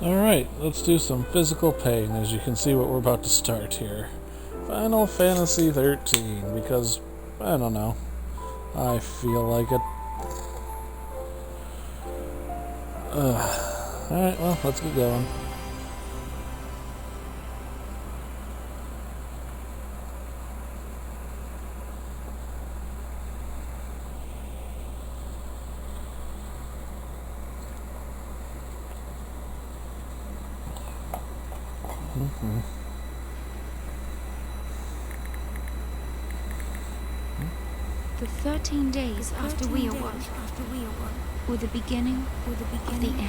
Alright, let's do some physical pain, as you can see what we're about to start here. Final Fantasy 13, because, I don't know, I feel like it. Alright, well, let's get going. The 13 days after we awoke were the beginning of the end.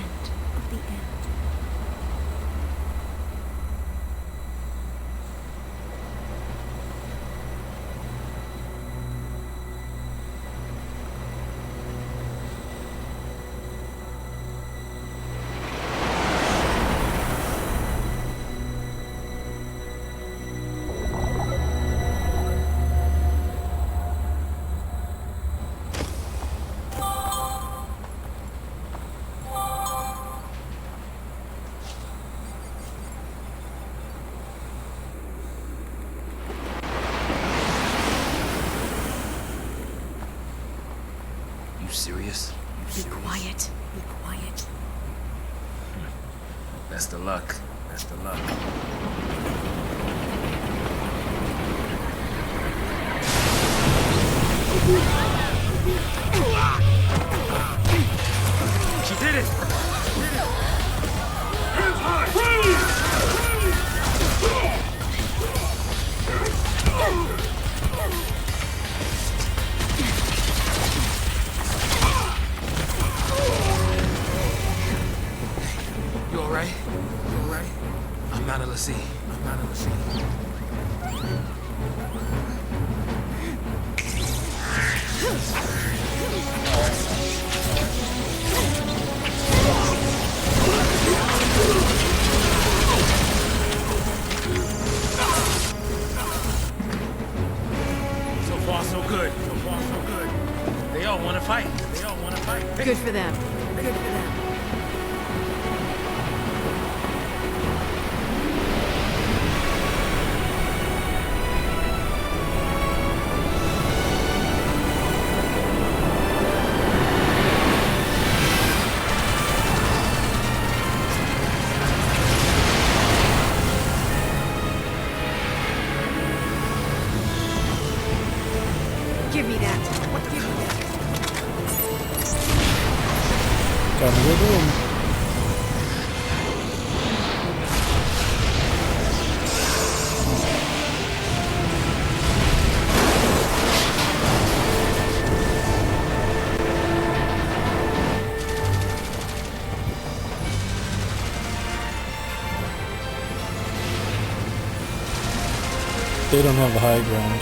Serious? Be quiet. Be quiet. Best of luck. Best of luck. She did it! You alright? You alright? I'm not a Lassie. I'm not a Lassie. So far, so good. So far, so good. They all want to fight. They all want to fight. Good for them. Good for them. Give me that. What? Give me that. Time to go boom. They don't have the high ground.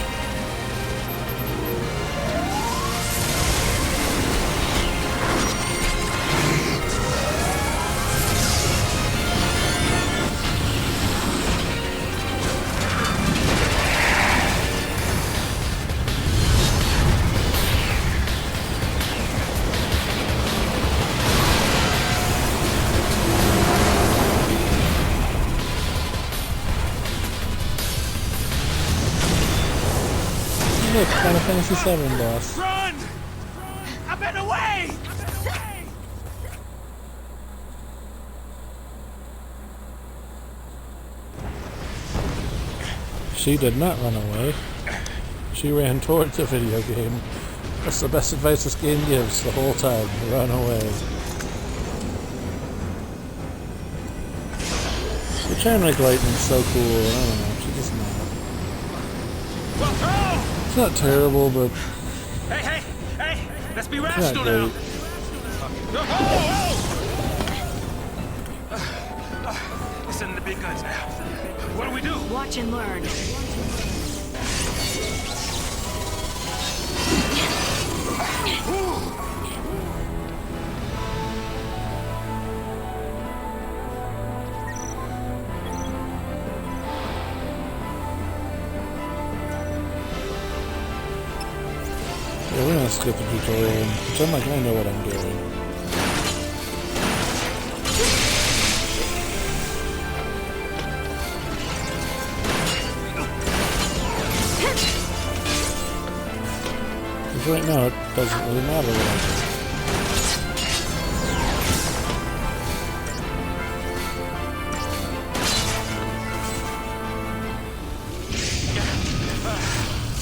Look, Final Fantasy VII boss. Run! I'm in the way! She did not run away. She ran towards the video game. That's the best advice this game gives the whole time. Run away. The Chainlink Lightning's so cool. I don't know. She's just not. It's not terrible, but Hey! Let's be it's not rational now. great. Listen to the big guns now. What do we do? Watch and learn. Yeah, we're gonna skip the tutorial and pretend like I know what I'm doing. Because right now it doesn't really matter what I do.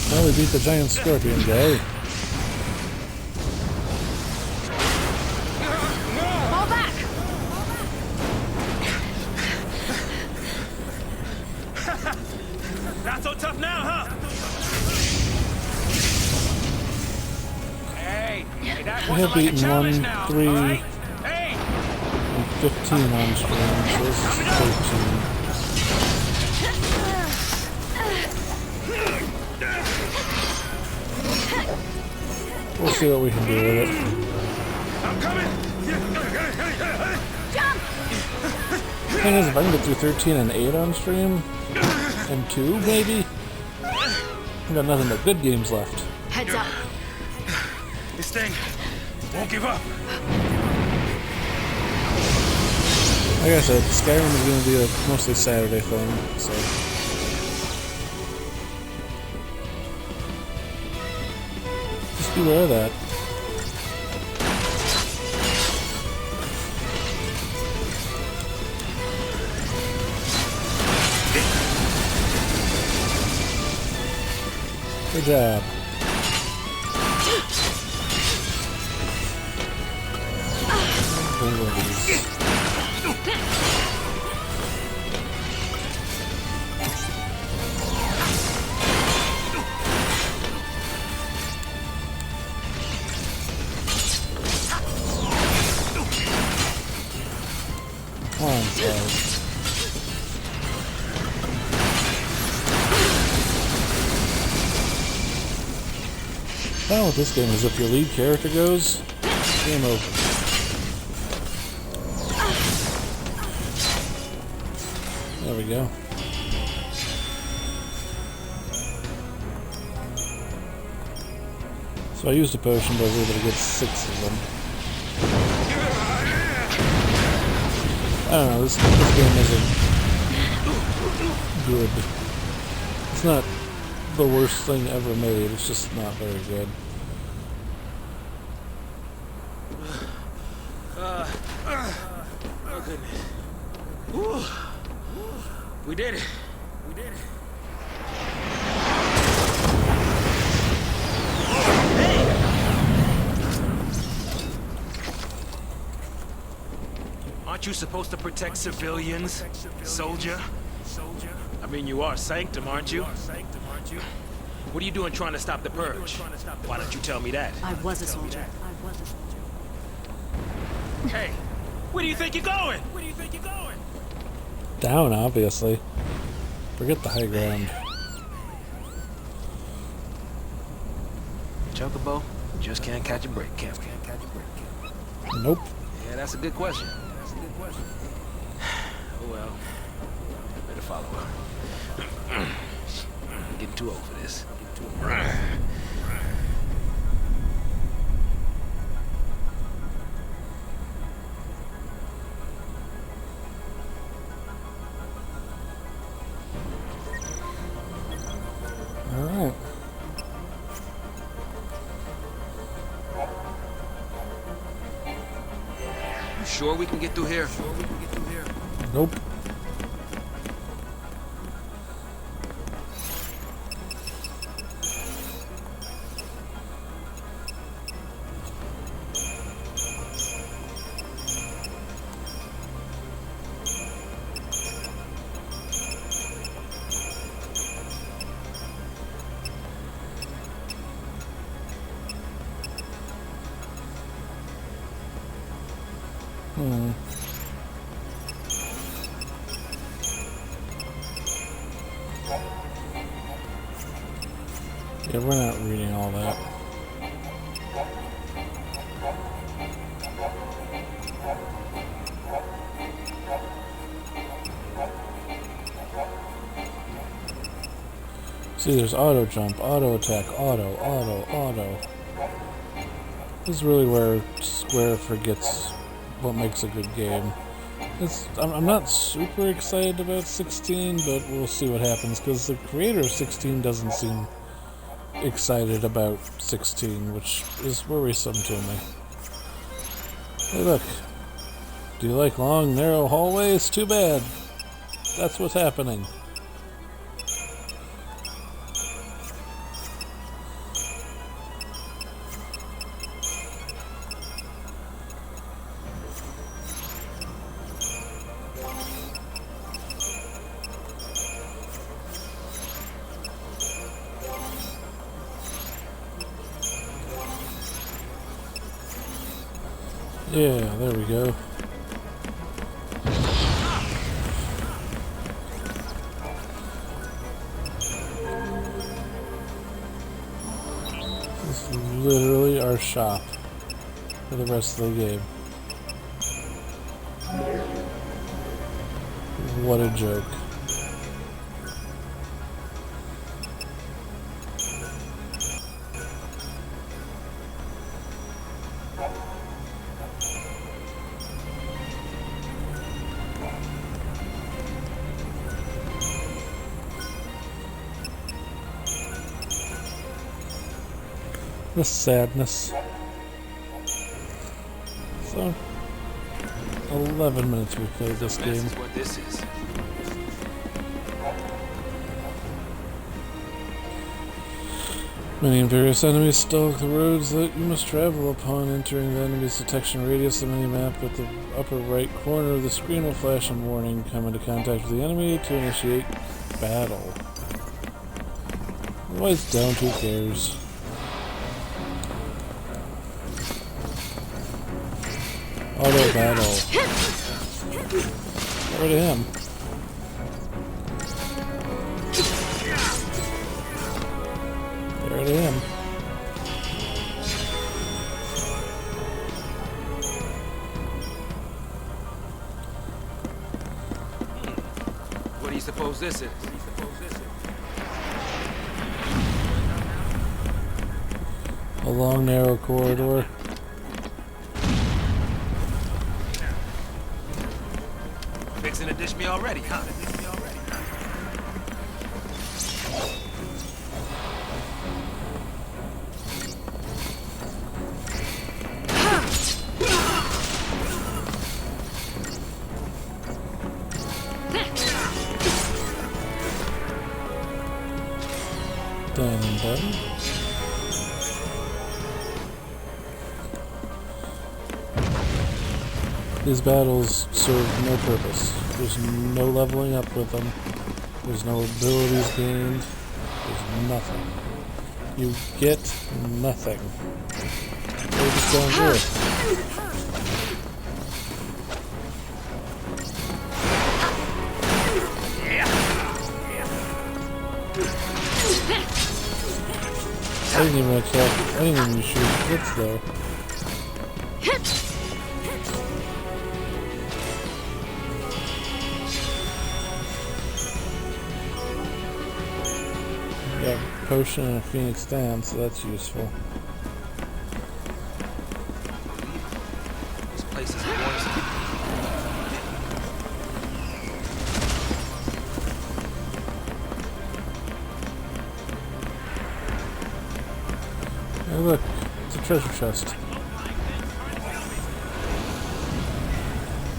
Well, we beat the giant scorpion guy. Fall back! Not so tough now, huh? Hey, that We have wasn't like a beaten challenge 1, now, 3, all right? Hey, and 15 on stream, so this is 13. We'll see what we can do with it. I'm coming. The thing is, if I can get through 13 and 8 on stream, and 2 maybe, I've got nothing but good games left. Heads up. This thing won't give up. Like I said, Skyrim is going to be a mostly Saturday thing, so... just beware of that. Good job. Come on, guys. Well, with this game is if your lead character goes, game over. There we go. So I used a potion, but I was able to get 6 of them. I don't know, this game isn't good. It's not the worst thing ever made, it's just not very good. Oh, goodness. Whew. We did it. We did it. Aren't you supposed to protect civilians, soldier? I mean, you are Sanctum, aren't you? What are you doing trying to stop the purge? Why don't you tell me that? I was a soldier. Hey, where do you think you're going? Down, obviously. Forget the high ground. Chocobo, just can't catch a break, can we? Nope. Yeah, that's a good question. Oh well, better follow her. I'm getting too old for this. Alright. You sure we can get through here? Nope. Yeah, we're not reading all that. See, there's auto jump, auto attack, auto. This is really where Square forgets what makes a good game. I'm not super excited about 16, but we'll see what happens, because the creator of 16 doesn't seem excited about 16, which is worrisome to me. Hey, look. Do you like long, narrow hallways? Too bad. That's what's happening. Yeah, there we go. This is literally our shop for the rest of the game. What a joke. The sadness. So, 11 minutes we played this game. This is what this is. Many and various enemies stalk the roads that you must travel upon. Entering the enemy's detection radius, the mini-map at the upper right corner of the screen will flash a warning. Come into contact with the enemy to initiate battle. Otherwise, don't. Who cares? Auto battle. Get rid of him. Get rid of him. What do you suppose this is? A long, narrow corridor. Fixing to dish me already, huh? Done and done. These battles serve no purpose. There's no leveling up with them. There's no abilities gained. There's nothing. You get nothing. They just don't do it. I didn't even attack. I didn't even shoot blitz though. Got a potion and a phoenix down, so that's useful. This place is poison. Hey look, it's a treasure chest.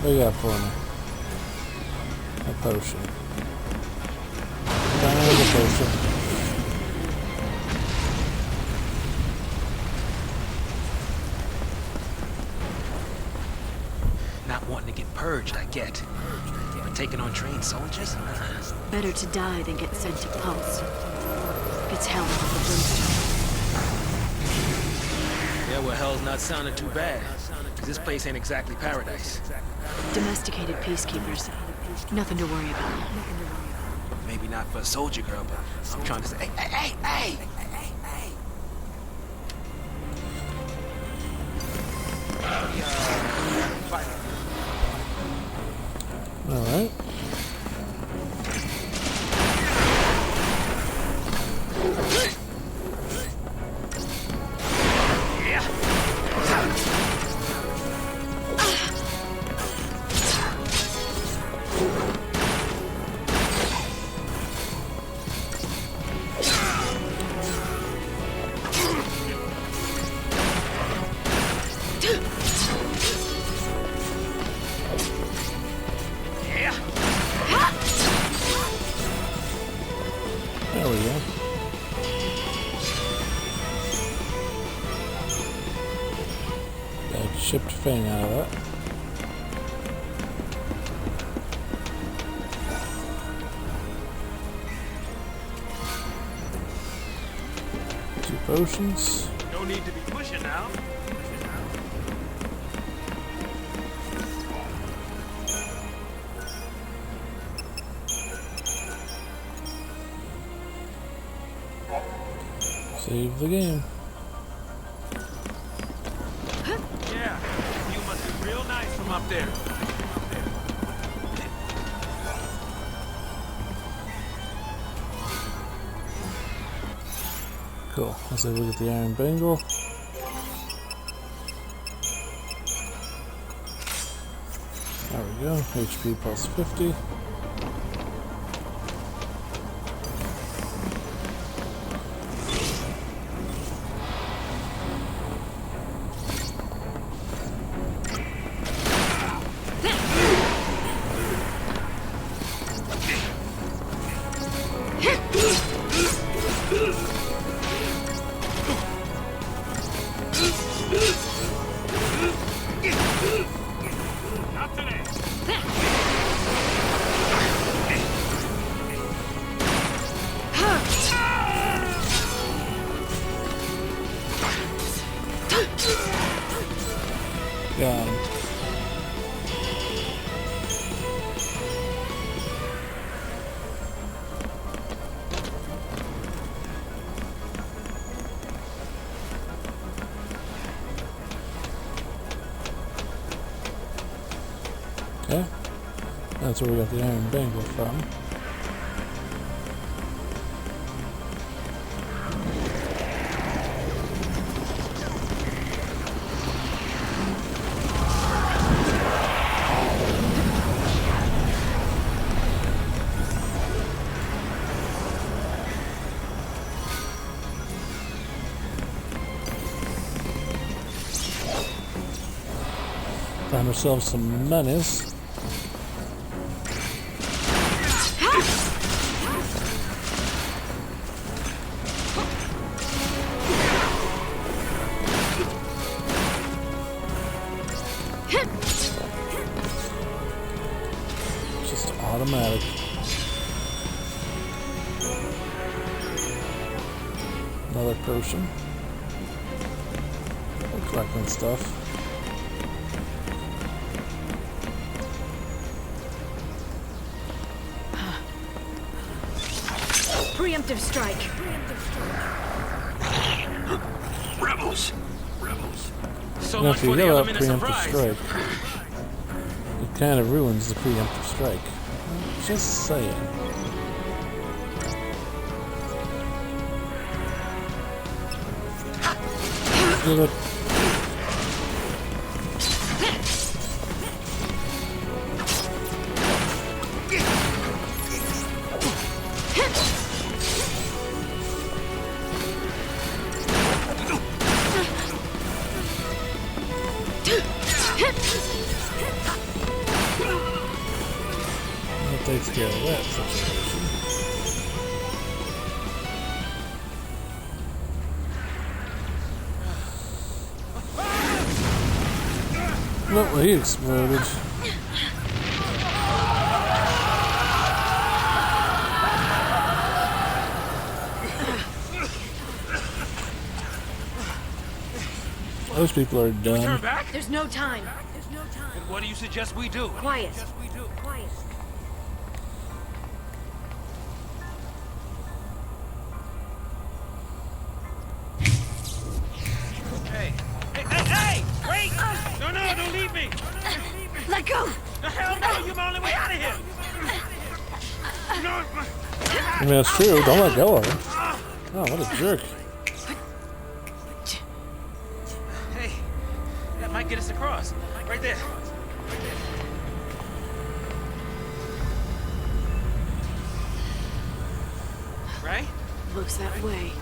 What do you got for me? A potion. Down with a potion. Not wanting to get purged, I get. But taking on trained soldiers? Better to die than get sent to Pulse. It's hell with the brimstone. Yeah, well, hell's not sounding too bad. 'Cause this place ain't exactly paradise. Domesticated peacekeepers. Nothing to worry about. Maybe not for a soldier girl, but I'm trying to say, hey! Alright. Shipped Fang out of that. Two potions. No need to be pushing now. Save the game. Yeah, you must be real nice from up there. Cool. Let's say we get the Iron Bangle. There we go. HP plus 50. Not today. Got him. Okay. That's where we got the Iron Bangle from. Found ourselves some monies. Just automatic. Another potion. We're collecting stuff. Preemptive strike. Rebels. Rebels. So Now, much if you for the yell out element of preemptive surprise. strike, it kind of ruins the preemptive strike. Just saying. Get it. That takes care of that situation. Look, well, he exploded. Those people are Turn done. back? There's no time. Then what do you suggest we do? Quiet. Quiet. Hey! Hey, hey, hey! Wait! No, no, don't leave me! Let go. The hell no! You're my only way out of here! No! I mean, that's true. Don't let go of him. Oh, what a jerk. Hey, that might get us across. Right there. Right? Looks that way.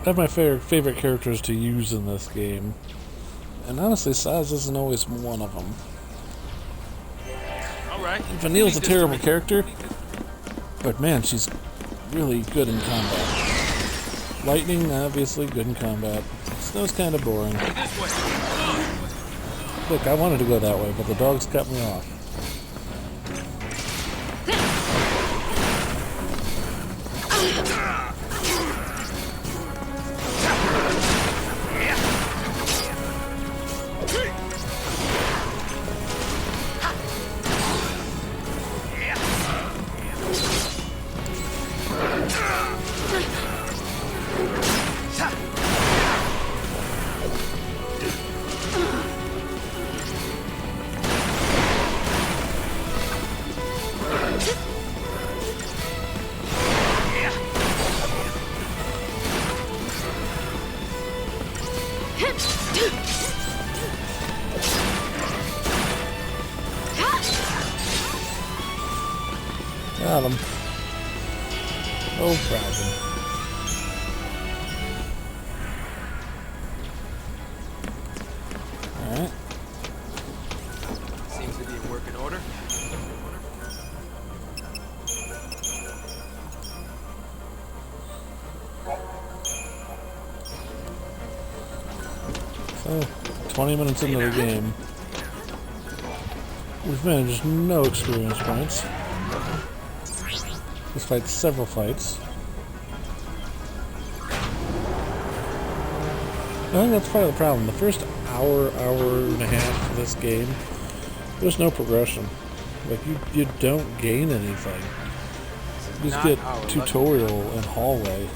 I have my favorite characters to use in this game. And honestly, Saz isn't always one of them. All right. Vanille's a terrible character, but man, she's really good in combat. Lightning, obviously, good in combat. Snow's kind of boring. Look, I wanted to go that way, but the dogs cut me off. Got him. No problem. Alright. Seems to be in working order. So, 20 minutes into the game. We've managed no experience points. This fight's several fights. I think that's part of the problem. The first hour and a half of this game, there's no progression. Like, you don't gain anything. You just get tutorial and hallway.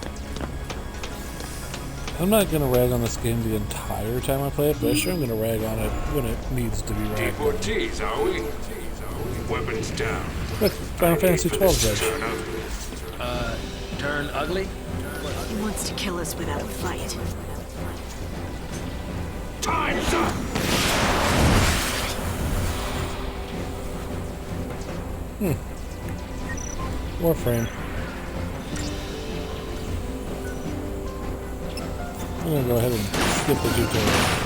I'm not going to rag on this game the entire time I play it, but sure I'm going to rag on it when it needs to be ragged on. T4Ts, are we? Weapons down. Look, Final Fantasy XII, Judge. Turn ugly? He wants to kill us without a fight. Time's up! Warframe. I'm going to go ahead and skip the tutorial.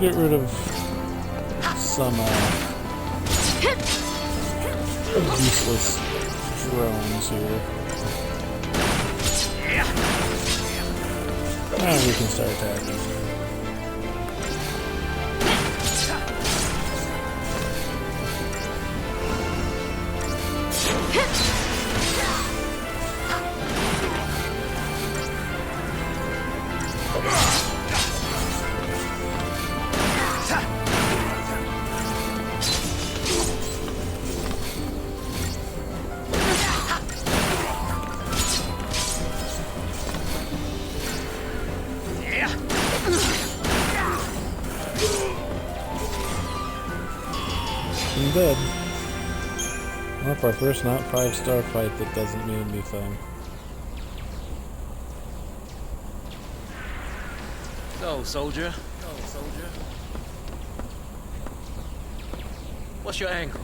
Get rid of some useless drones here. And we can start attacking. I'm dead. Well, our first not 5-star fight that doesn't mean anything. So, soldier. What's your angle?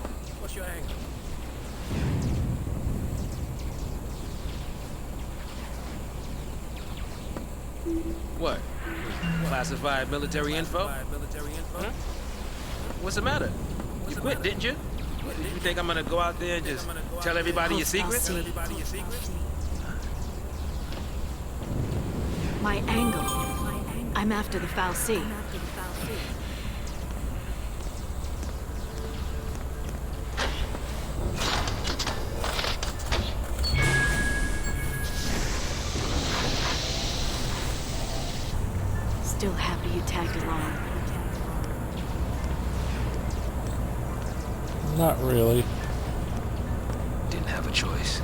What? Classified military info? Huh? What's the matter? You quit, didn't you? You think I'm gonna go out there and just tell everybody your secrets? My angle. I'm after the fal'Cie. Still happy you tagged along. Not really. Didn't have a choice.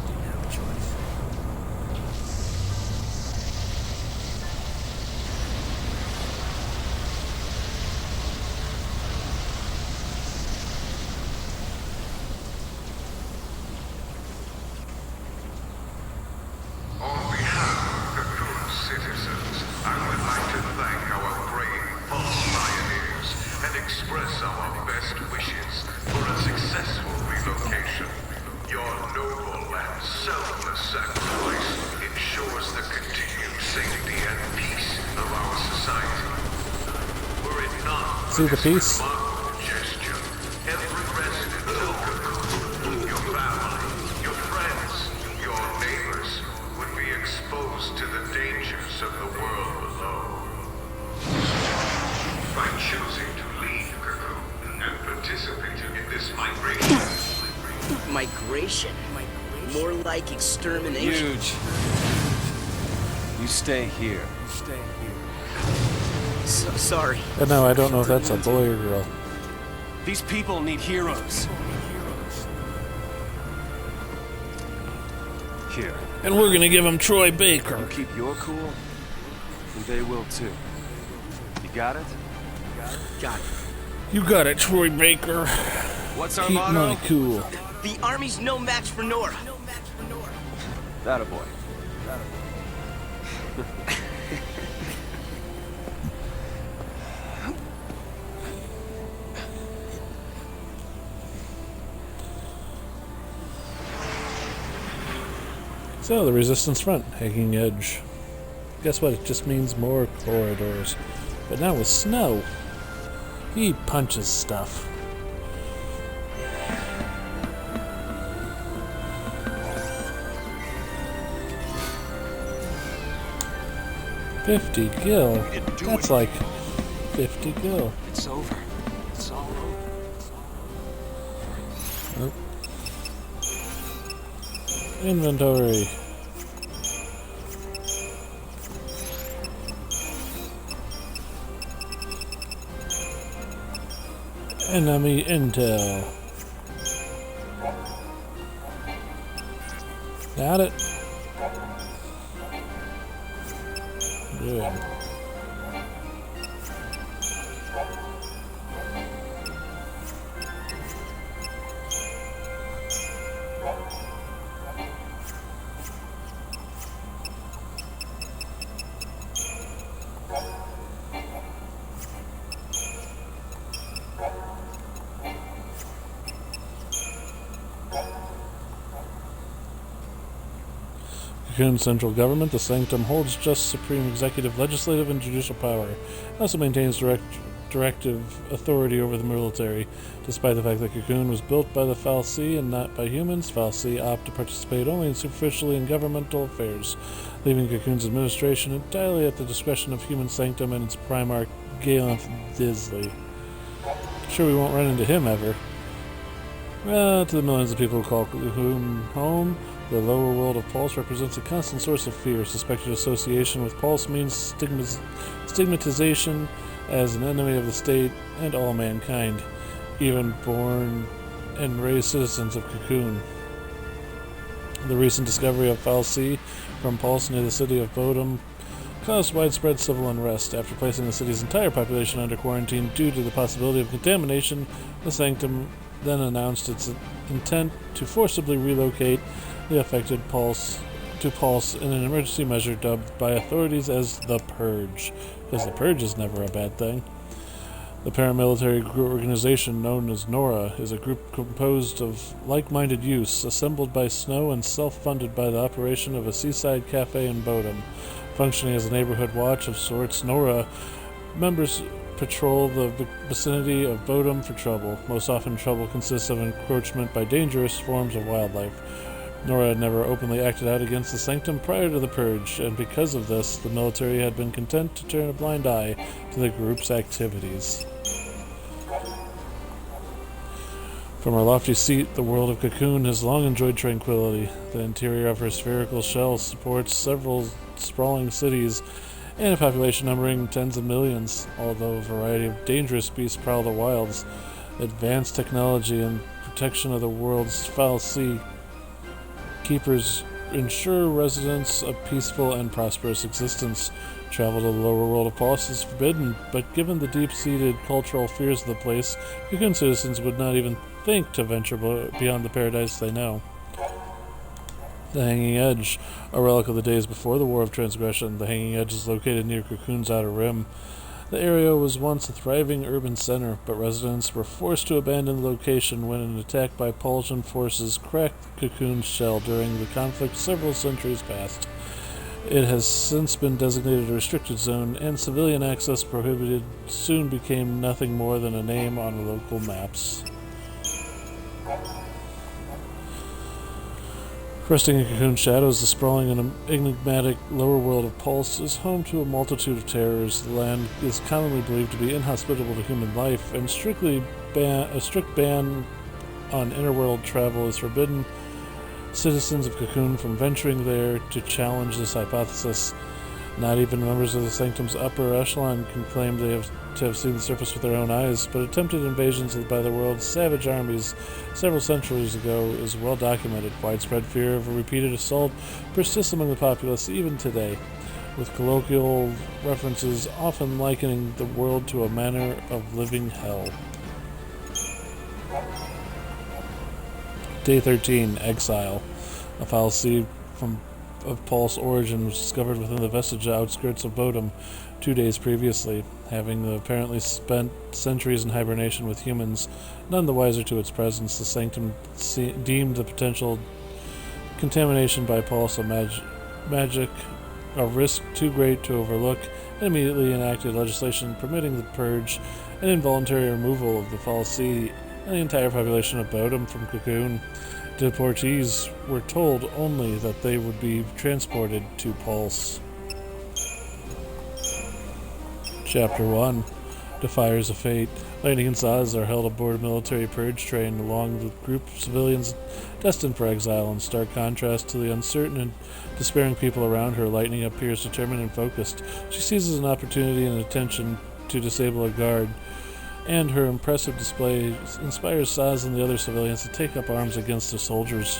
On behalf of the good citizens, I would like to thank our brave false pioneers and express our best wishes for a successful relocation. Your noble and selfless sacrifice ensures ensures the continued safety and peace of our society. Were it not See the peace? remarkable gesture, every resident of Cocoon, your family, your friends, your neighbors, would be exposed to the dangers of the world below. By choosing to leave Cocoon and participating in this migration, Migration? More like extermination. Huge. You stay here. So sorry. And no, I don't know if that's a boy or girl. These people need heroes. Here. And we're gonna give him Troy Baker. You keep your cool, and they will too. You got it? Got it. You got it, Troy Baker. What's our Keep motto? my cool. The army's no match for Nora. That a boy. So, the Resistance Front, Hanging Edge. Guess what? It just means more corridors. But now with Snow, he punches stuff. $50 gil. That's like 50 gil. It's over. It's all over. Oh. Inventory. Enemy intel. Got it. Good. Cocoon Central Government, the Sanctum holds just supreme executive, legislative, and judicial power. It also maintains directive authority over the military. Despite the fact that Cocoon was built by the fal'Cie and not by humans, fal'Cie opt to participate only superficially in governmental affairs, leaving Cocoon's administration entirely at the discretion of Human Sanctum and its Primarch, Gaelanth Disley. Sure we won't run into him ever. To the millions of people who call Cocoon home, the lower world of Pulse represents a constant source of fear. Suspected association with Pulse means stigmatization as an enemy of the state and all mankind, even born and raised citizens of Cocoon. The recent discovery of fal'Cie from Pulse near the city of Bodum caused widespread civil unrest. After placing the city's entire population under quarantine due to the possibility of contamination, the Sanctum then announced its intent to forcibly relocate the affected Pulse in an emergency measure dubbed by authorities as the Purge, because the Purge is never a bad thing. The paramilitary organization known as Nora is a group composed of like-minded youths assembled by Snow and self-funded by the operation of a seaside cafe in Bodum. Functioning as a neighborhood watch of sorts, Nora members patrol the vicinity of Bodum for trouble. Most often trouble consists of encroachment by dangerous forms of wildlife. Nora had never openly acted out against the Sanctum prior to the Purge, and because of this, the military had been content to turn a blind eye to the group's activities. From our lofty seat, the world of Cocoon has long enjoyed tranquility. The interior of her spherical shell supports several sprawling cities and a population numbering tens of millions, although a variety of dangerous beasts prowl the wilds. Advanced technology and protection of the world's fal'Cie keepers ensure residents a peaceful and prosperous existence. Travel to the lower world of Pulse is forbidden, but given the deep-seated cultural fears of the place, Cocoon citizens would not even think to venture beyond the paradise they know. The Hanging Edge, a relic of the days before the War of Transgression. The Hanging Edge is located near Cocoon's outer rim. The area was once a thriving urban center, but residents were forced to abandon the location when an attack by Pulsian forces cracked Cocoon's shell during the conflict several centuries past. It has since been designated a restricted zone, and civilian access prohibited soon became nothing more than a name on local maps. Resting in Cocoon shadows, the sprawling and enigmatic lower world of Pulse is home to a multitude of terrors. The land is commonly believed to be inhospitable to human life, and a strict ban on interworld travel is forbidden citizens of Cocoon from venturing there to challenge this hypothesis. Not even members of the Sanctum's upper echelon can claim to have seen the surface with their own eyes, but attempted invasions by the world's savage armies several centuries ago is well documented. Widespread fear of a repeated assault persists among the populace even today, with colloquial references often likening the world to a manner of living hell. Day 13, Exile. A foul seed of Pulse origin was discovered within the vestige outskirts of Bodum 2 days previously. Having apparently spent centuries in hibernation with humans, none the wiser to its presence, the Sanctum deemed the potential contamination by Pulse a magic, a risk too great to overlook, and immediately enacted legislation permitting the purge and involuntary removal of the foul seed and the entire population of Bodum from Cocoon. Deportees were told only that they would be transported to Pulse. Chapter 1. Defiers of Fate. Lightning and Saz are held aboard a military purge train along with a group of civilians destined for exile. In stark contrast to the uncertain and despairing people around her, Lightning appears determined and focused. She seizes an opportunity and attention to disable a guard, and her impressive display inspires Saz and the other civilians to take up arms against the soldiers.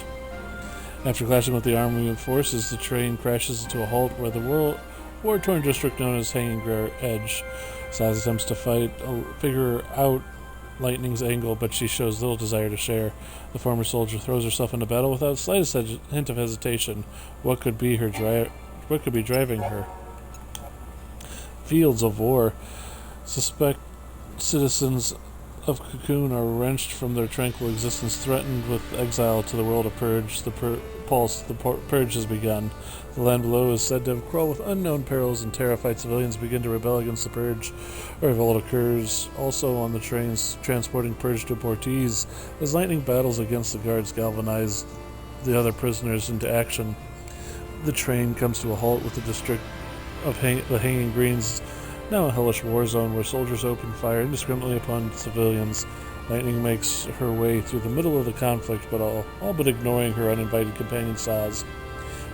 After clashing with the army forces, the train crashes into a halt where the war-torn district known as Hanging Edge. Saz attempts to figure out Lightning's angle, but she shows little desire to share. The former soldier throws herself into battle without the slightest hint of hesitation. What could be driving her? Fields of war. Citizens of Cocoon are wrenched from their tranquil existence, threatened with exile to the world of Purge. The purge has begun. The land below is said to have crawled with unknown perils, and terrified civilians begin to rebel against the purge. A revolt occurs also on the trains transporting purge deportees, as Lightning battles against the guards galvanize the other prisoners into action. The train comes to a halt with the district of the Hanging Greens, now a hellish war zone where soldiers open fire indiscriminately upon civilians. Lightning makes her way through the middle of the conflict, but all but ignoring her uninvited companion Saz.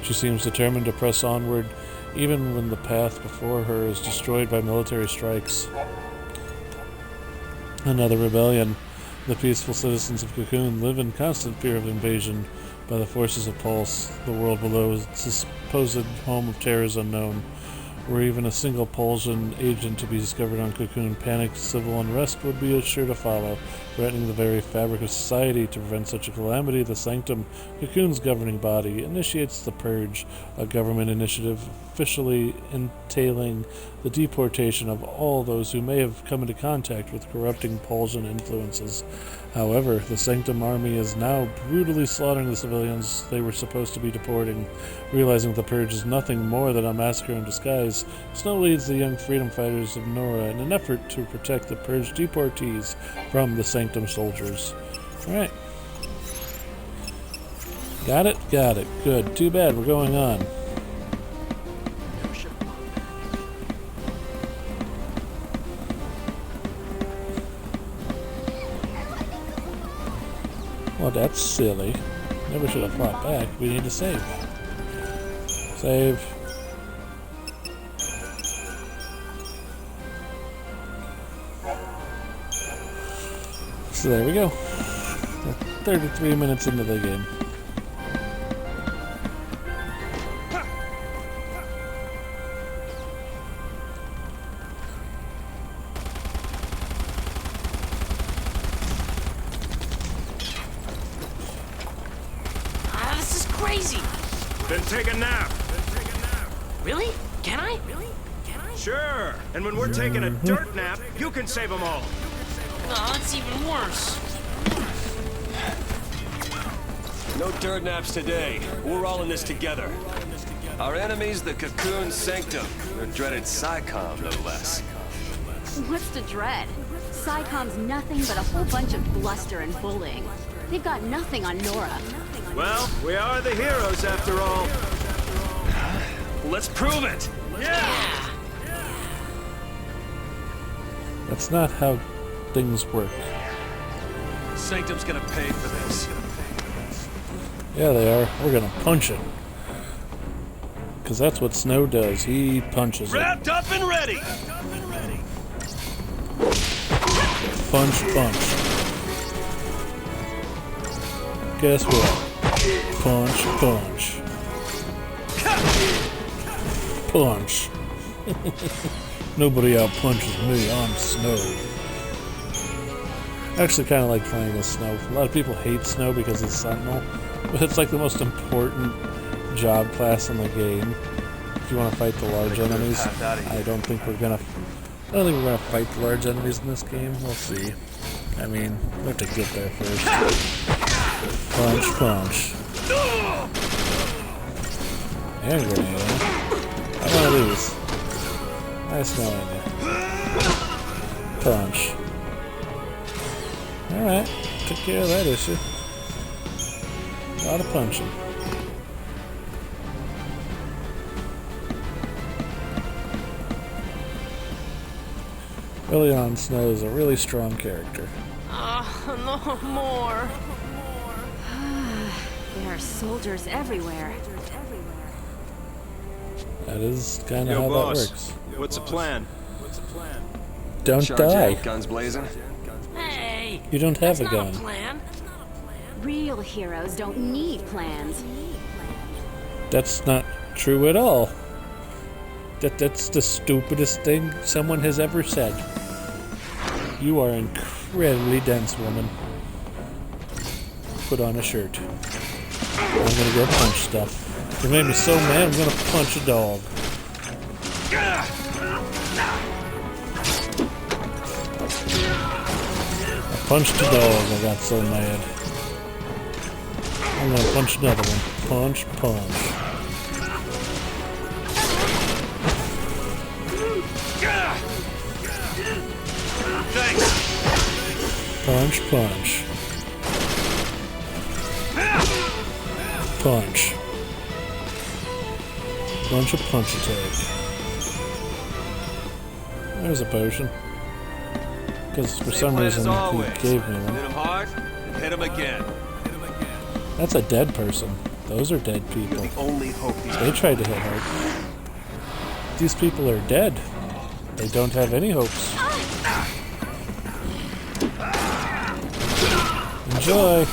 She seems determined to press onward, even when the path before her is destroyed by military strikes. Another rebellion. The peaceful citizens of Cocoon live in constant fear of invasion by the forces of Pulse. The world below is the supposed home of terrors unknown. Were even a single Pulsian agent to be discovered on Cocoon, panicked civil unrest would be sure to follow, threatening the very fabric of society. To prevent such a calamity, the Sanctum, Cocoon's governing body, initiates the Purge, a government initiative officially entailing the deportation of all those who may have come into contact with corrupting Pulsian influences. However, the Sanctum army is now brutally slaughtering the civilians they were supposed to be deporting. Realizing the Purge is nothing more than a massacre in disguise, Snow leads the young freedom fighters of Nora in an effort to protect the Purge deportees from the Sanctum soldiers. Alright. Got it? Got it. Good. Too bad we're going on. Well, that's silly. Never should have fought back. We need to save. Save. So there we go. We're 33 minutes into the game. This is crazy. Then take a nap. Really? Can I? Sure. And when we're taking a dirt nap, you can save them all. Oh, it's even worse. No dirt naps today. We're all in this together. Our enemy's the Cocoon Sanctum. Their dreaded SciComm, no less. What's to dread? SciComm's nothing but a whole bunch of bluster and bullying. They've got nothing on Nora. Well, we are the heroes after all. Let's prove it! Yeah! That's not how things work. Sanctum's gonna pay for this. Yeah, they are. We're gonna punch it. Because that's what Snow does. He punches it. Wrapped up and ready! Punch, punch. Guess what? Punch, punch. Punch. Nobody out punches me. I'm Snow. I actually kind of like playing as Snow. A lot of people hate Snow because it's Sentinel, but it's like the most important job class in the game. If you want to fight the large enemies, I don't think we're gonna fight the large enemies in this game. We'll see. I mean, we have to get there first. Punch, punch. And grenade. How about these? Nice knowing you. Punch. Alright, took care of that issue. A lot of punching. Early on, Snow is a really strong character. No more. There are soldiers everywhere. That is kind of Yo, how boss. that works. What's the plan? Don't Charge die. out, guns blazing. Hey! You don't have a That's not gun. a plan. Real heroes don't need plans. That's not true at all. That's the stupidest thing someone has ever said. You are incredibly dense, woman. Put on a shirt. I'm gonna go punch stuff. You made me so mad, I'm gonna punch a dog. I punched a dog, I got so mad. I'm gonna punch another one. Punch, punch. Punch, punch. Punch. Bunch of punch attack. There's a potion. Because for some reason he gave me Hit one. him hard and hit him again. That's a dead person. Those are dead people. The only hope these They tried to hit hard. These people are dead. They don't have any hopes. Enjoy.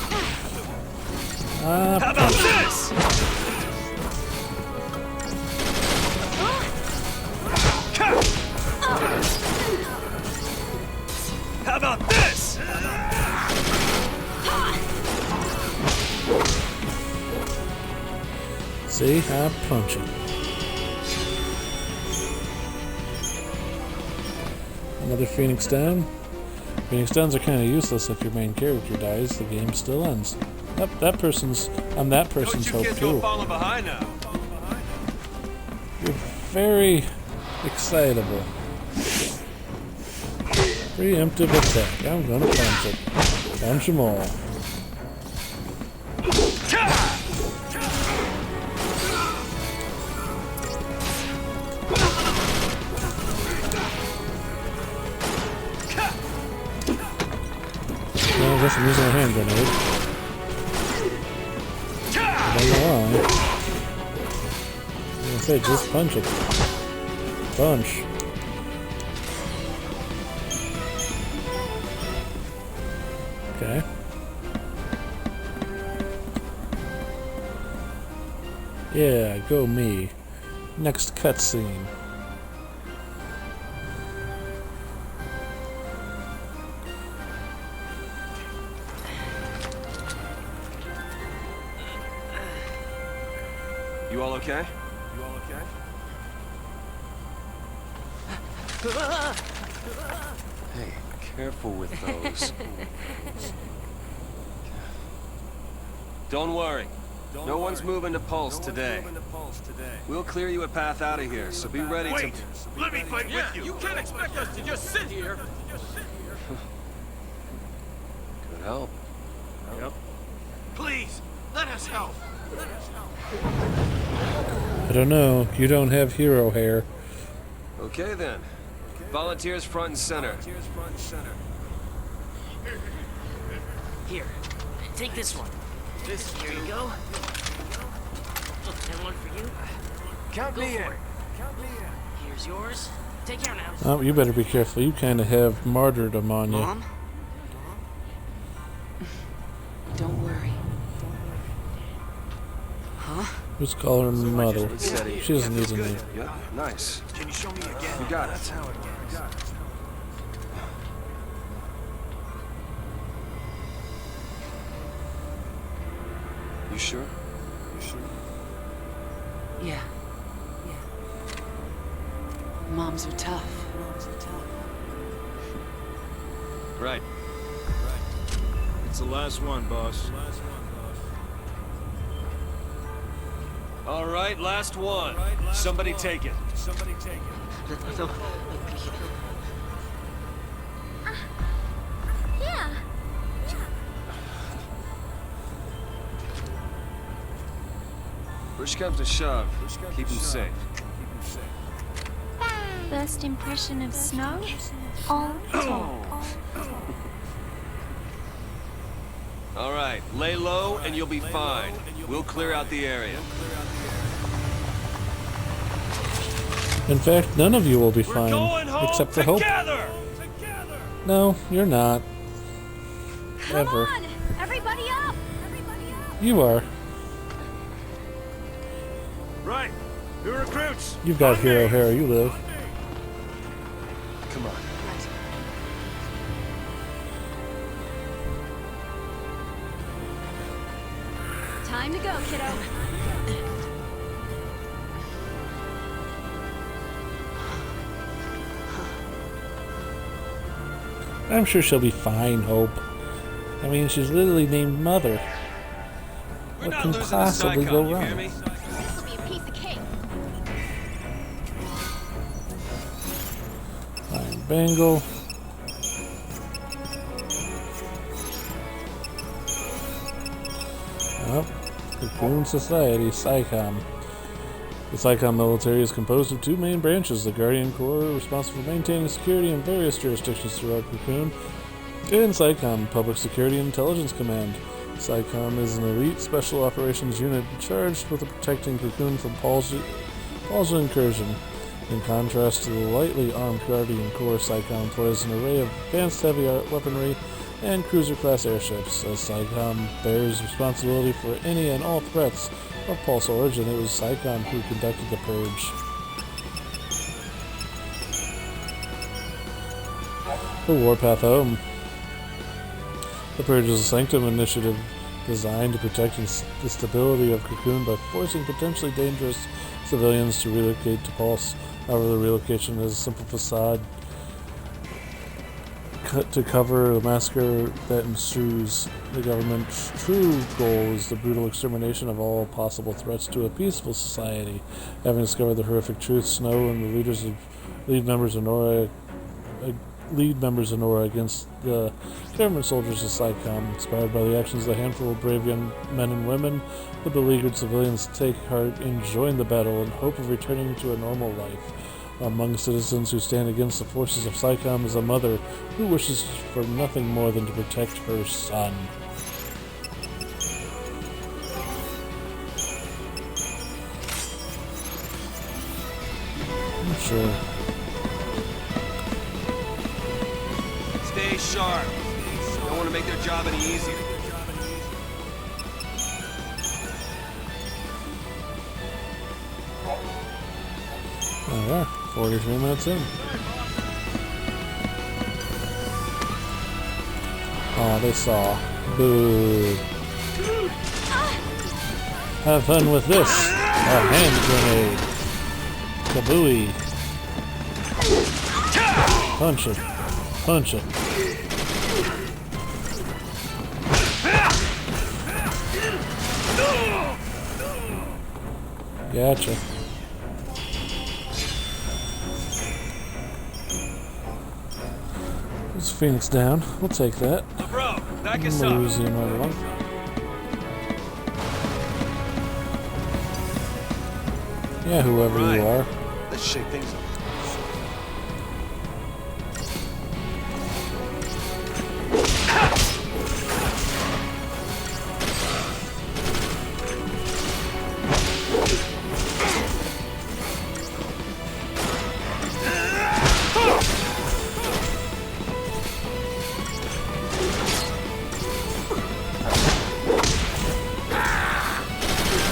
How about this? How about this? See, I'm punching. Another Phoenix down. Phoenix downs are kind of useless if your main character dies. The game still ends. Yep, I'm that person's hope too. falling behind now. You're very excitable. Preemptive attack. I'm gonna punch it. Punch them all. Well, I guess I'm using a hand grenade. I don't know why. I'm gonna say just punch it. Punch. Okay. Yeah, go me. Next cutscene. You all okay? Hey, careful with those. Don't worry. No one's moving to Pulse today. We'll clear you a path out of here, so be ready Wait! Let me fight with you! You can't expect us to just sit here. Could help. Yep. Please, let us help! I don't know. You don't have hero hair. Okay then. Volunteers front and center. Here, take this one. Here you go. And one for you. Count Go me in. for it. Here's yours. Take care now. Oh, you better be careful. You kind of have martyrdom on you. Mom? Don't worry. Just call her mother. Steady. She doesn't need to know. Yep, nice. Can you show me again? You got it. You sure? Yeah. Moms are tough. Right. It's the last one, boss. All right, last one. Somebody take it. Yeah. Push comes to shove. Keep him safe. First impression of snow? On top. All right, lay low and you'll be fine. We'll clear out the area. In fact, none of you will be fine, except for Hope. No, you're not. Come Ever. on! Everybody up! You are. Right! New recruits! You've got hero hair. You live. Come on. Time to go, kiddo. I'm sure she'll be fine, Hope. I mean, she's literally named Mother. What can possibly go wrong? This'll be a piece of cake. Fine, Bengal. Well, Cocoon Society, SciComm. The SciComm military is composed of two main branches, the Guardian Corps, responsible for maintaining security in various jurisdictions throughout Cocoon, and SciComm, Public Security and Intelligence Command. SciComm is an elite special operations unit charged with protecting Cocoon from Paul's incursion. In contrast to the lightly armed Guardian Corps, SciComm employs an array of advanced heavy weaponry and cruiser-class airships. As SciComm bears responsibility for any and all threats of Pulse origin, it was SciComm who conducted the purge. The Warpath Home. The Purge is a Sanctum initiative designed to protect the stability of Cocoon by forcing potentially dangerous civilians to relocate to Pulse. However, the relocation is a simple facade to cover the massacre that ensues. The government's true goal is the brutal extermination of all possible threats to a peaceful society. Having discovered the horrific truth, Snow and the lead members of Nora against the government soldiers of SciComm. Inspired by the actions of a handful of brave young men and women, the beleaguered civilians take heart and join the battle in hope of returning to a normal life. Among citizens who stand against the forces of SciComm is a mother who wishes for nothing more than to protect her son. I'm sure. Stay sharp. Don't want to make their job any easier. Oh yeah, 43 minutes in. Oh, they saw. Boo. Have fun with this. A hand grenade. Kabooey. Punch it. Punch it. Gotcha. There's Phoenix down. We'll take that. Bro, back us up. Losing another one. Yeah, whoever you are. Let's shake things up.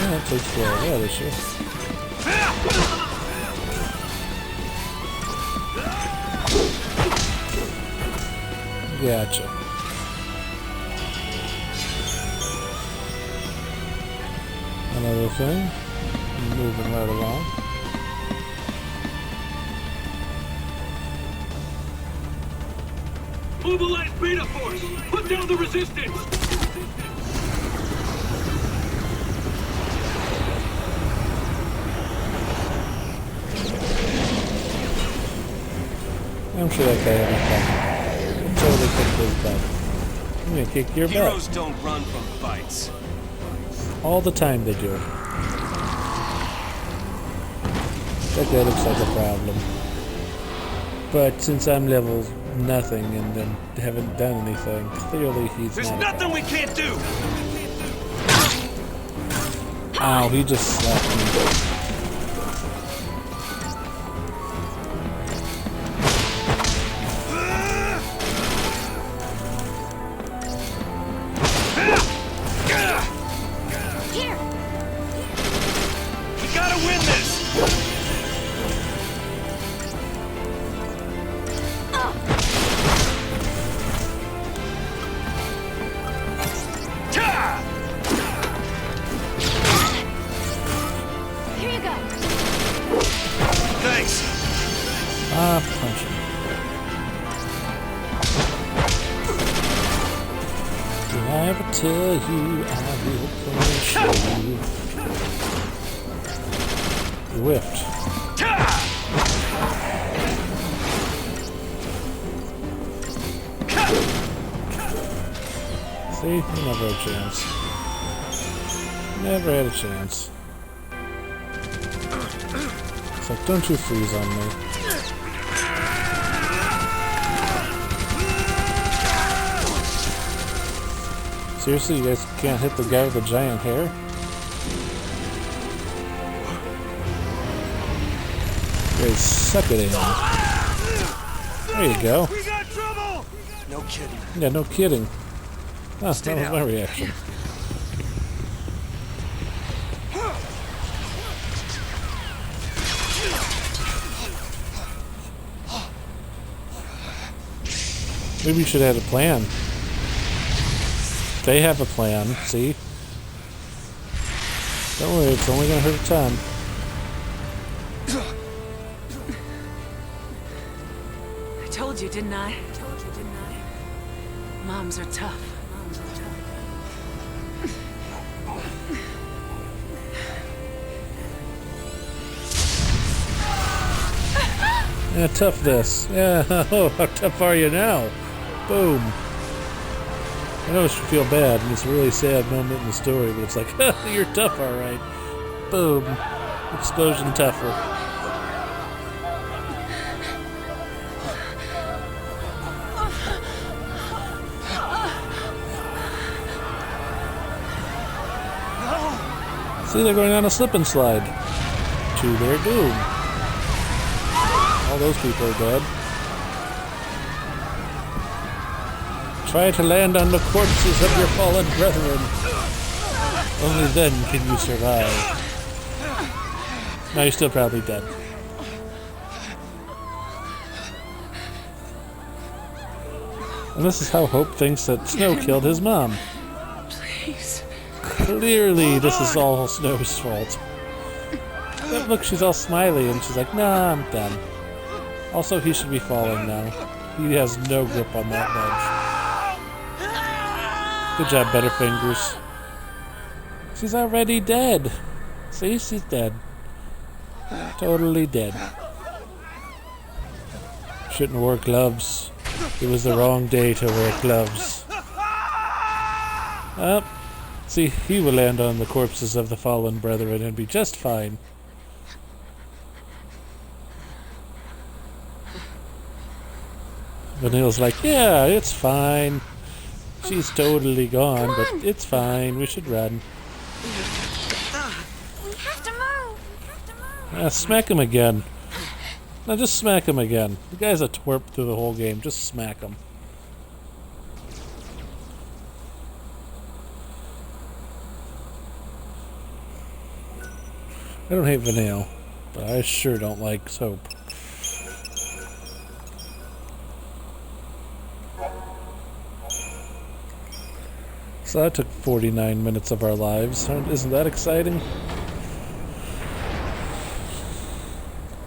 Yeah, that takes care of that issue. Gotcha. Another thing. Moving right along. Mobilize Beta Force! Put down the resistance! I'm sure that guy had a problem. I'm totally kick his butt. I'm gonna kick your butt. Heroes don't run from fights. All the time they do. That guy looks like a problem. But since I'm level nothing and then haven't done anything, clearly he's There's not nothing a we can't do. Ow, he just slapped me. We gotta win this. Here you go. Thanks. Punch him. Did I ever tell you I will punish you? You whiffed. See? You never had a chance. Never had a chance. It's like, don't you freeze on me. Seriously, you guys can't hit the guy with the giant hair? You guys suck at aiming. There you go. We got trouble. No kidding. Yeah, no kidding. Oh, that was my reaction. Maybe you should have had a plan. They have a plan, see? Don't worry, it's only gonna hurt a ton. I told you, didn't I? Moms are tough. Yeah, toughness. Yeah, oh, how tough are you now? Boom. I know it should feel bad, and it's a really sad moment in the story, but it's like, you're tough, alright. Boom. Explosion tougher. See, they're going on a slip and slide. To their doom. All those people are dead. Try to land on the corpses of your fallen brethren. Only then can you survive. No, you're still probably dead. And this is how Hope thinks that Snow killed his mom. Please. Clearly, this is all Snow's fault. But look, she's all smiley, and she's like, nah, I'm done. Also, he should be falling now. He has no grip on that ledge. Good job, Butterfingers. She's already dead. See, she's dead. Totally dead. Shouldn't wear gloves. It was the wrong day to wear gloves. See, he will land on the corpses of the fallen brethren and be just fine. Vanille's like, yeah, it's fine. She's totally gone, but it's fine. We should run. We have to move. Smack him again. No, just smack him again. The guy's a twerp through the whole game. Just smack him. I don't hate Vanille, but I sure don't like soap. So that took 49 minutes of our lives. Isn't that exciting?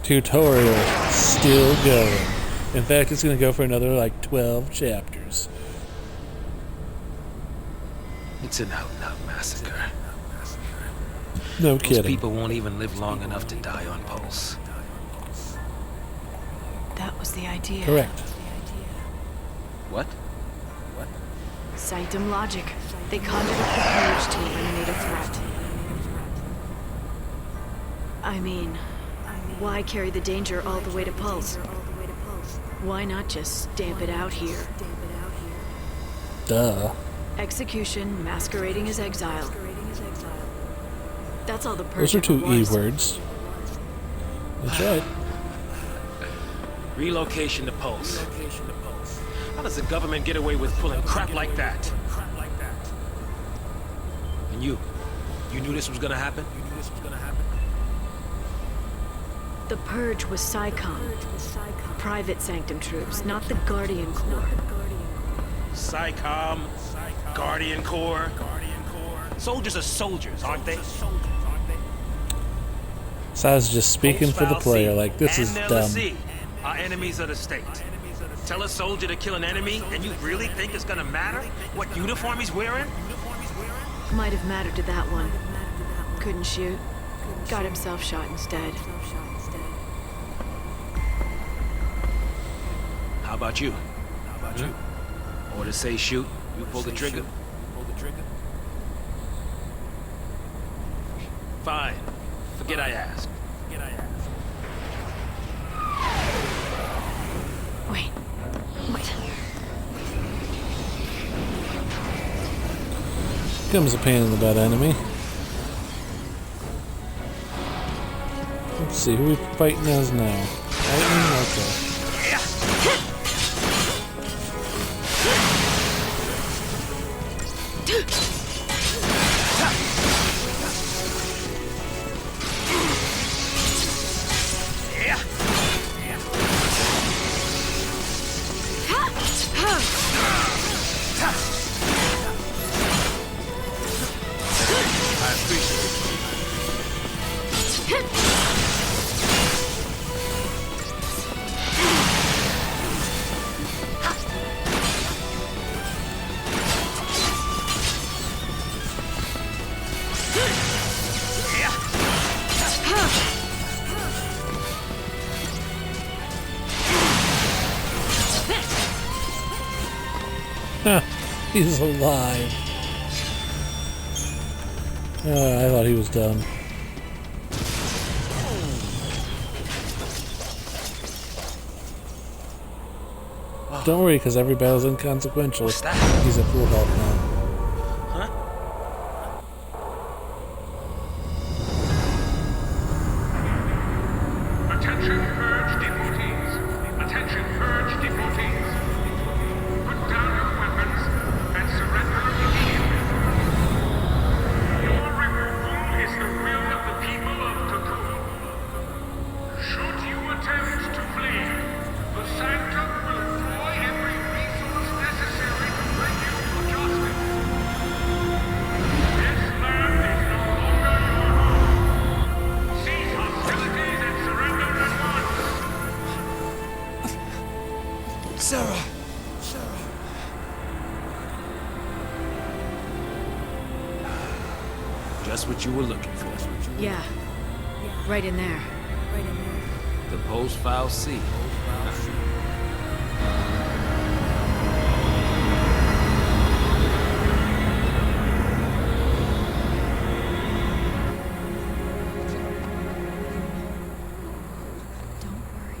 Tutorial still going. In fact, it's going to go for another like 12 chapters. It's an out-and-out massacre. No Most kidding. people won't even live long enough to die on Pulse. That was the idea. Correct. What? Sanctum logic. They conjured up the purge to eliminate a threat. I mean, why carry the danger all the way to Pulse? Why not just stamp it out here? Duh. Execution masquerading as exile. That's all the purge Those are two ever was. E words. That's right. Relocation to Pulse. How does the government get away with pulling crap like that? And you knew this was gonna happen? The purge was PSICOM. Private Sanctum troops, not the Guardian Corps. PSICOM, Guardian Corps. Soldiers are soldiers, aren't they? Sai's just speaking for the player, like, this is and dumb. LSE are enemies of the state. Tell a soldier to kill an enemy, and you really think it's gonna matter what uniform he's wearing? Might have mattered to that one. Couldn't shoot. Got himself shot instead. How about you? Orders say shoot, you pull the trigger. Fine. Forget I asked. Wait. What? Comes a pain in the butt enemy. Let's see, who we fighting as now? Lightning? Okay. He's alive. I thought he was done. Don't worry, because every battle's inconsequential. He's at full health now. Attention purge devotees. Attention purge devotees. Put down your weapons and surrender immediately. Your removal is the will of the people of Cocoon. Should you attempt to flee, the Sanctum will employ every resource necessary to bring you to justice. This land is no longer your home. Cease hostilities and surrender at once. just what you were looking for. Yeah. Right in there. The post-file C. Don't worry.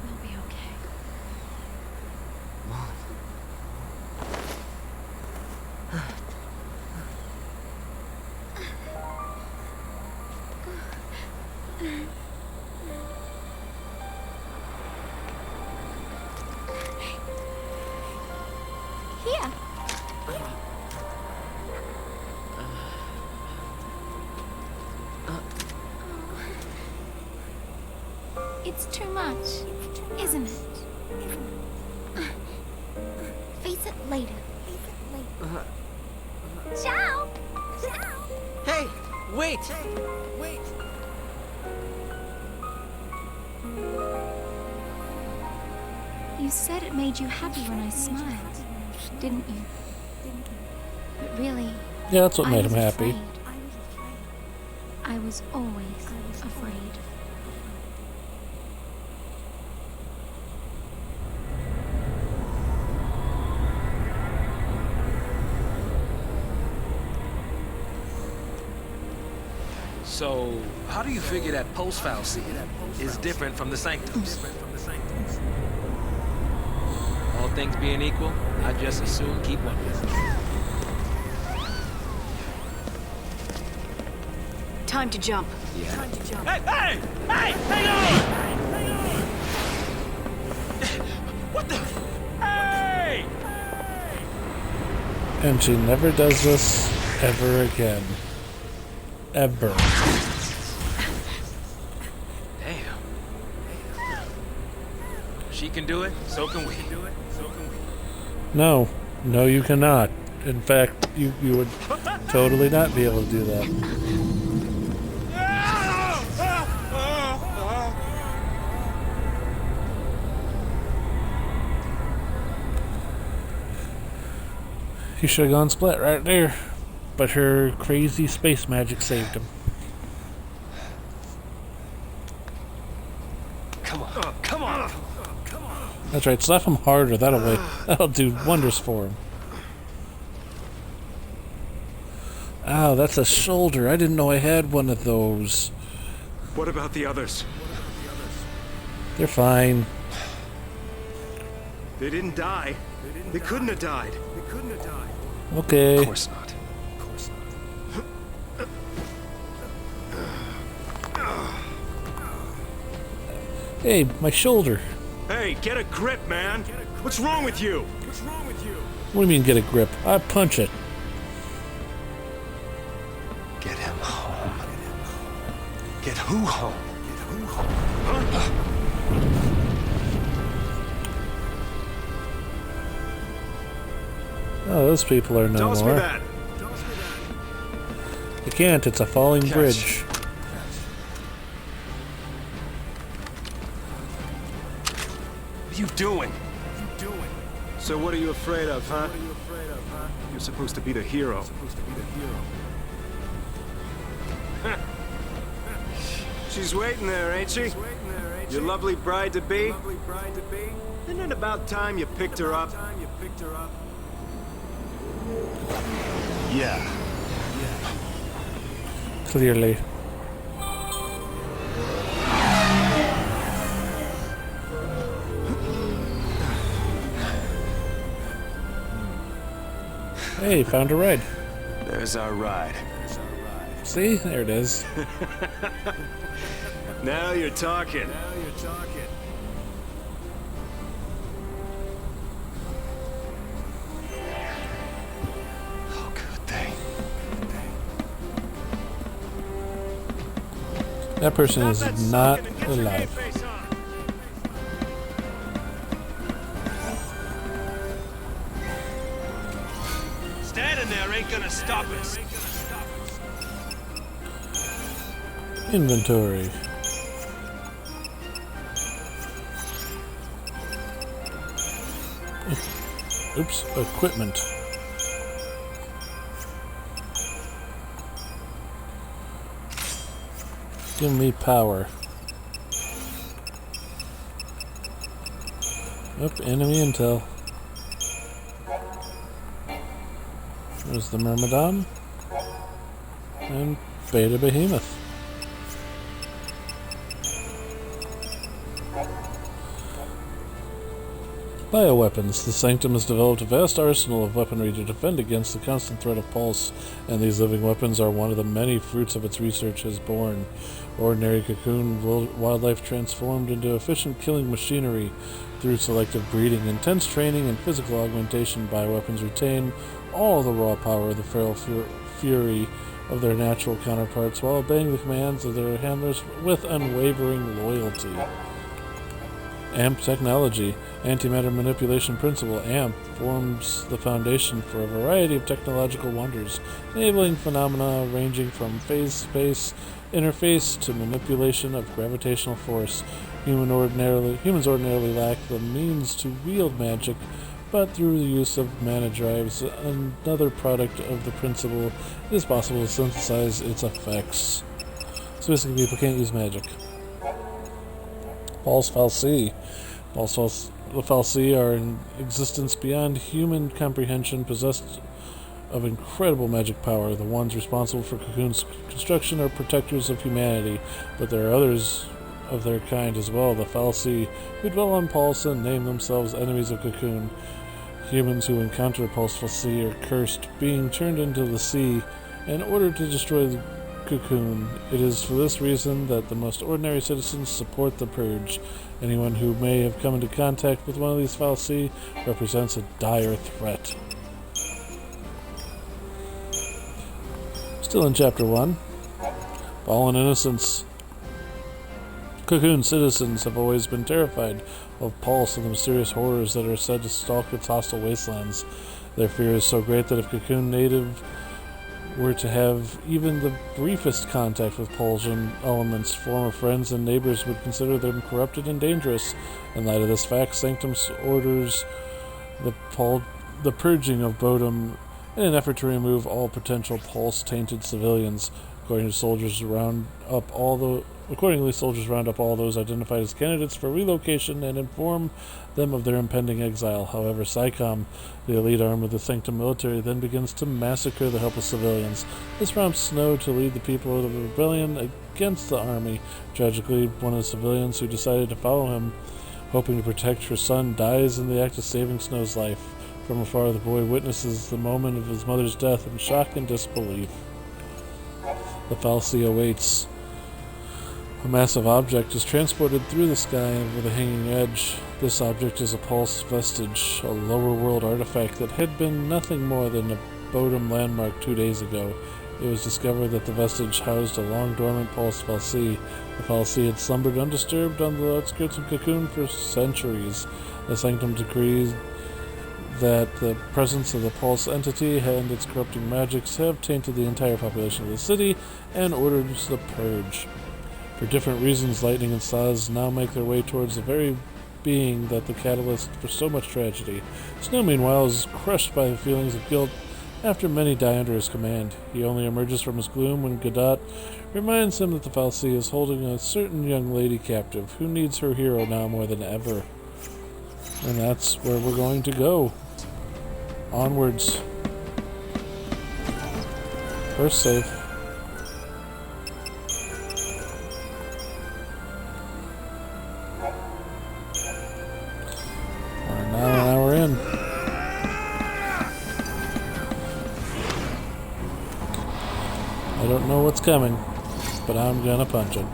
We'll be okay. Here. It's too much, isn't it? Face it later. Ciao! Hey, wait! You said it made you happy when I smiled, didn't you? But really, Yeah, that's what I made was him happy. afraid. I was always afraid. So, how do you figure that post-file C is different from the sanctums? All things being equal, I just as soon keep one. Time to jump. Yeah. Hey! Hang on! What the? Hey! And she never does this ever again. Ever. Damn. She can do it, so can we. No. No, you cannot. In fact, you would totally not be able to do that. He should have gone split right there. But her crazy space magic saved him. Come on. That's right, slap him harder. That'll do wonders for him. Ow, that's a shoulder. I didn't know I had one of those. What about the others? They're fine. They didn't die. They couldn't have died. Okay. Of course not. Hey, my shoulder. Hey, get a grip, man. What's wrong with you? What do you mean get a grip? I punch it. Get him home. Get who home? Oh, those people are no Toss me more. that. You can't, it's a falling Catch. bridge. What are you doing? So what are you afraid of, huh? You're supposed to be the hero. She's waiting there, ain't she? Your lovely bride-to-be? Isn't it about time you picked her up? Yeah. Clearly. Hey, found a ride. There's our ride. See? There it is. Now you're talking. Oh, good thing. That person is not alive. Standing there ain't gonna stop us. Inventory. Oops, equipment. Give me power. Up, enemy intel. There's the Myrmidon. And Beta Behemoth. Bioweapons. The Sanctum has developed a vast arsenal of weaponry to defend against the constant threat of Pulse, and these living weapons are one of the many fruits of its research has borne. Ordinary cocoon wildlife transformed into efficient killing machinery through selective breeding, intense training, and physical augmentation. Bioweapons retain all the raw power of the feral fury of their natural counterparts while obeying the commands of their handlers with unwavering loyalty. AMP technology. Antimatter manipulation principle. AMP forms the foundation for a variety of technological wonders, enabling phenomena ranging from phase-space interface to manipulation of gravitational force. Humans ordinarily lack the means to wield magic, but through the use of mana drives, another product of the principle, it is possible to synthesize its effects. So basically people can't use magic. Pulse Fal'Cie. The Fal'Cie are in existence beyond human comprehension, possessed of incredible magic power. The ones responsible for Cocoon's construction are protectors of humanity, but there are others of their kind as well. The Fal'Cie, who dwell on Pulse and name themselves enemies of Cocoon. Humans who encounter Pulse Fal'Cie are cursed, being turned into the sea in order to destroy the Cocoon. It is for this reason that the most ordinary citizens support the Purge. Anyone who may have come into contact with one of these Fal'Cie represents a dire threat. Still in Chapter 1. Fallen Innocence. Cocoon citizens have always been terrified of Pulse and the mysterious horrors that are said to stalk its hostile wastelands. Their fear is so great that if Cocoon native were to have even the briefest contact with Pulsian elements, former friends and neighbors would consider them corrupted and dangerous. In light of this fact, Sanctum orders the purging of Bodum in an effort to remove all potential Pulse-tainted civilians. Accordingly, soldiers round up all those identified as candidates for relocation and inform them of their impending exile. However, SICOM, the elite arm of the Sanctum military, then begins to massacre the helpless civilians. This prompts Snow to lead the people of the rebellion against the army. Tragically, one of the civilians who decided to follow him, hoping to protect her son, dies in the act of saving Snow's life. From afar, the boy witnesses the moment of his mother's death in shock and disbelief. The Fal'Cie awaits. A massive object is transported through the sky over the hanging edge. This object is a Pulse vestige, a lower world artifact that had been nothing more than a Bodum landmark 2 days ago. It was discovered that the vestige housed a long-dormant Pulse Fal'Cie. The Fal'Cie had slumbered undisturbed on the outskirts of Cocoon for centuries. The Sanctum decrees that the presence of the Pulse entity and its corrupting magics have tainted the entire population of the city and orders the Purge. For different reasons, Lightning and Saz now make their way towards the very being that the catalyst for so much tragedy. Snow, meanwhile, is crushed by the feelings of guilt after many die under his command. He only emerges from his gloom when Godot reminds him that the Fal'Cie is holding a certain young lady captive who needs her hero now more than ever. And that's where we're going to go. Onwards. First save. We're now an hour in. I don't know what's coming, but I'm gonna punch it.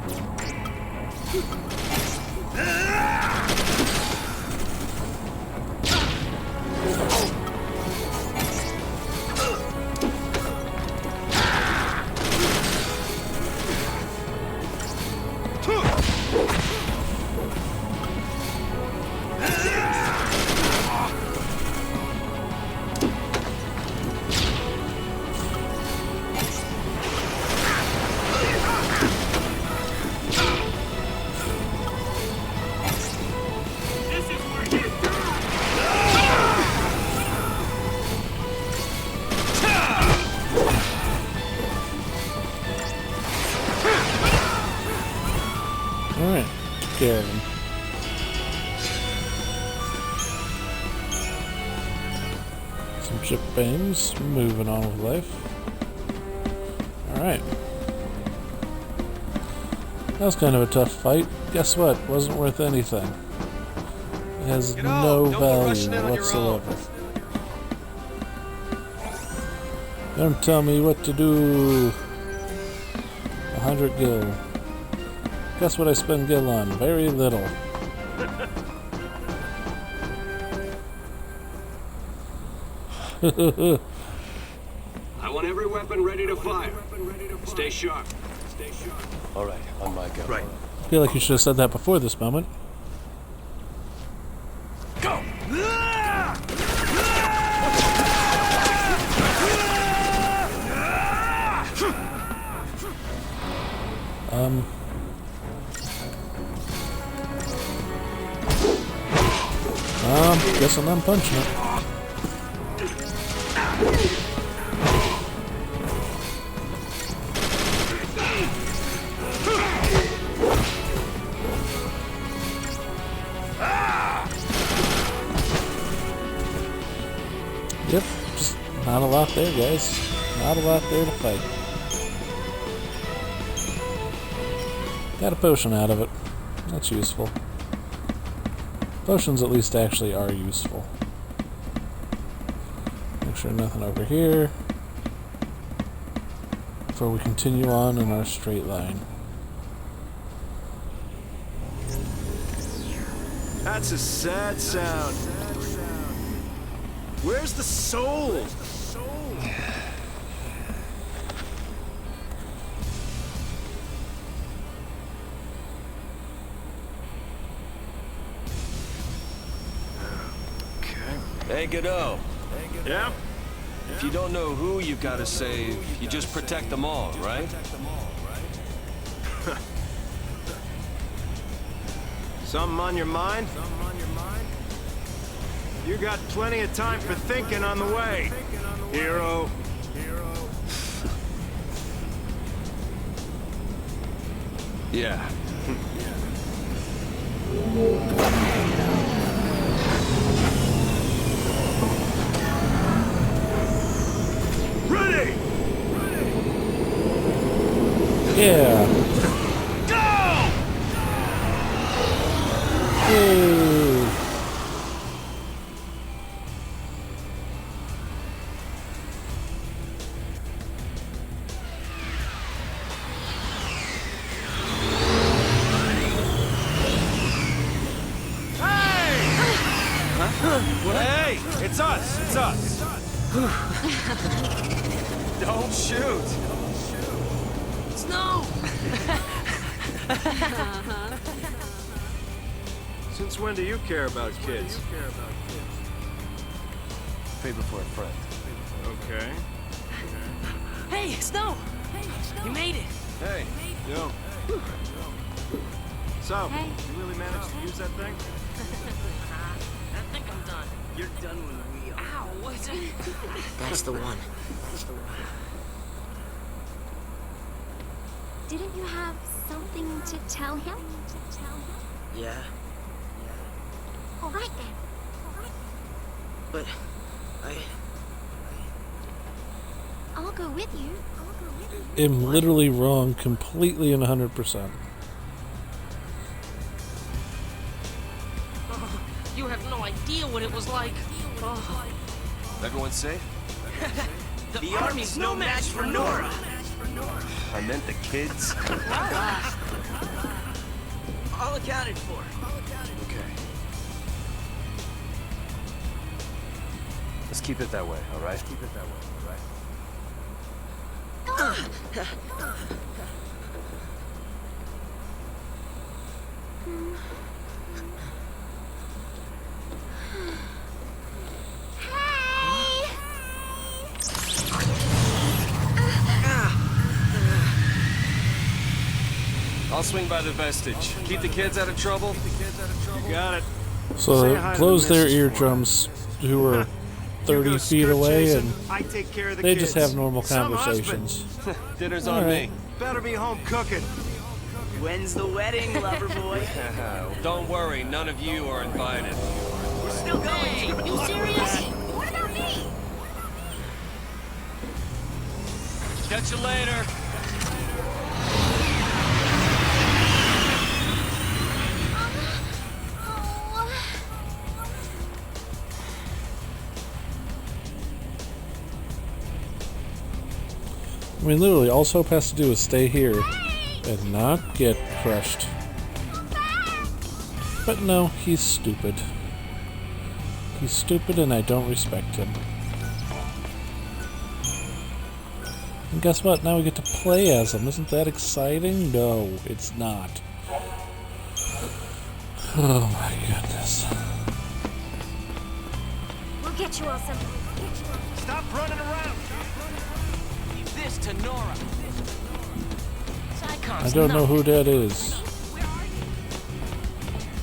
Alright, took care of him. Some chip bangs, moving on with life. Alright. That was kind of a tough fight. Guess what? Wasn't worth anything. It has no value whatsoever. Don't tell me what to do. 100 gil. Guess what I spend gil on? Very little. I want every weapon ready to fire. Stay sharp. All right, on my go. Right. I feel like you should have said that before this moment. Go! Guess I'm not punching it. Yep, just not a lot there, guys. Not a lot there to fight. Got a potion out of it. That's useful. Potions at least actually are useful. Make sure nothing over here before we continue on in our straight line. That's a sad sound. Where's the soul? Hey, Godot. Yeah? If you don't know who you gotta save, you just protect them all, right? Something on your mind? You got plenty of time for thinking on the way, hero. Yeah. Ready! Yeah. Go! Ooh. Hey! It's us! It's us! Don't shoot! Snow! Since when do you care about kids? Favor for a friend. Okay. Hey, Snow! You made it! Hey, yo. So, Hey. you really managed to use that thing? I think I'm done. You're done when we are. Ow! What's it? That's the one. Didn't you have something to tell him? Yeah, All right then. but I'll go with you. Am literally wrong completely and 100%. Oh, you have no idea what it was like. Oh, Everyone safe? the army's no match for Nora. I meant the kids. All accounted for. Okay. Let's keep it that way, all right? Keep it that way, all right? I'll swing by the vestige. Keep the kids out of trouble. You got it. So Say hi to close the their missus for me. eardrums who are You 30 go feet skirt away chasing, and I take care of the they just kids. have normal Some conversations. husband Dinner's All on right. me. better be home cooking. When's the wedding, lover boy? Don't worry, none of you are invited. We're still going. Hey, you serious? What about me? Catch you later. I mean, literally, all Soap has to do is stay here and not get crushed. But no, he's stupid. He's stupid and I don't respect him. And guess what? Now we get to play as him. Isn't that exciting? No, it's not. Oh my goodness. We'll get you all some. Stop running around! Leave this to Nora. I don't know who that is.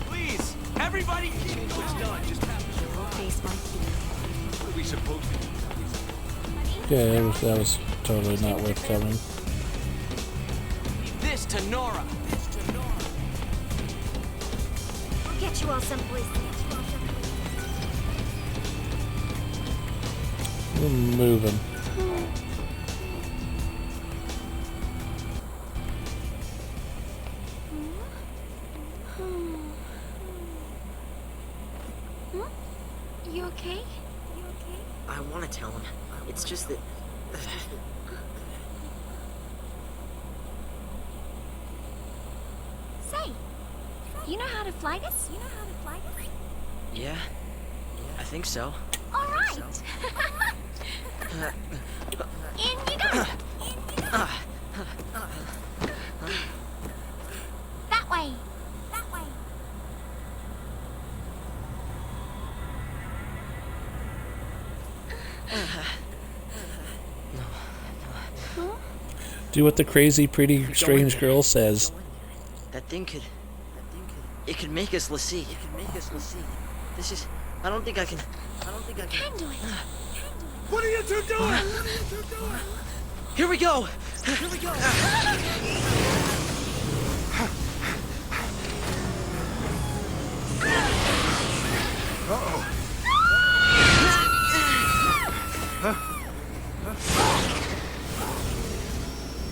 Please, everybody keep what's done. Just what are we supposed to do? Yeah, that was totally not worth covering. Leave this to Nora. We'll get you all some, please. We're moving. You okay? I want to tell him. It's just that... Say, you know how to fly this? Yeah, I think so. All right. In you go. That way. Do what the crazy, pretty, strange girl says. That thing could... It could make us Lassie. This is... I don't think I can... Can do it. What are you two doing? Here we go!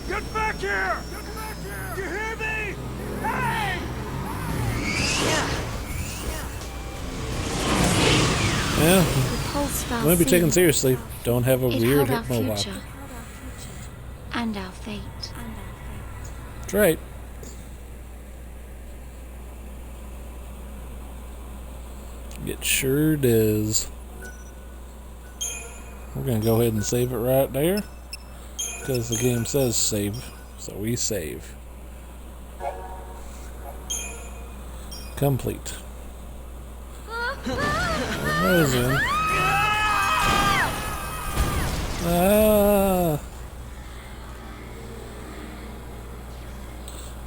Get back here! You hear me? Hey! Yeah, Pulse I want to be taken seriously. Don't have a It weird held our hypno future. And our fate. That's right. It sure does. We're gonna go ahead and save it right there, because the game says save, so we save. Complete. Amazing. Ah!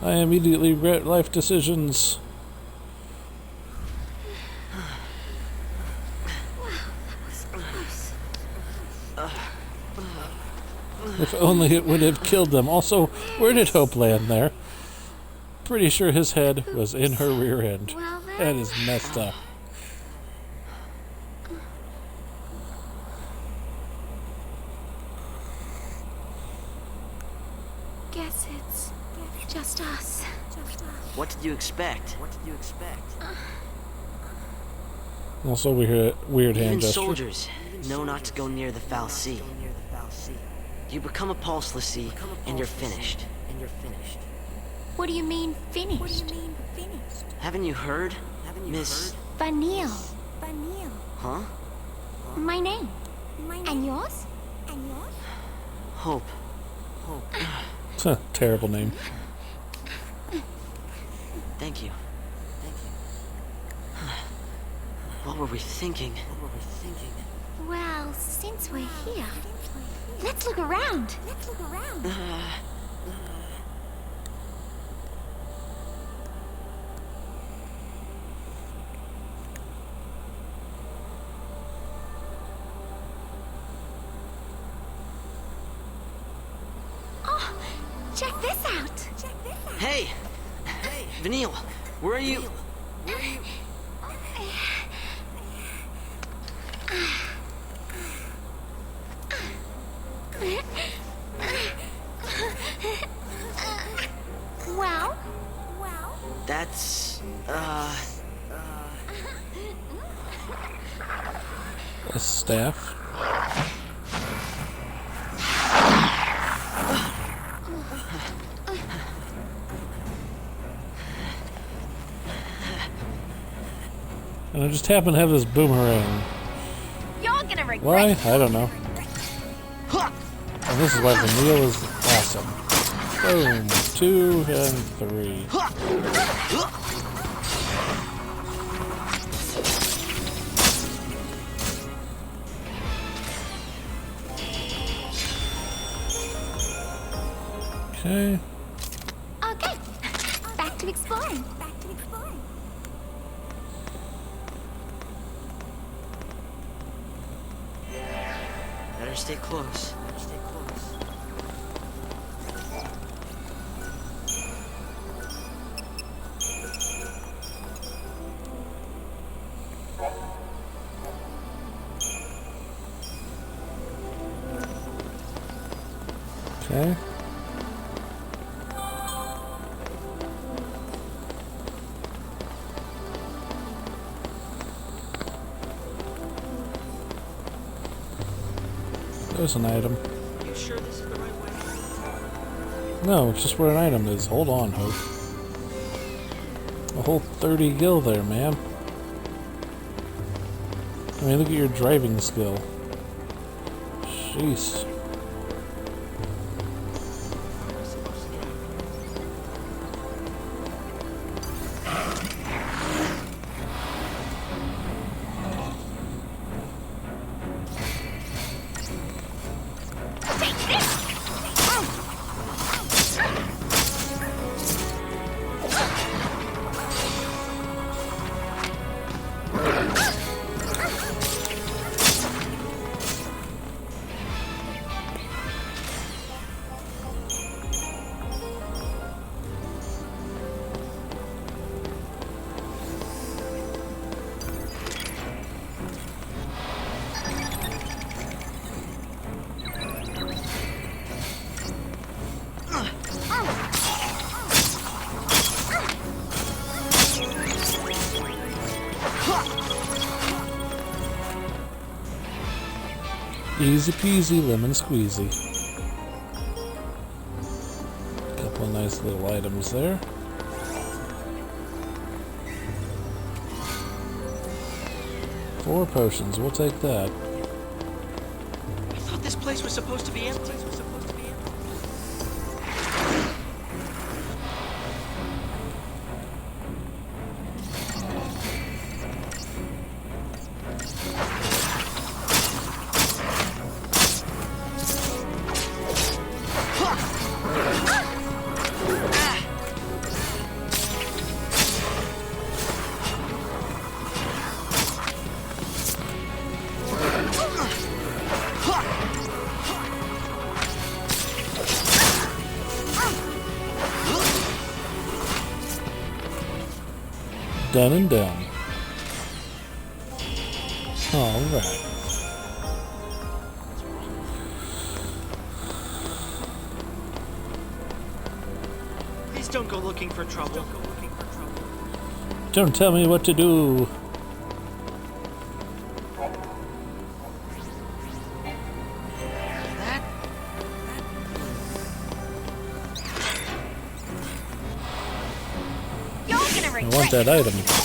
I immediately regret life decisions. If only it would have killed them. Also, where did Hope land there? Pretty sure his head was in her rear end. Well then. That is messed up. Guess it's just us. What did you expect? Also, we hear a weird hand Even gesture. soldiers know not to go near the foul sea. You become a pulse Lassie, and you're finished. What do you mean finished? Haven't you heard, Miss... Vanille. Huh? My name. And yours? Hope. Terrible name. Thank you. What were we thinking? Well, since we're here, let's look around. Oh, check this out. Hey! Vanille, where are you? Well? That's, A staff. And I just happen to have this boomerang. You're gonna regret Why? it. I don't know. And this is why Vanille is awesome. Boom. 2 and 3. Okay. Okay. Back to exploring. better stay close. Okay. There's an item. You sure this is the right way? No, it's just where an item is. Hold on, Hope. A whole 30 gil there, man. I mean, look at your driving skill. Jeez. Easy peasy, lemon squeezy. Couple of nice little items there. Four potions, we'll take that. I thought this place was supposed to be empty. Done and done. Alright. Please don't go looking for trouble. Don't tell me what to do. That? You're gonna I regret want that item.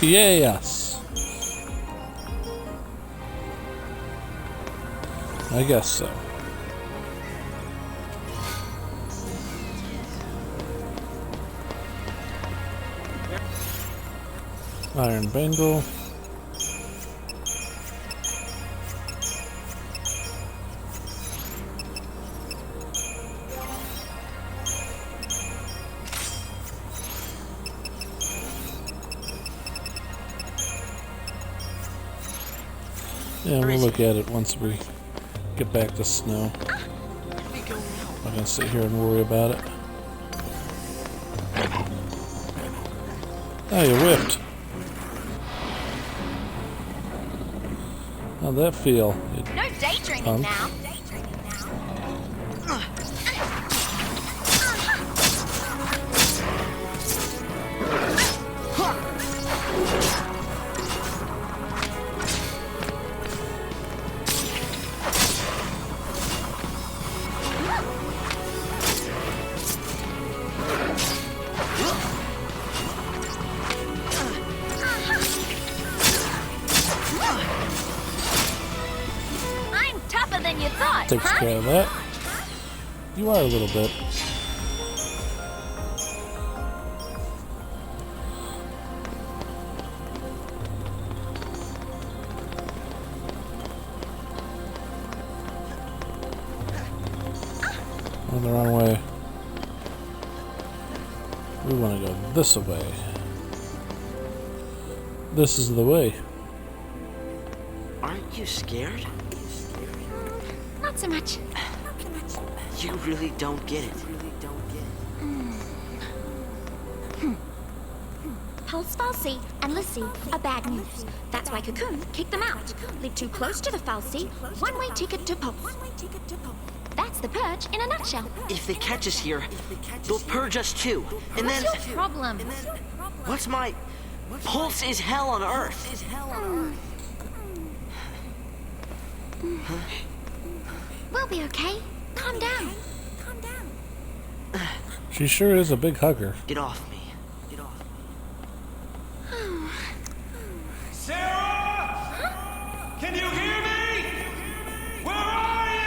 Yes! Yes. I guess so. Iron bangle. Yeah, we'll look at it once we get back to snow. I'm not gonna sit here and worry about it. Oh, you whipped. How'd that feel? No daydreaming now. I'm tougher than you thought, Takes huh? care of that. You are a little bit. On the wrong way. We want to go this way. This is the way. Aren't you scared? Not so much. You really don't get it. Pulse, Falsey, and Lissy are bad news. That's why Cocoon kicked them out. Live too close to the Falsey, one-way ticket to Pulse. That's the purge in a nutshell. If they catch us here, they'll purge us too. And What's then... your problem? What's my... Pulse is hell on Earth. We'll be okay. Calm down. She sure is a big hugger. Get off me. Get off. Sarah! Can you hear me? Where are you?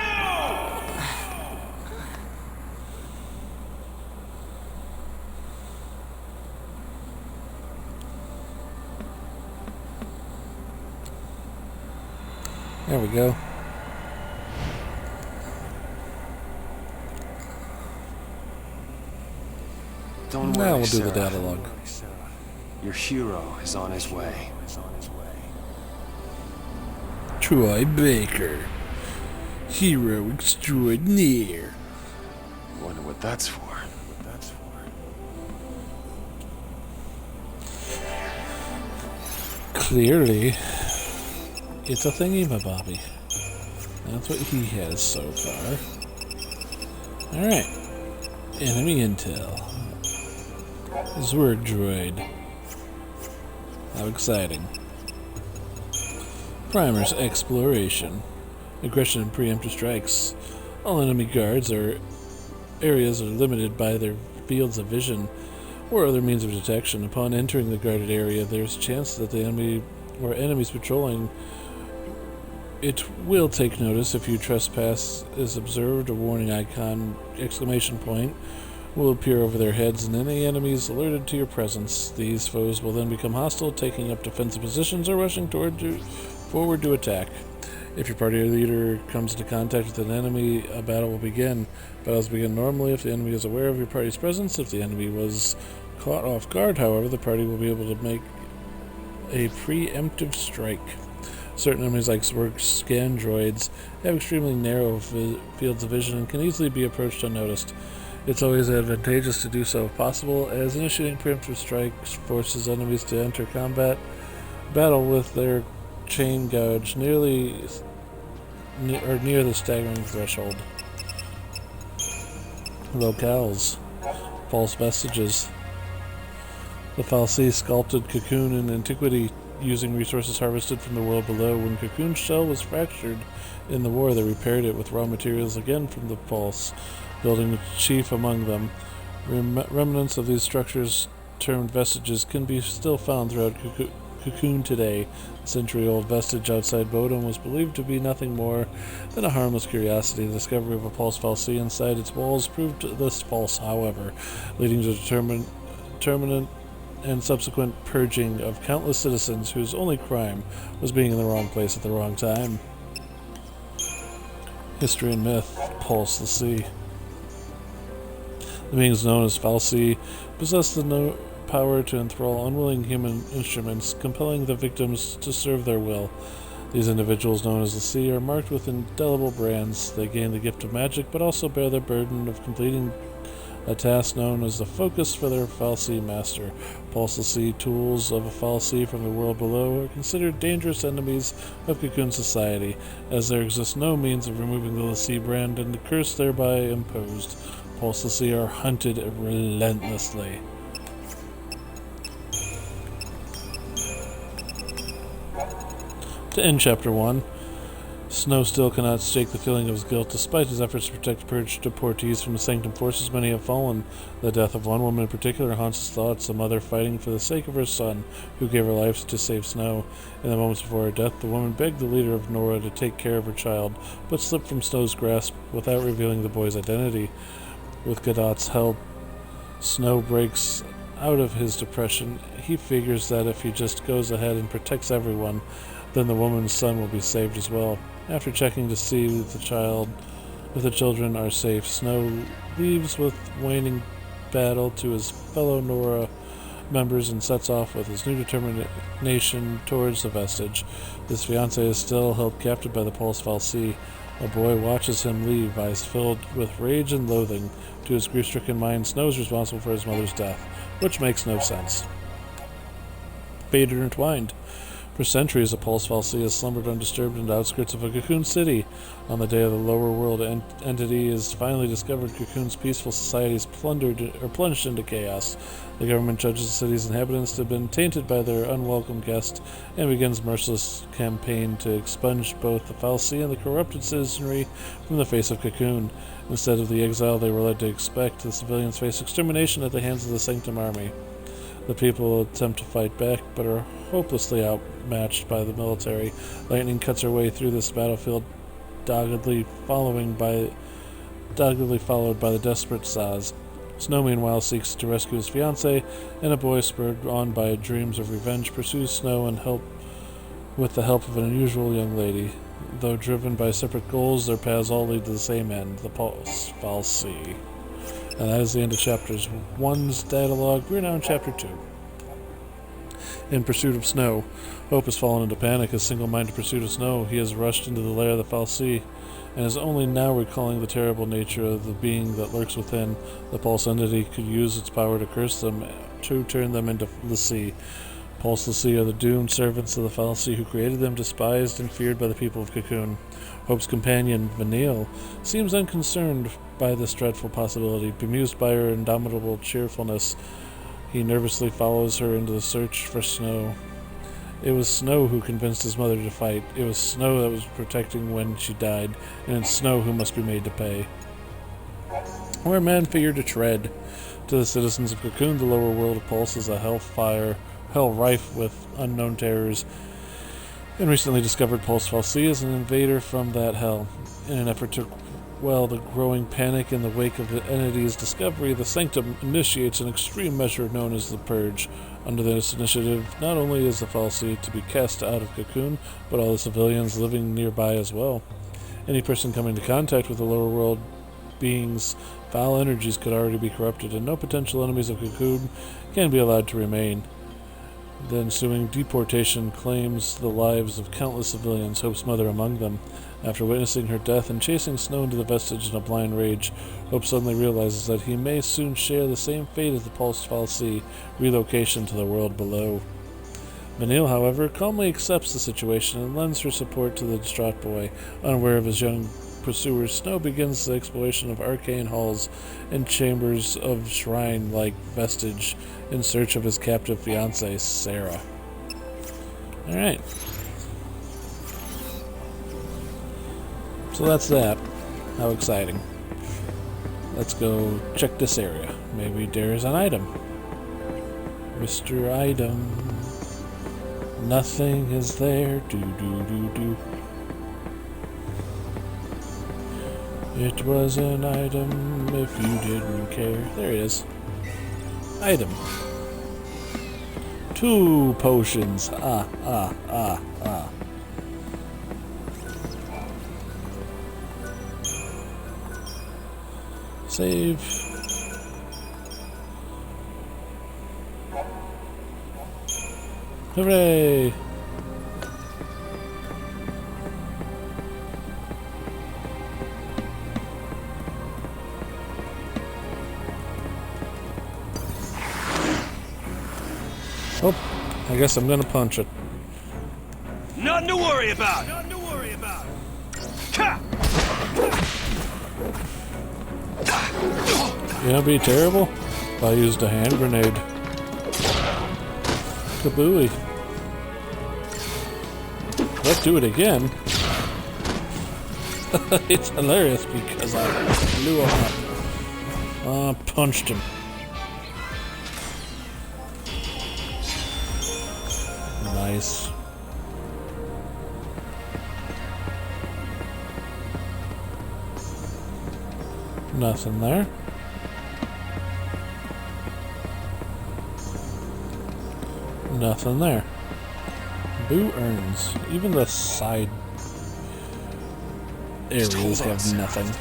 There we go. Don't Now worry, we'll do the Sarah. data log. Your hero is on his way. Troy Baker, hero extraordinaire. Wonder what that's for. Clearly, it's a thingy-mabobby. That's what he has so far. Alright. Enemy intel. Zwerg droid. How exciting. Primer's exploration. Aggression and preemptive strikes. All enemy guards or areas are limited by their fields of vision or other means of detection. Upon entering the guarded area, there's a chance that the enemy or enemies patrolling it will take notice. If you trespass is observed, a warning icon, exclamation point, will appear over their heads, and any enemies alerted to your presence. These foes will then become hostile, taking up defensive positions or rushing forward to attack. If your party leader comes into contact with an enemy, a battle will begin. Battles begin normally if the enemy is aware of your party's presence. If the enemy was caught off guard, however, the party will be able to make a preemptive strike. Certain enemies like Zwerg scan droids have extremely narrow fields of vision and can easily be approached unnoticed. It's always advantageous to do so if possible, as initiating preemptive strikes forces enemies to enter combat battle with their chain gauge near the staggering threshold. Locales. False vestiges. The Fal'Cie sculpted Cocoon in antiquity using resources harvested from the world below. When Cocoon's shell was fractured in the war, they repaired it with raw materials again from the False, building the chief among them. Remnants of these structures, termed vestiges, can be still found throughout Cocoon today. The century-old vestige outside Bodom was believed to be nothing more than a harmless curiosity. The discovery of a Pulse Fal'Cie inside its walls proved this false, however, leading to permanent and subsequent purging of countless citizens whose only crime was being in the wrong place at the wrong time. History and myth. Pulse the Sea. The beings known as Fal'Cie possess the power to enthrall unwilling human instruments, compelling the victims to serve their will. These individuals, known as the Sea, are marked with indelible brands. They gain the gift of magic, but also bear the burden of completing a task known as the focus for their fal'Cie master. Pulse l'Cie, tools of a fal'Cie from the world below, are considered dangerous enemies of Cocoon society, as there exists no means of removing the l'Cie brand and the curse thereby imposed. Pulse l'Cie are hunted relentlessly. To end Chapter 1, Snow still cannot shake the feeling of his guilt. Despite his efforts to protect purged deportees from the Sanctum forces, many have fallen. The death of one woman in particular haunts his thoughts, a mother fighting for the sake of her son, who gave her life to save Snow. In the moments before her death, the woman begged the leader of Nora to take care of her child, but slipped from Snow's grasp without revealing the boy's identity. With Godot's help, Snow breaks out of his depression. He figures that if he just goes ahead and protects everyone, then the woman's son will be saved as well. After checking to see if the children are safe, Snow leaves with waning battle to his fellow Nora members and sets off with his new determination towards the vestige. His fiancée is still held captive by the Pulse fal'Cie. A boy watches him leave, eyes filled with rage and loathing. To his grief-stricken mind, Snow is responsible for his mother's death, which makes no sense. Fate intertwined. For centuries, a Pulse fal'Cie has slumbered undisturbed in the outskirts of a Cocoon city. On the day of the lower world entity is finally discovered, Cocoon's peaceful society is plunged into chaos. The government judges the city's inhabitants to have been tainted by their unwelcome guest and begins merciless campaign to expunge both the fal'Cie and the corrupted citizenry from the face of Cocoon. Instead of the exile they were led to expect, the civilians face extermination at the hands of the Sanctum army. The people attempt to fight back, but are hopelessly outmatched by the military. Lightning cuts her way through this battlefield, doggedly followed by the desperate Sazh. Snow, meanwhile, seeks to rescue his fiancée, and a boy spurred on by dreams of revenge pursues Snow with the help of an unusual young lady. Though driven by separate goals, their paths all lead to the same end, the Pulse fal'Cie. And that is the end of Chapters 1's dialogue. We're now in Chapter 2. In pursuit of Snow, Hope has fallen into panic. His single-minded pursuit of Snow, he has rushed into the lair of the fal'Cie, and is only now recalling the terrible nature of the being that lurks within. The Pulse entity could use its power to curse them, to turn them into l'Cie. Pulse l'Cie are the doomed servants of the fal'Cie who created them, despised and feared by the people of Cocoon. Hope's companion, Vanille, seems unconcerned by this dreadful possibility. Bemused by her indomitable cheerfulness, he nervously follows her into the search for Snow. It was Snow who convinced his mother to fight. It was Snow that was protecting when she died, and it's Snow who must be made to pay. Where man figured to tread. To the citizens of Cocoon, the lower world of Pulse is a hell rife with unknown terrors, and recently discovered Pulse fal'Cie is an invader from that hell. In an effort to quell the growing panic in the wake of the entity's discovery, the Sanctum initiates an extreme measure known as the Purge. Under this initiative, not only is the fal'Cie to be cast out of Cocoon, but all the civilians living nearby as well. Any person coming into contact with the lower world beings' foul energies could already be corrupted, and no potential enemies of Cocoon can be allowed to remain. The ensuing deportation claims the lives of countless civilians, Hope's mother among them. After witnessing her death and chasing Snow into the vestige in a blind rage, Hope suddenly realizes that he may soon share the same fate as the Pulse fal'Cie, relocation to the world below. Vanille, however, calmly accepts the situation and lends her support to the distraught boy. Unaware of his young pursuers, Snow begins the exploration of arcane halls and chambers of shrine-like vestige in search of his captive fiancée, Sarah. Alright. So that's that. How exciting. Let's go check this area. Maybe there's an item. Mr. Item. Nothing is there. Do. It was an item if you didn't care. There it is. Item. 2 potions. Save. Hooray! I guess I'm gonna punch it. Nothing to worry about. Ha! You know, it'd be terrible if I used a hand grenade. Kabooey. Let's do it again. It's hilarious because I blew him up. Punched him. Nice. Nothing there. Nothing there. Boo earns. Even the side areas have nothing.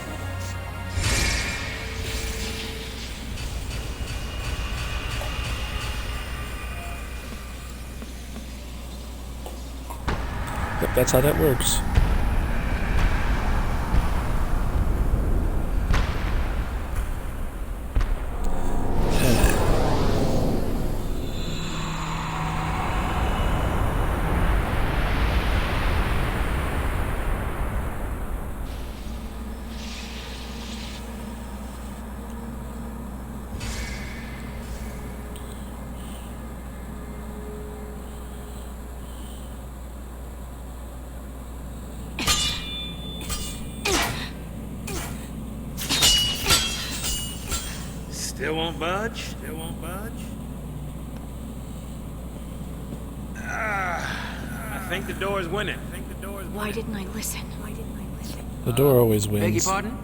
Yep, that's how that works. Still won't budge? I think the door's winning. Why didn't I listen? The door always wins. Beg your pardon?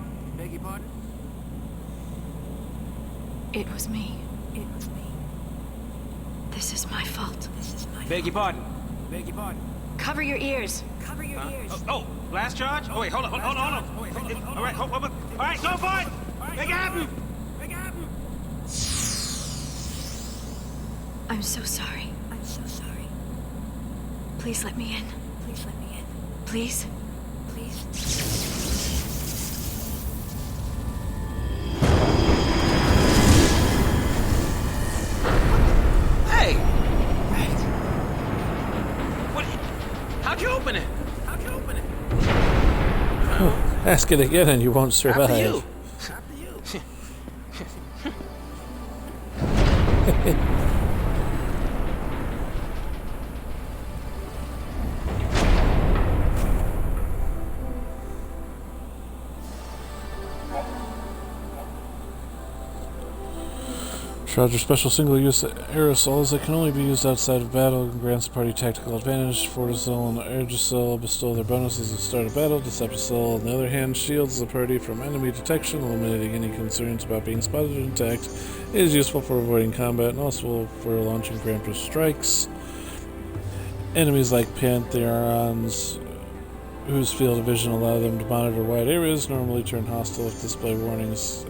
It was me. This is my fault. Beg your pardon. Cover your ears. Oh, last charge? Oh, wait, hold on. All right, hold on. All right, go for it. Make it happen. I'm so sorry. Please let me in. Please? Hey! What? How'd you open it? Ask it again and you won't survive. After you. Shrouds are special single-use aerosols that can only be used outside of battle and grants the party tactical advantage. Fortisol and Aerosolve bestow their bonuses at the start of battle. Deceptisol, on the other hand, shields the party from enemy detection, eliminating any concerns about being spotted or attacked. It is useful for avoiding combat and also for launching preemptive strikes. Enemies like Pantheons, whose field of vision allow them to monitor wide areas, normally turn hostile if display warnings !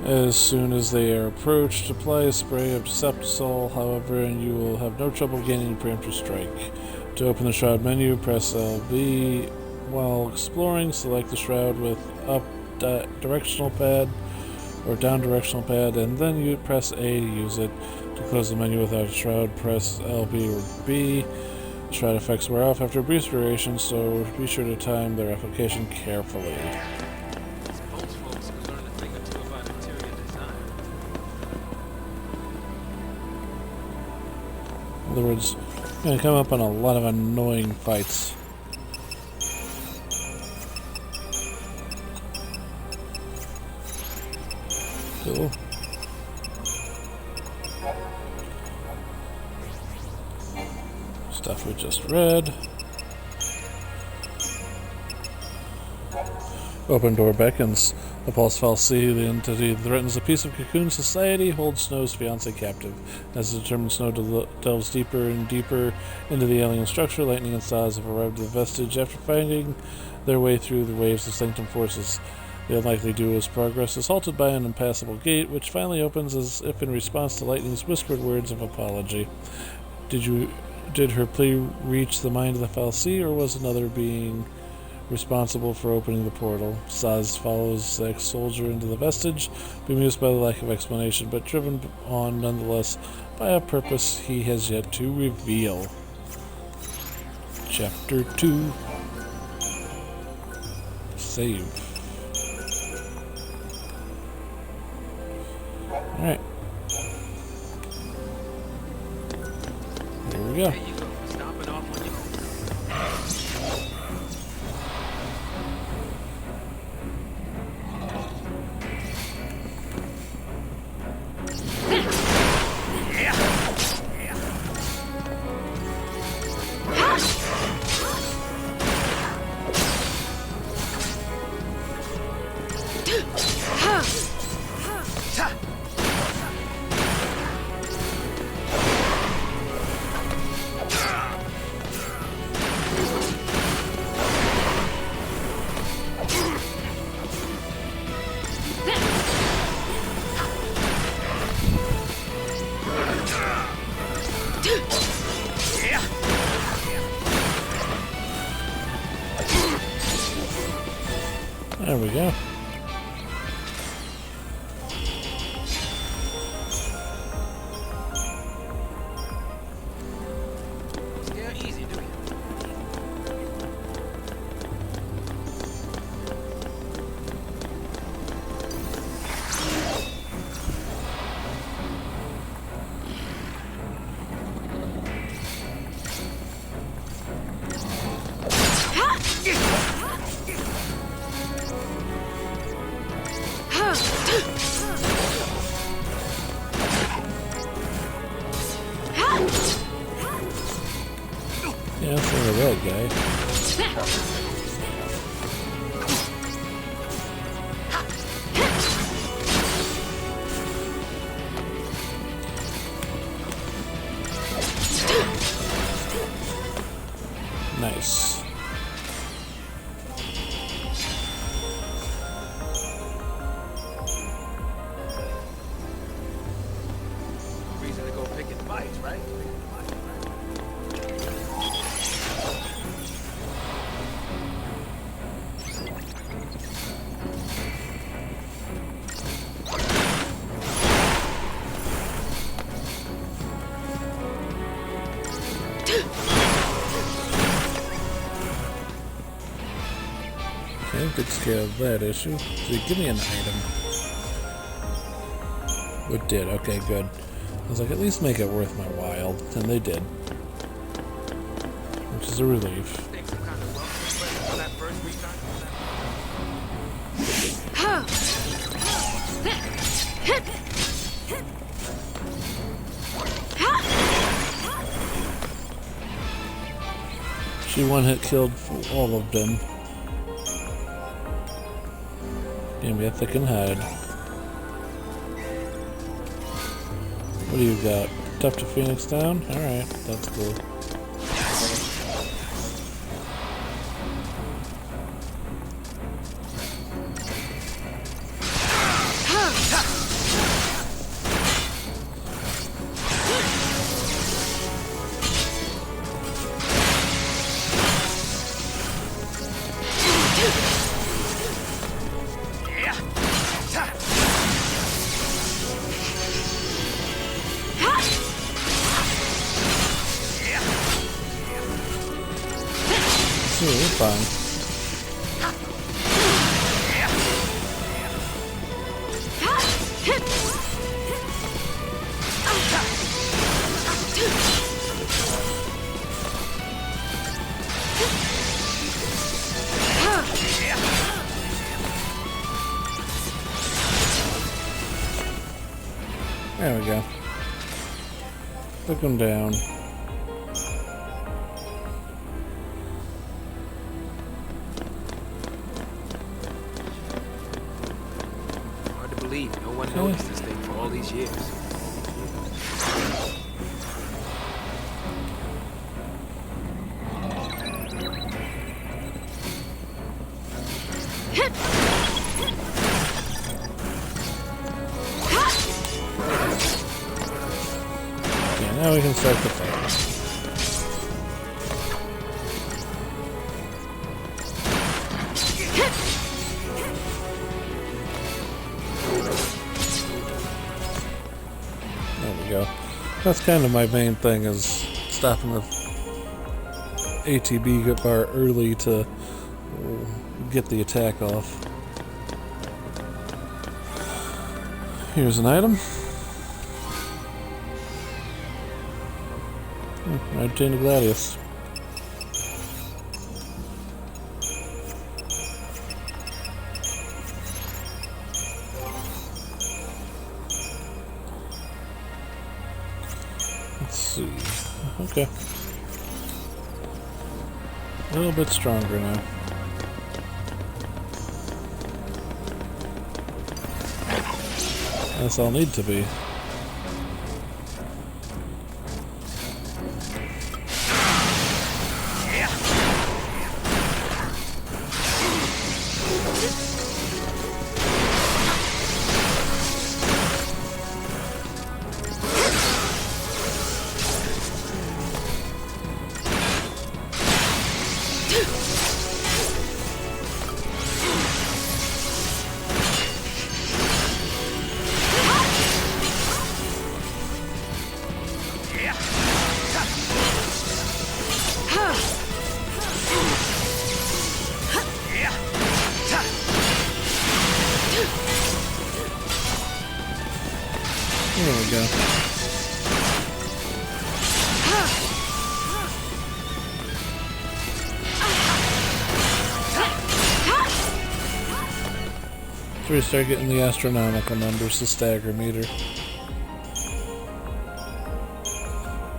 As soon as they are approached, apply a spray of Deceptisol, however, and you will have no trouble gaining a preemptive strike. To open the Shroud menu, press LB. While exploring, select the Shroud with up directional pad or down directional pad, and then you press A to use it. To close the menu without a Shroud, press LB or B. Shroud effects wear off after a brief duration, so be sure to time their application carefully. In other words, you're going to come up on a lot of annoying fights. Cool. Stuff we just read. Open door beckons. Upon fal'Cie, the entity that threatens a piece of Cocoon society, holds Snow's fiancé captive. As the determined Snow delves deeper and deeper into the alien structure, Lightning and Saz have arrived at the vestige after finding their way through the waves of Sanctum forces. The unlikely duo's progress is halted by an impassable gate, which finally opens as if in response to Lightning's whispered words of apology. Did her plea reach the mind of the fal'Cie, or was another being responsible for opening the portal? Saz follows the ex-soldier into the vestige, bemused by the lack of explanation, but driven on nonetheless by a purpose he has yet to reveal. Chapter 2. Save. Alright. Here we go. Stomping off on you. There we go. Yeah, easy, do Yeah, for the red guy. Nice. reason to go picking fights, right? Okay, takes care of that issue. So give me an item. It did, okay, good. I was like, at least make it worth my while, and they did. Which is a relief. She one-hit killed all of them. Damn, we have thick and hide. What do you got? Tough to Phoenix down? Alright, that's cool. So we're fine. There we go. Took him down. Hard to believe no one noticed this thing for all these years. Now we can start the fight. There we go. That's kind of my main thing, is stopping the ATB bar early to get the attack off. Here's an item. I obtained a Gladius. Let's see. Okay. A little bit stronger now. That's all need to be. There we go. So we start getting the astronomical numbers, the stagger meter.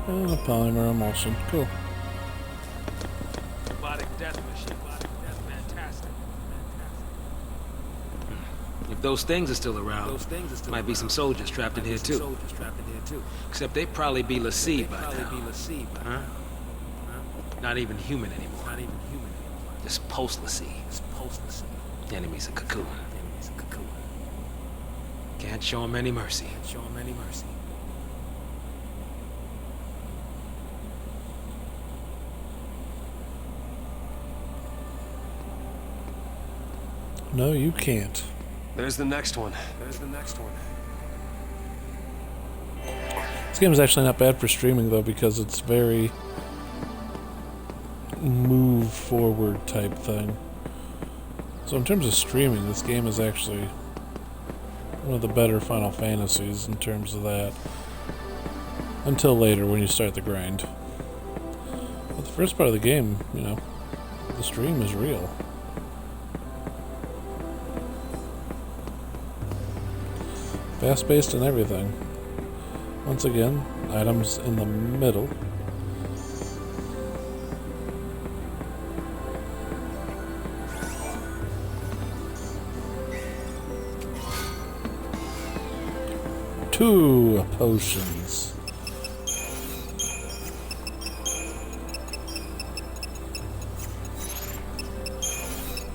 And the polymer emulsion. Cool. Robotic death machine. Fantastic. If those things are still around, might be some soldiers trapped in here too. Except they'd probably be l'Cie by now. Huh? Not even human anymore. Just post-l'Cie. The enemy's a Cocoon. Can't show him any mercy. No, you can't. There's the next one. This game is actually not bad for streaming, though, because it's very move forward type thing. So in terms of streaming, this game is actually one of the better Final Fantasies in terms of that. Until later when you start the grind. But the first part of the game, you know, the stream is real. Fast-paced and everything. Once again, items in the middle. Two potions.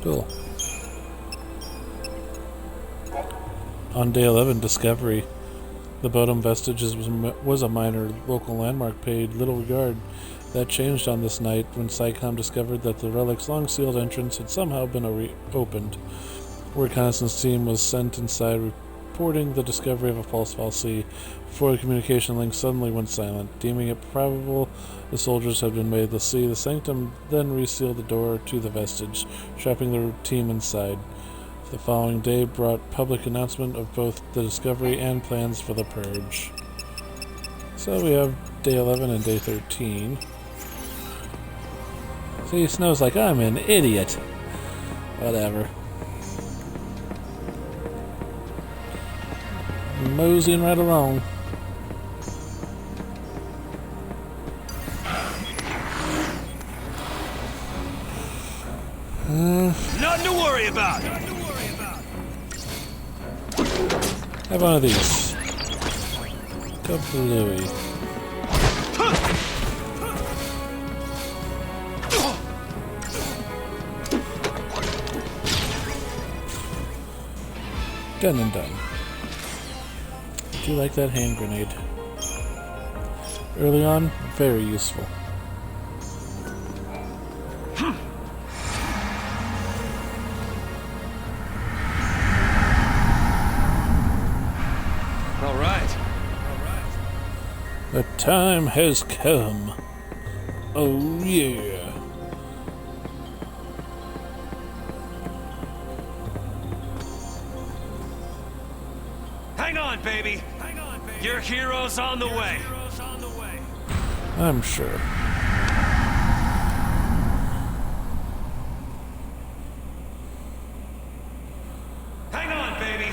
Cool. On day 11, Discovery. The Bodum Vestiges was a minor local landmark paid little regard. That changed on this night when SciComm discovered that the relic's long-sealed entrance had somehow been opened. A reconnaissance team was sent inside, reporting the discovery of a false fal'Cie before the communication link suddenly went silent. Deeming it probable the soldiers had been made l'Cie, the Sanctum then resealed the door to the vestige, trapping the team inside. The following day brought public announcement of both the discovery and plans for the purge. So we have day 11 and day 13. See, Snow's like, I'm an idiot. Whatever. Moseying right along. Nothing to worry about. Have one of these. Kablooey. Done and done. Do you like that hand grenade? Early on, very useful. That time has come. Oh yeah. Hang on, baby. Your hero's on the way. I'm sure. Hang on, baby.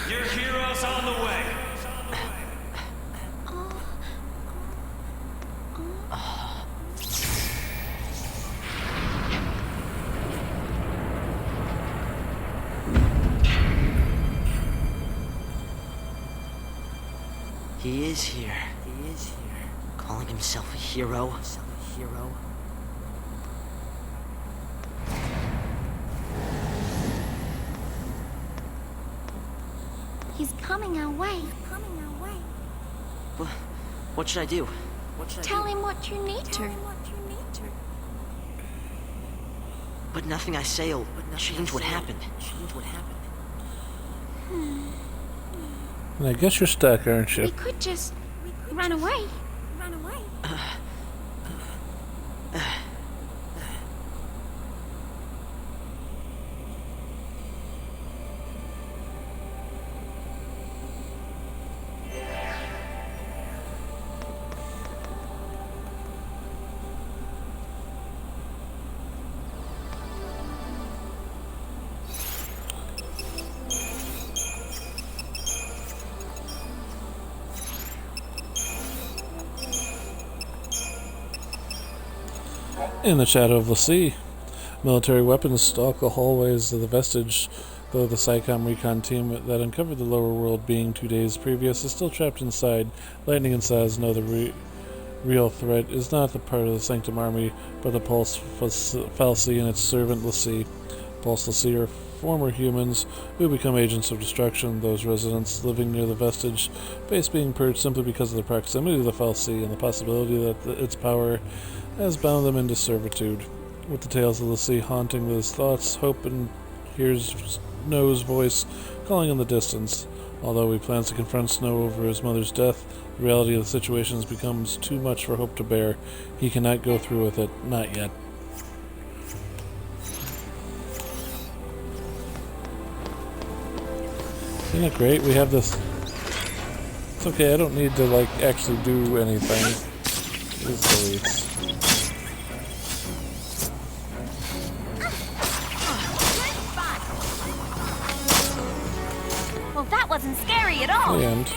Your hero's on the way. He is here. Calling himself a hero. He's coming our way. What should I do? Tell him what you need to. But nothing I say will change what happened. And I guess you're stuck, aren't you? We could just run away. In the shadow of the sea, military weapons stalk the hallways of the Vestige, though the SciComm recon team that uncovered the lower world being 2 days previous is still trapped inside. Lightning and Saz know the real threat is not the part of the Sanctum Army, but the Pulse fal'Cie and its servant l'Cie. Pulse l'Cie are former humans who become agents of destruction. Those residents living near the Vestige face being purged simply because of the proximity to the fal'Cie and the possibility that its power has bound them into servitude. With the tales of l'Cie haunting his thoughts, Hope hears Snow's voice calling in the distance. Although he plans to confront Snow over his mother's death, the reality of the situation becomes too much for Hope to bear. He cannot go through with it. Not yet. Isn't it great? We have this... It's okay, I don't need to, like, actually do anything. These deletes. Well, that wasn't scary at all. The end.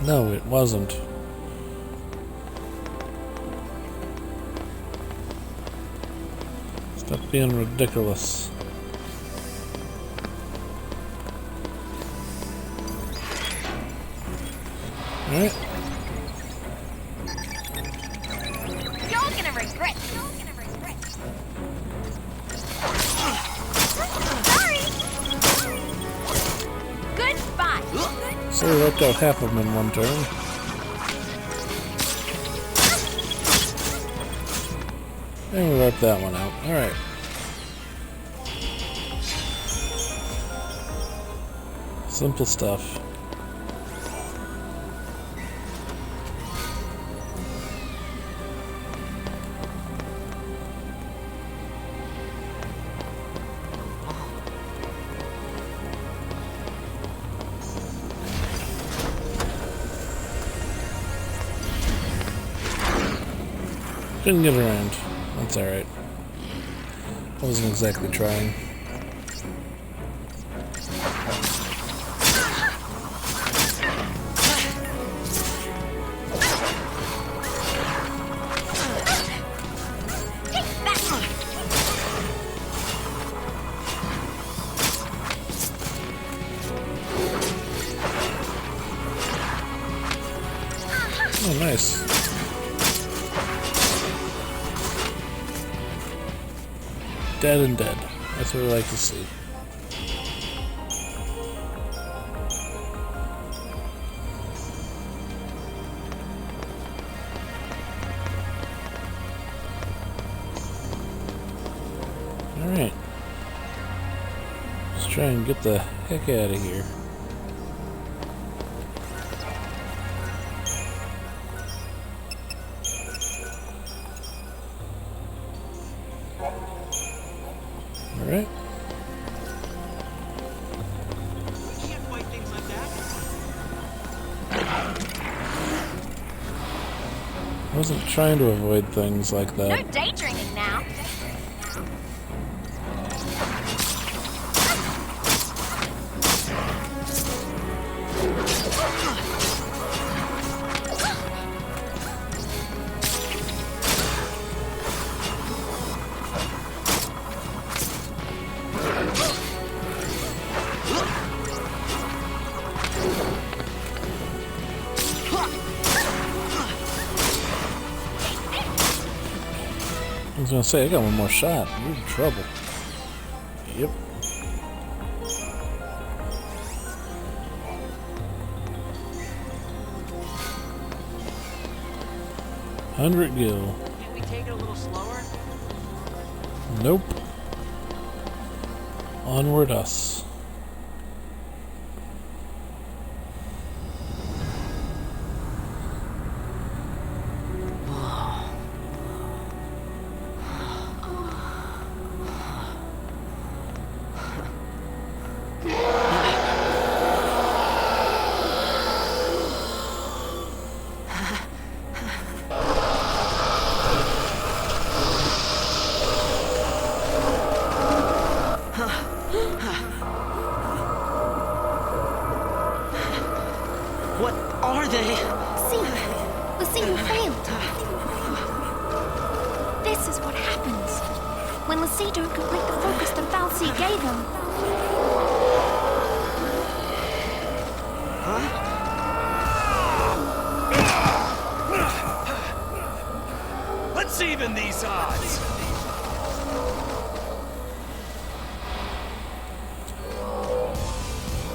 No, it wasn't. Stop being ridiculous. Alright. You're gonna regret. Sorry. Goodbye. So we wiped out half of them in one turn. And we wiped that one out. Alright. Simple stuff. Didn't get around. That's alright. I wasn't exactly trying. Oh, nice. Dead and dead. That's what we like to see. Alright. Let's try and get the heck out of here. I wasn't trying to avoid things like that. No daydreaming now. I was gonna say, I got one more shot. You're in trouble. Yep. $100 gil. Can we take it a little slower? Nope. Onward us. What are they? See, you failed. This is what happens when Lassie don't complete the focus the fal'Cie gave him. Let's even these odds.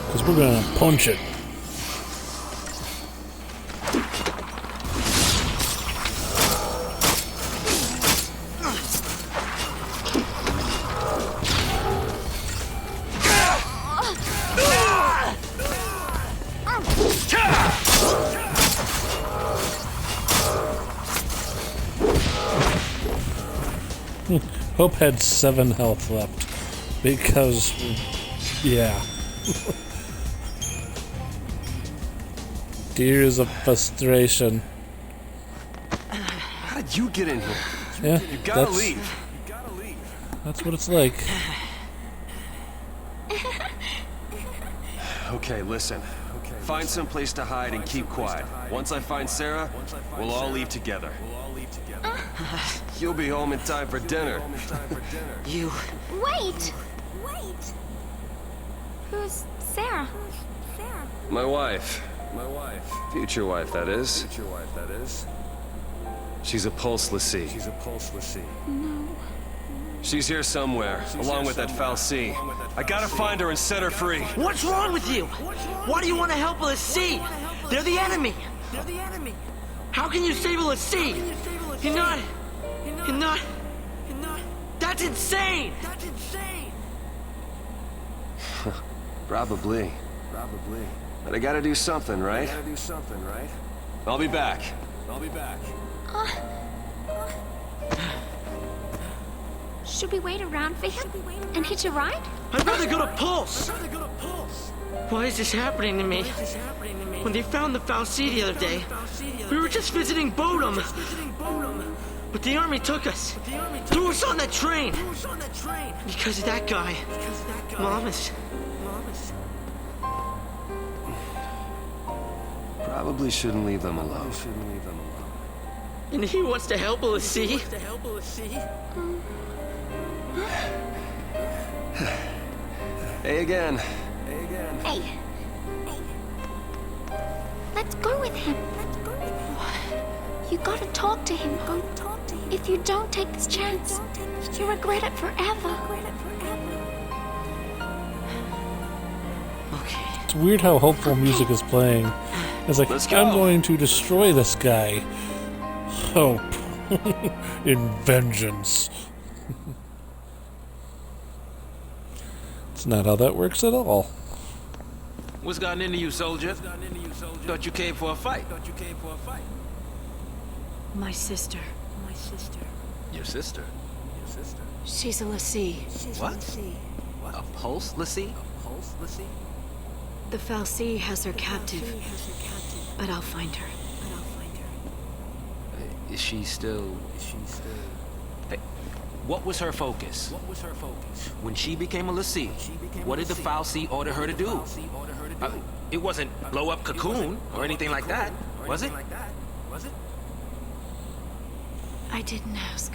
Because we're gonna punch it. Hope had 7 health left. Because, yeah. Tears of frustration. How did you get in here? Yeah, You gotta leave. That's what it's like. Okay, listen. Find some place to hide and keep quiet. Once I find Sarah, we'll all leave together. You'll be home in time for dinner. You... Wait! Who's Sarah? My wife. Future wife, that is. She's a Pulse Lassie. No. She's here somewhere, along with that fal'Cie. I gotta find her and set her free. What's wrong with you? Why do you want to help Lassie? They're the enemy. How can you save Lassie? You're not... That's insane! Probably. But I gotta do something, right? I'll be back. Should we wait around for him and hitch a ride? I'd rather go to Pulse! Why is this happening to me? When they found the fal'Cie the other day, we were just visiting Bodum. But the army took us. Threw us on that train. Because of that guy. Mom is... Probably shouldn't leave them alone. And he wants to help Lassie. Hey again. Hey. Let's go with him. You gotta talk to him. If you don't take this chance, you'll regret it forever. Okay. It's weird how hopeful music is playing. It's like, I'm going to destroy this guy. Hope. In vengeance. It's not how that works at all. What's gotten into you, soldier? Thought you came for a fight. My sister. Your sister? She's a Lassie. What? A Pulse Lassie? The fal'Cie has her captive, but I'll find her. Is she still... Hey, what was her focus? When she became a l'Cie, what did the fal'Cie order her to do? It wasn't blow up Cocoon or anything like that, was it? I didn't ask.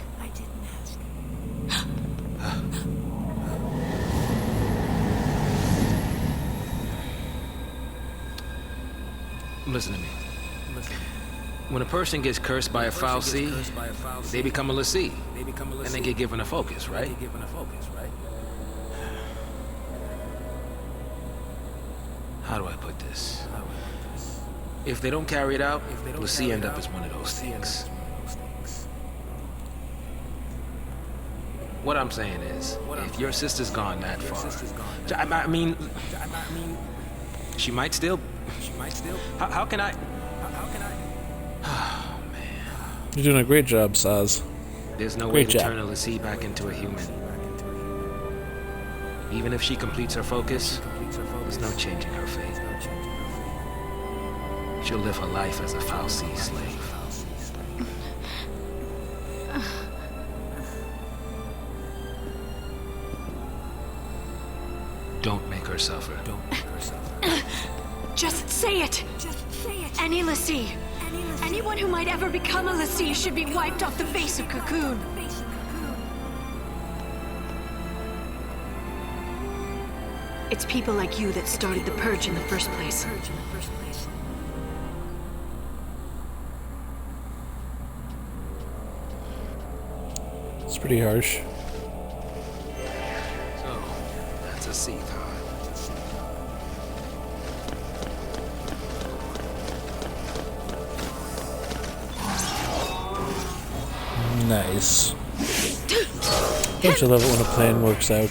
Listen to me. When a person gets cursed by a fal'Cie, they become a l'Cie, and they get given a focus, right? How do I put this? If they don't carry it out, l'Cie end up as one of those things. What I'm saying is, if your sister's gone that far, I mean, she might still. How can I? Oh man. You're doing a great job, Saz. There's no way to turn a l'Cie back into a human. Even if she completes her focus, there's no changing her fate. She'll live her life as a fal'Cie slave. Don't make her suffer. Just say it! Any l'Cie. Anyone who might ever become a l'Cie should be wiped off the face of Cocoon. It's people like you that started the Purge in the first place. It's pretty harsh. So, that's a Sith, huh? Nice. Don't you love it when a plan works out?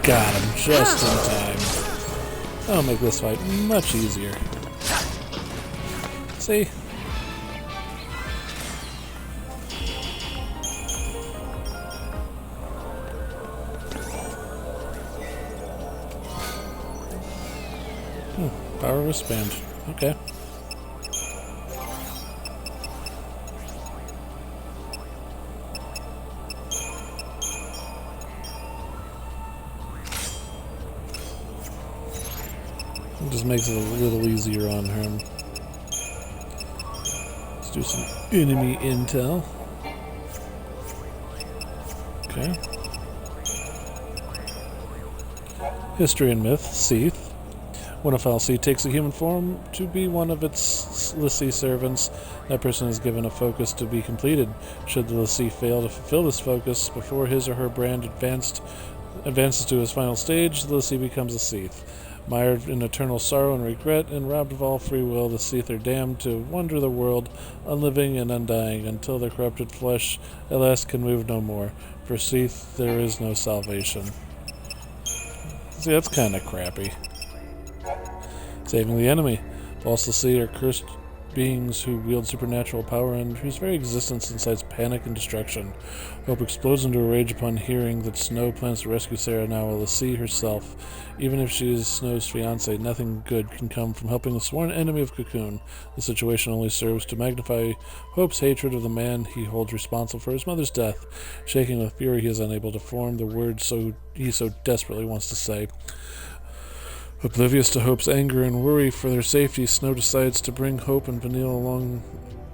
Got him just in time. That'll make this fight much easier. See? Power wristband. Okay. It just makes it a little easier on him. Let's do some enemy intel. Okay. History and myth. Seath. When a fal'Cie takes a human form to be one of its l'Cie servants, that person is given a focus to be completed. Should the l'Cie fail to fulfill this focus before his or her brand advances to his final stage, the l'Cie becomes a Seath. Mired in eternal sorrow and regret, and robbed of all free will, the Seath are damned to wander the world, unliving and undying, until their corrupted flesh at last can move no more. For Seath, there is no salvation. See, that's kind of crappy. Saving the enemy. False l'Cie are cursed beings who wield supernatural power and whose very existence incites panic and destruction. Hope explodes into a rage upon hearing that Snow plans to rescue Sarah, now a l'Cie herself. Even if she is Snow's fiancé, nothing good can come from helping the sworn enemy of Cocoon. The situation only serves to magnify Hope's hatred of the man he holds responsible for his mother's death. Shaking with fury, he is unable to form the words he so desperately wants to say. Oblivious to Hope's anger and worry for their safety, Snow decides to bring Hope and Vanille along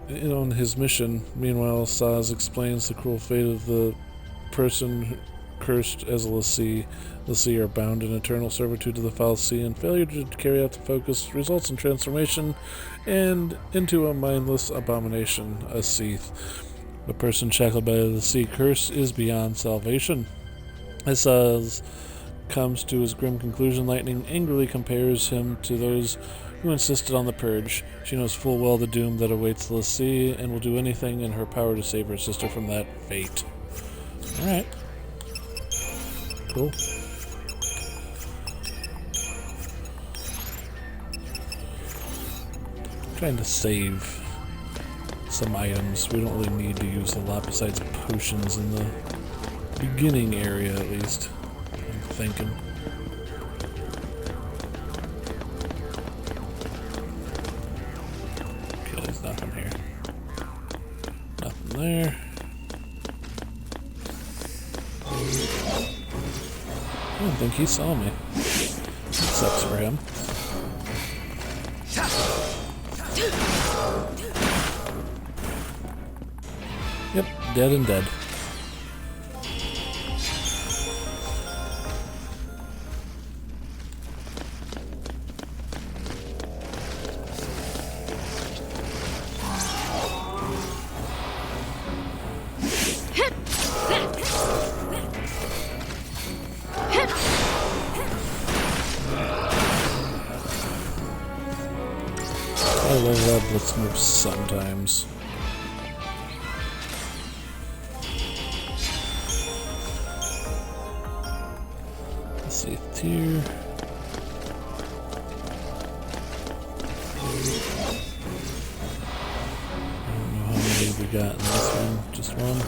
on his mission. Meanwhile, Saz explains the cruel fate of the person cursed as a l'Cie. L'Cie are bound in eternal servitude to the fal'Cie, and failure to carry out the focus results in transformation and into a mindless abomination, a Seath. The person shackled by the l'Cie curse is beyond salvation. As Saz comes to his grim conclusion, Lightning angrily compares him to those who insisted on the Purge. She knows full well the doom that awaits the l'Cie and will do anything in her power to save her sister from that fate. Alright. Cool. Trying to save some items. We don't really need to use a lot besides potions in the beginning area, at least. I'm thinking. Okay, there's nothing here. Nothing there. I don't think he saw me. That sucks for him. Yep, dead and dead. I love that blitz move sometimes. Let's see, tier. I don't know how many we got in this one. Just one.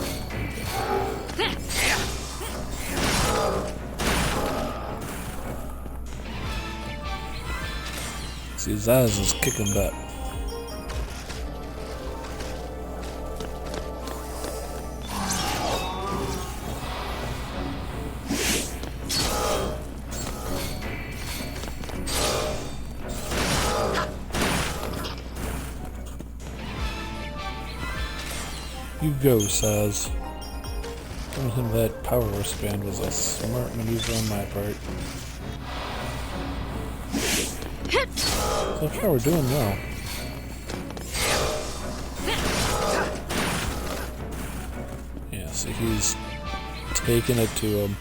See, Zaz is kicking butt. You go, Saz. Throwing him that power wristband was a smart maneuver on my part. So far we're doing well. Yeah, see, he's taking it to him.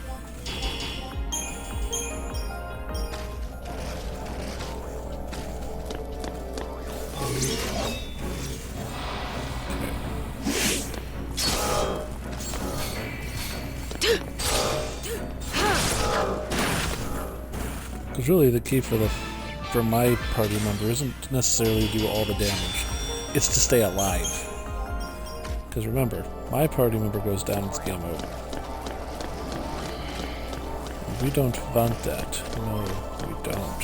Because really the key for my party member isn't necessarily to do all the damage. It's to stay alive. Because remember, my party member goes down, it's game over. We don't want that. No, we don't.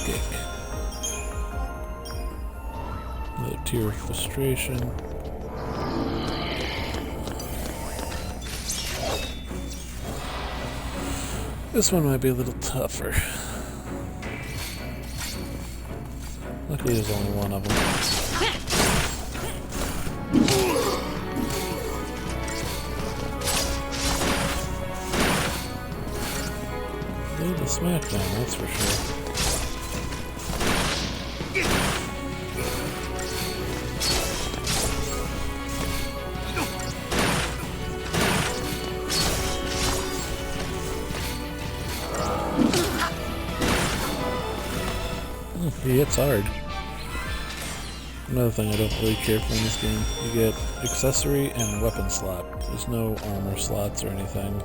Kick. Another tier of frustration. This one might be a little tougher. Luckily there's only one of them. They the smackdown, that's for sure. He hits hard. Another thing I don't really care for in this game, you get accessory and weapon slot. There's no armor slots or anything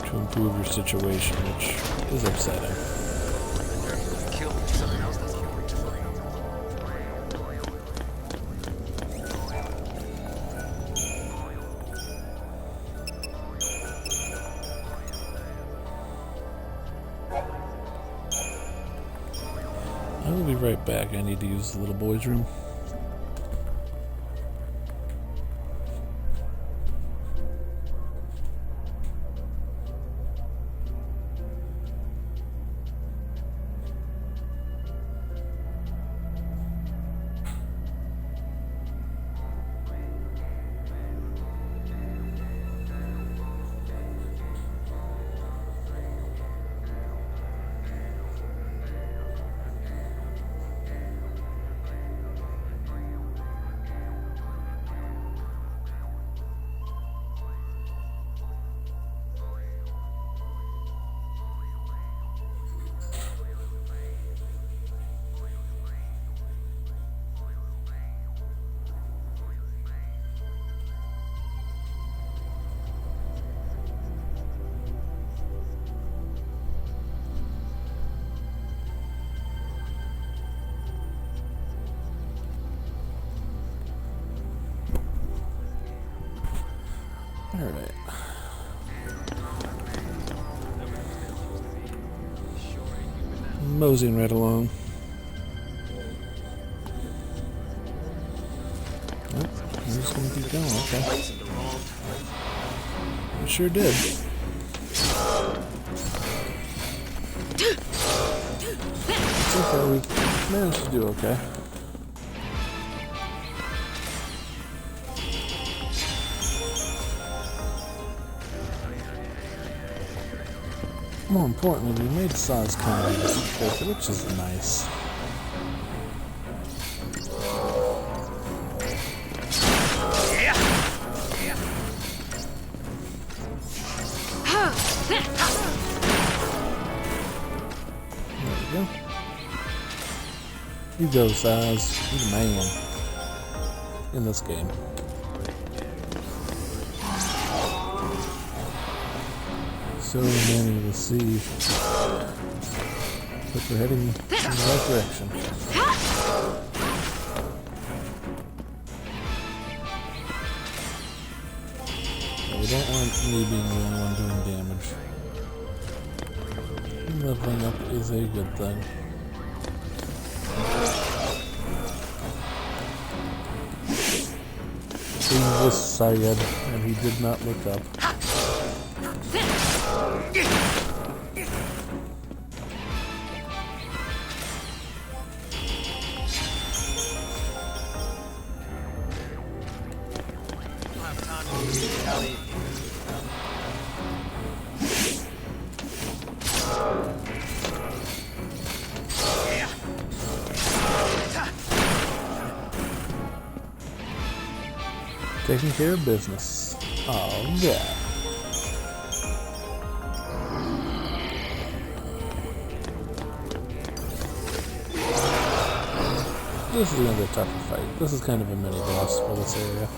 to improve your situation, which is upsetting. I will be right back. I need to use the little boy's room. moseying right along. Oh, we're just gonna keep going, okay. We sure did. So far we managed to do okay. More importantly, we made Saw's comedy which is nice. There we go. You go, Saz. You're the man in this game. So many to see, but we're heading in the right direction. Yeah, we don't want me being the only one doing damage. Leveling up is a good thing. He was Syed, and he did not look up. Taking care of business. Oh, yeah. This is another tougher fight. This is kind of a mini boss for this area.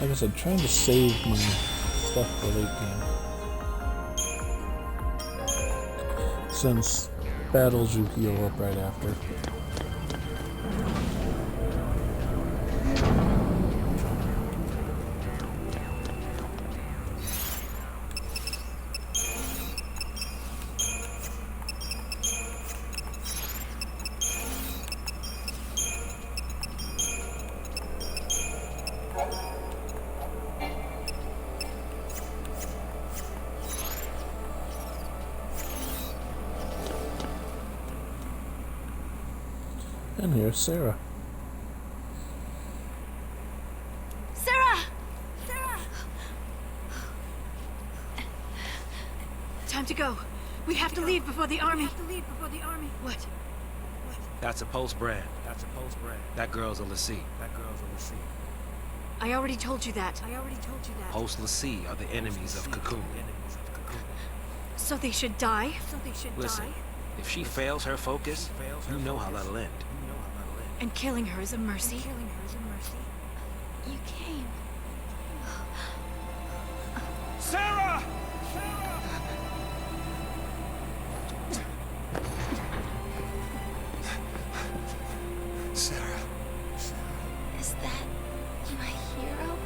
Like I said, trying to save my stuff for late game. Since battles you heal up right after. And here's Sarah. Sarah! Sarah! Time to go. We have to leave before the army. What? That's a Pulse brand. That girl's a Lassie. I already told you that. Pulse Lassie are the enemies of Cocoon. So they should die? Listen, if she fails her focus, you know how that'll end. And killing her is a mercy? You came. Sarah! Sarah. Is that my hero?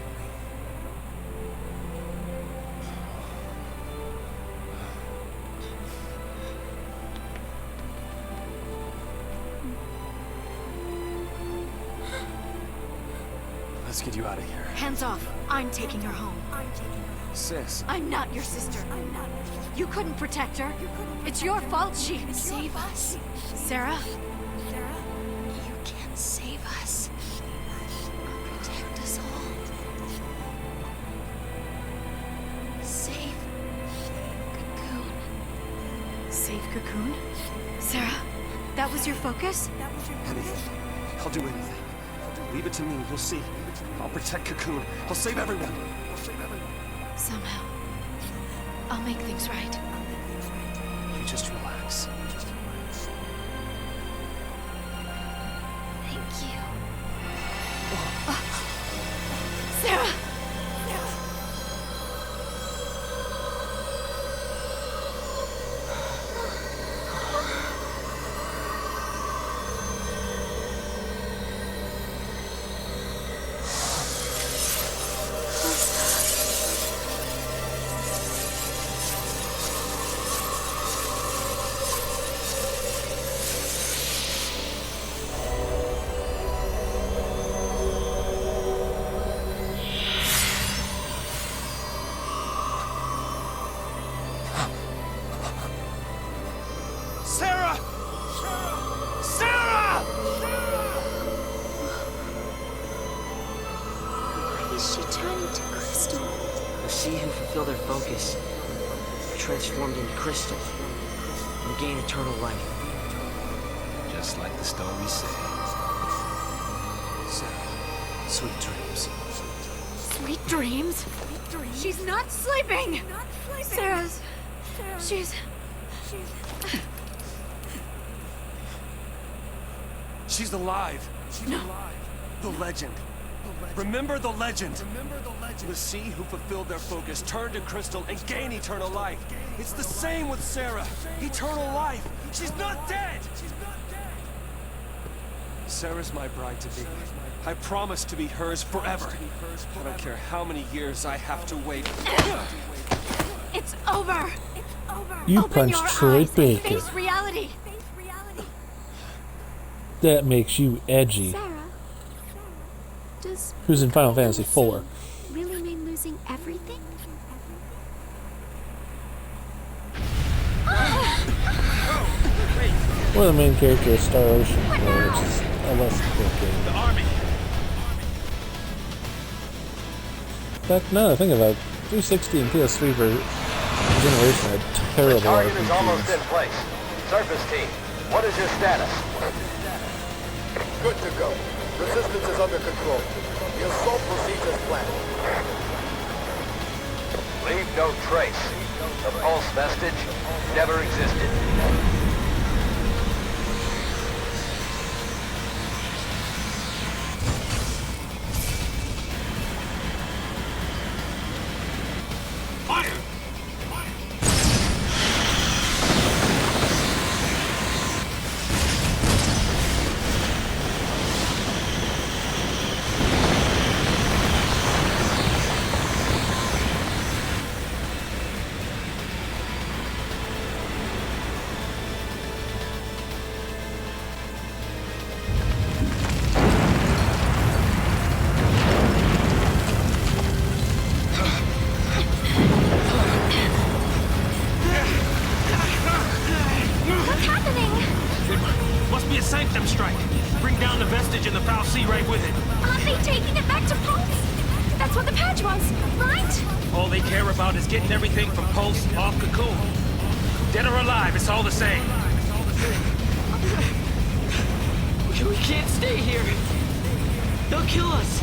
Let's get you out of here. Hands off. I'm taking her home. Sis. I'm not your sister. You couldn't protect her. It's your fault she... Save us. Sarah? You can save us. Protect us all. Cocoon? Sarah, that was your focus? Anything. I'll do anything. Leave it to me. You'll see. I'll protect Cocoon. I'll save everyone. Somehow, I'll make things right. You just relax. Thank you. Sarah! Sarah! Sarah! Why is she turning to crystal? The sea who fulfill their focus are transformed into crystal and gain eternal life. Just like the story said. Sarah, sweet dreams. Sweet dreams? She's not sleeping! Sarah's... She's... She's alive. No. The legend. Remember the legend. The sea who fulfilled their focus turn to crystal and gain eternal life. It's the same with Sarah. Eternal life. She's not dead. Sarah's my bride to be. I promise to be hers forever. I don't care how many years I have to wait. It's over! You Open punched your Troy eyes and Baker. face reality! That makes you edgy. Sarah, does Who's in Final Fantasy IV? really mean losing everything? Or the main character is Star Ocean, which is a less good game. The army. But now that I think about it, 360 and PS3 generation had terrible Target is almost in RPGs. place. Surface team, what is your status? Good to go. Resistance is under control. The assault proceeds as planned. Leave no trace. The pulse vestige never existed. Fire! What's happening? Must be a sanctum strike. Bring down the vestige and the foul sea right with it. Aren't they taking it back to Pulse? That's what the purge was, right? All they care about is getting everything from Pulse off Cocoon. Dead or alive, it's all the same. We can't stay here. They'll kill us.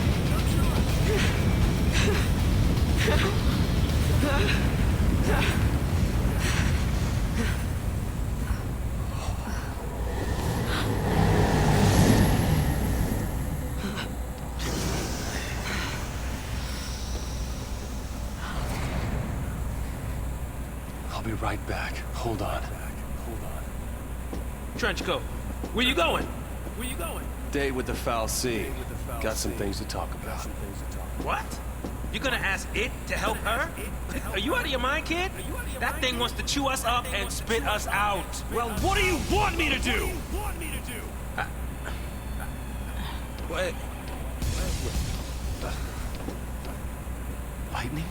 I'll be right back. Hold on. Trenchcoat, where you going? Where you going? Day with the foul sea. Got some things to talk about. What? You gonna ask it to help her? Are you out of your mind, kid? That thing wants to chew us up and spit us out. Well, what do you want me to do? What? Lightning?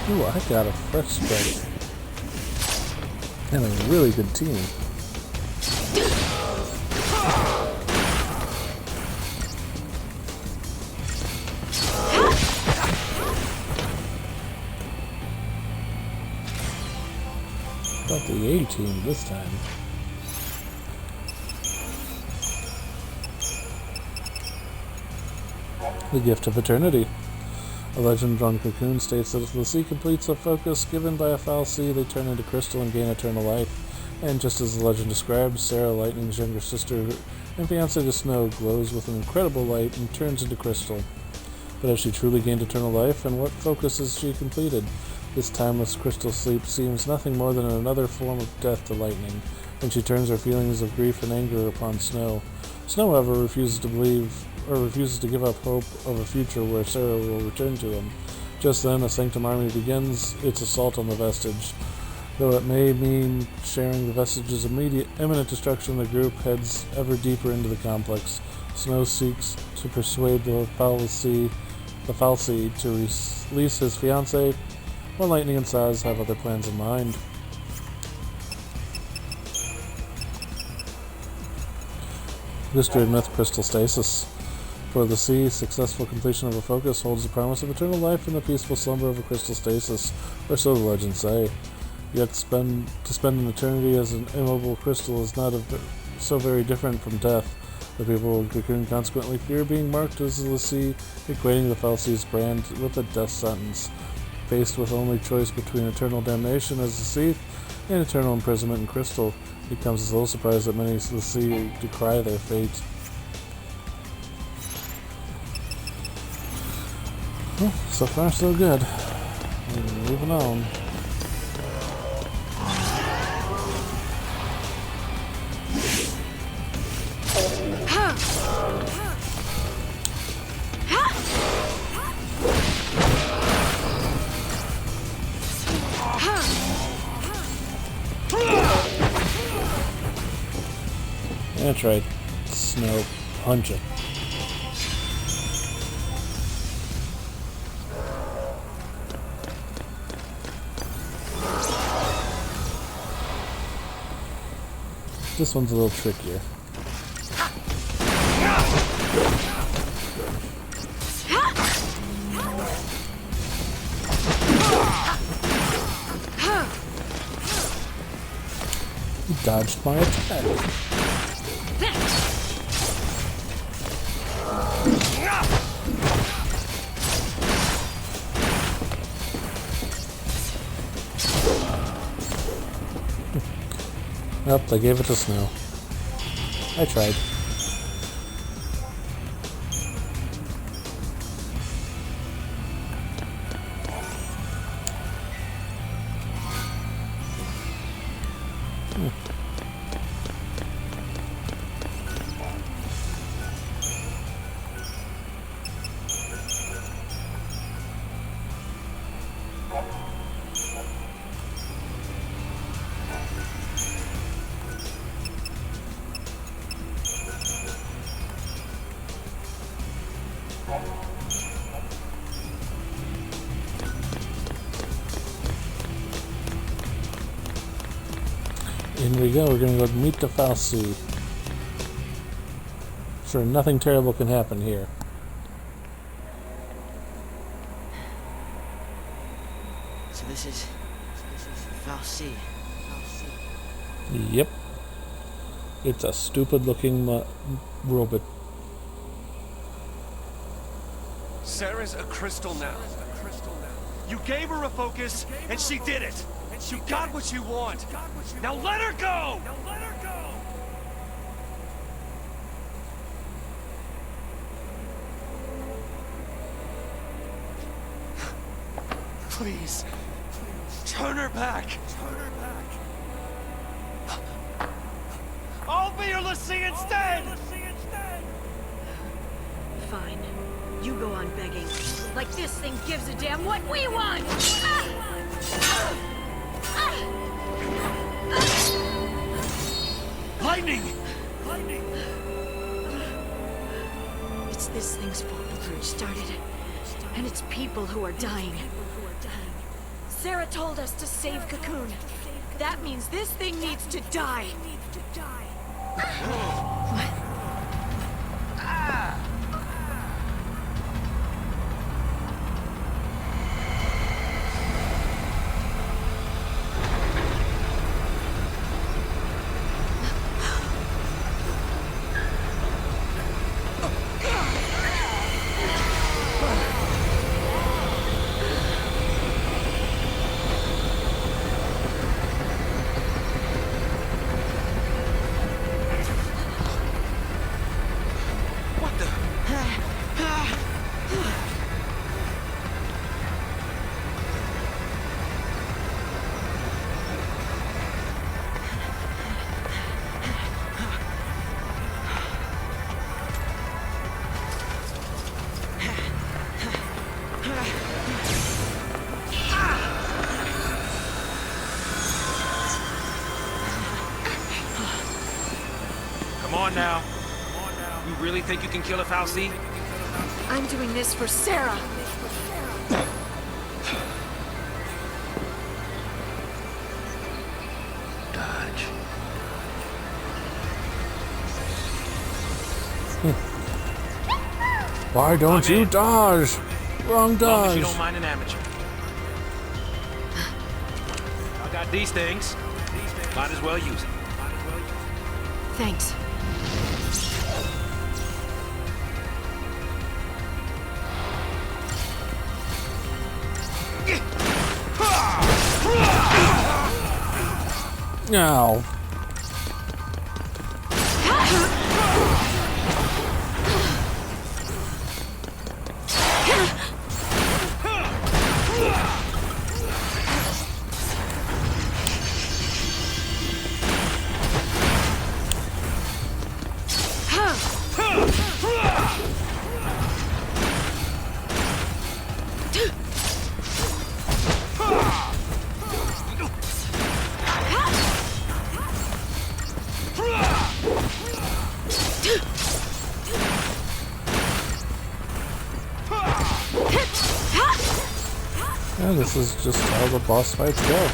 Ooh, I got a fresh strike. And a really good team. Got the A team this time. The Gift of Eternity. A legend on Cocoon states that if l'Cie completes a focus given by a fal'Cie, they turn into crystal and gain eternal life. And just as the legend describes, Sarah, Lightning's younger sister and fiancé to Snow, glows with an incredible light and turns into crystal. But has she truly gained eternal life, and what focus has she completed? This timeless crystal sleep seems nothing more than another form of death to Lightning, and she turns her feelings of grief and anger upon Snow. Snow, however, refuses to give up hope of a future where Sarah will return to him. Just then, a Sanctum army begins its assault on the Vestige. Though it may mean sharing the Vestige's imminent destruction, the group heads ever deeper into the complex. Snow seeks to persuade the fal'Cie to release his fiancée, while Lightning and Saz have other plans in mind. History of Myth Crystal Stasis. For l'Cie, successful completion of a focus holds the promise of eternal life in the peaceful slumber of a crystal stasis, or so the legends say. Yet to spend an eternity as an immobile crystal is not so very different from death. The people of Cocoon consequently fear being marked as l'Cie, equating the fal'Cie's brand with a death sentence. Faced with only choice between eternal damnation as l'Cie and eternal imprisonment in crystal, it comes as little surprise that many l'Cie decry their fate. Well, so far so good. Moving on. That's right, Snow, punch it. This one's a little trickier. You dodged my attack. Nope, I gave it to Snow. I tried. In we go, we're gonna go meet the fal'Cie. Sure, nothing terrible can happen here. So this is fal'Cie. Yep. It's a stupid looking robot. Sarah's a crystal now. You gave her a focus, and she did it. You got what you want. Now let her go! Please, turn her back. I'll be your l'Cie instead! Fine. You go on begging. Like this thing gives a damn what we want! Lightning! It's this thing's fault the purge started. And it's people who are dying. Sarah told us to save Cocoon. That means this thing needs to die. What? Come on now. You really think you can kill a Fal'Cie? I'm doing this for Sarah. Dodge. Why don't you dodge? Wrong As long as you dodge. don't mind an amateur. I got these things. Might as well use them. Thanks. No. Yeah, this is just how the boss fights go.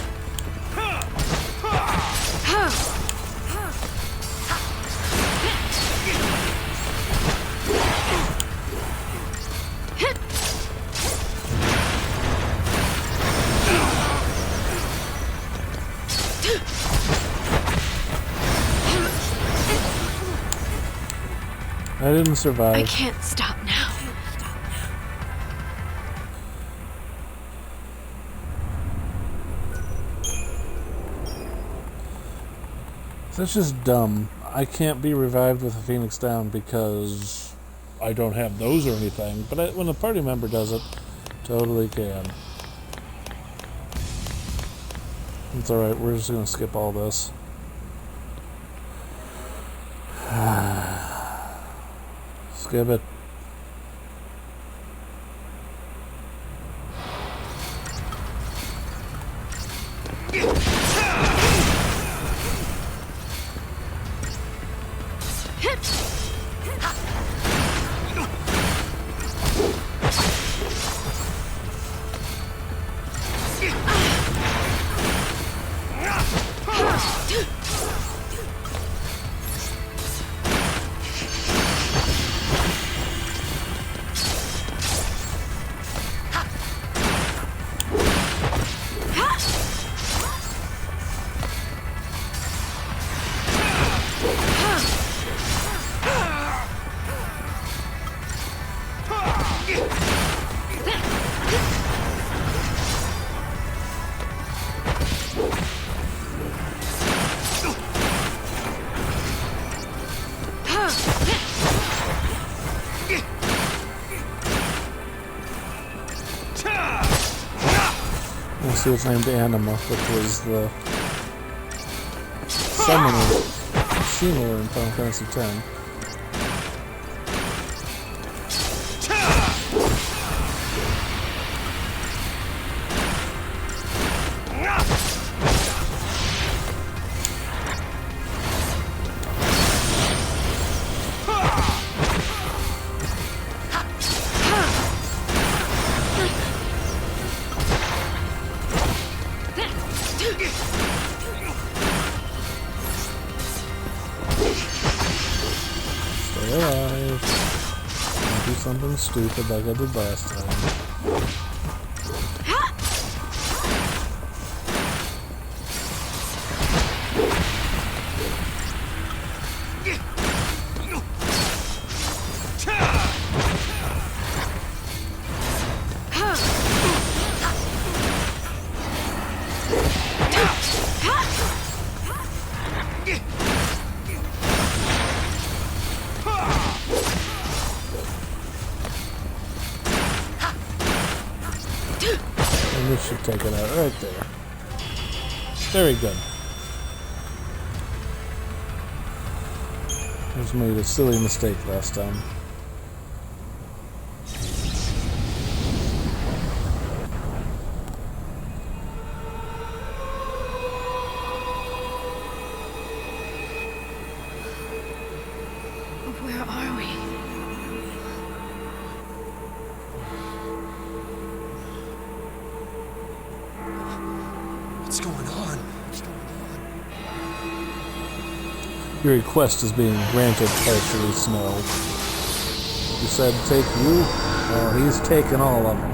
I didn't survive. I can't stop now. That's just dumb. I can't be revived with a Phoenix down because I don't have those or anything. But when a party member does it, totally can. It's alright, we're just gonna skip all this. Skip it. She was named Anima, which was the summoner Shimura in Final Fantasy X. alive. Don't do something stupid like I did last time. And this should take it out right there. Very good. Just made a silly mistake last time. Where are we? What's going on? Your request is being granted, partially Snow. He said take you? Well, he's taken all of them.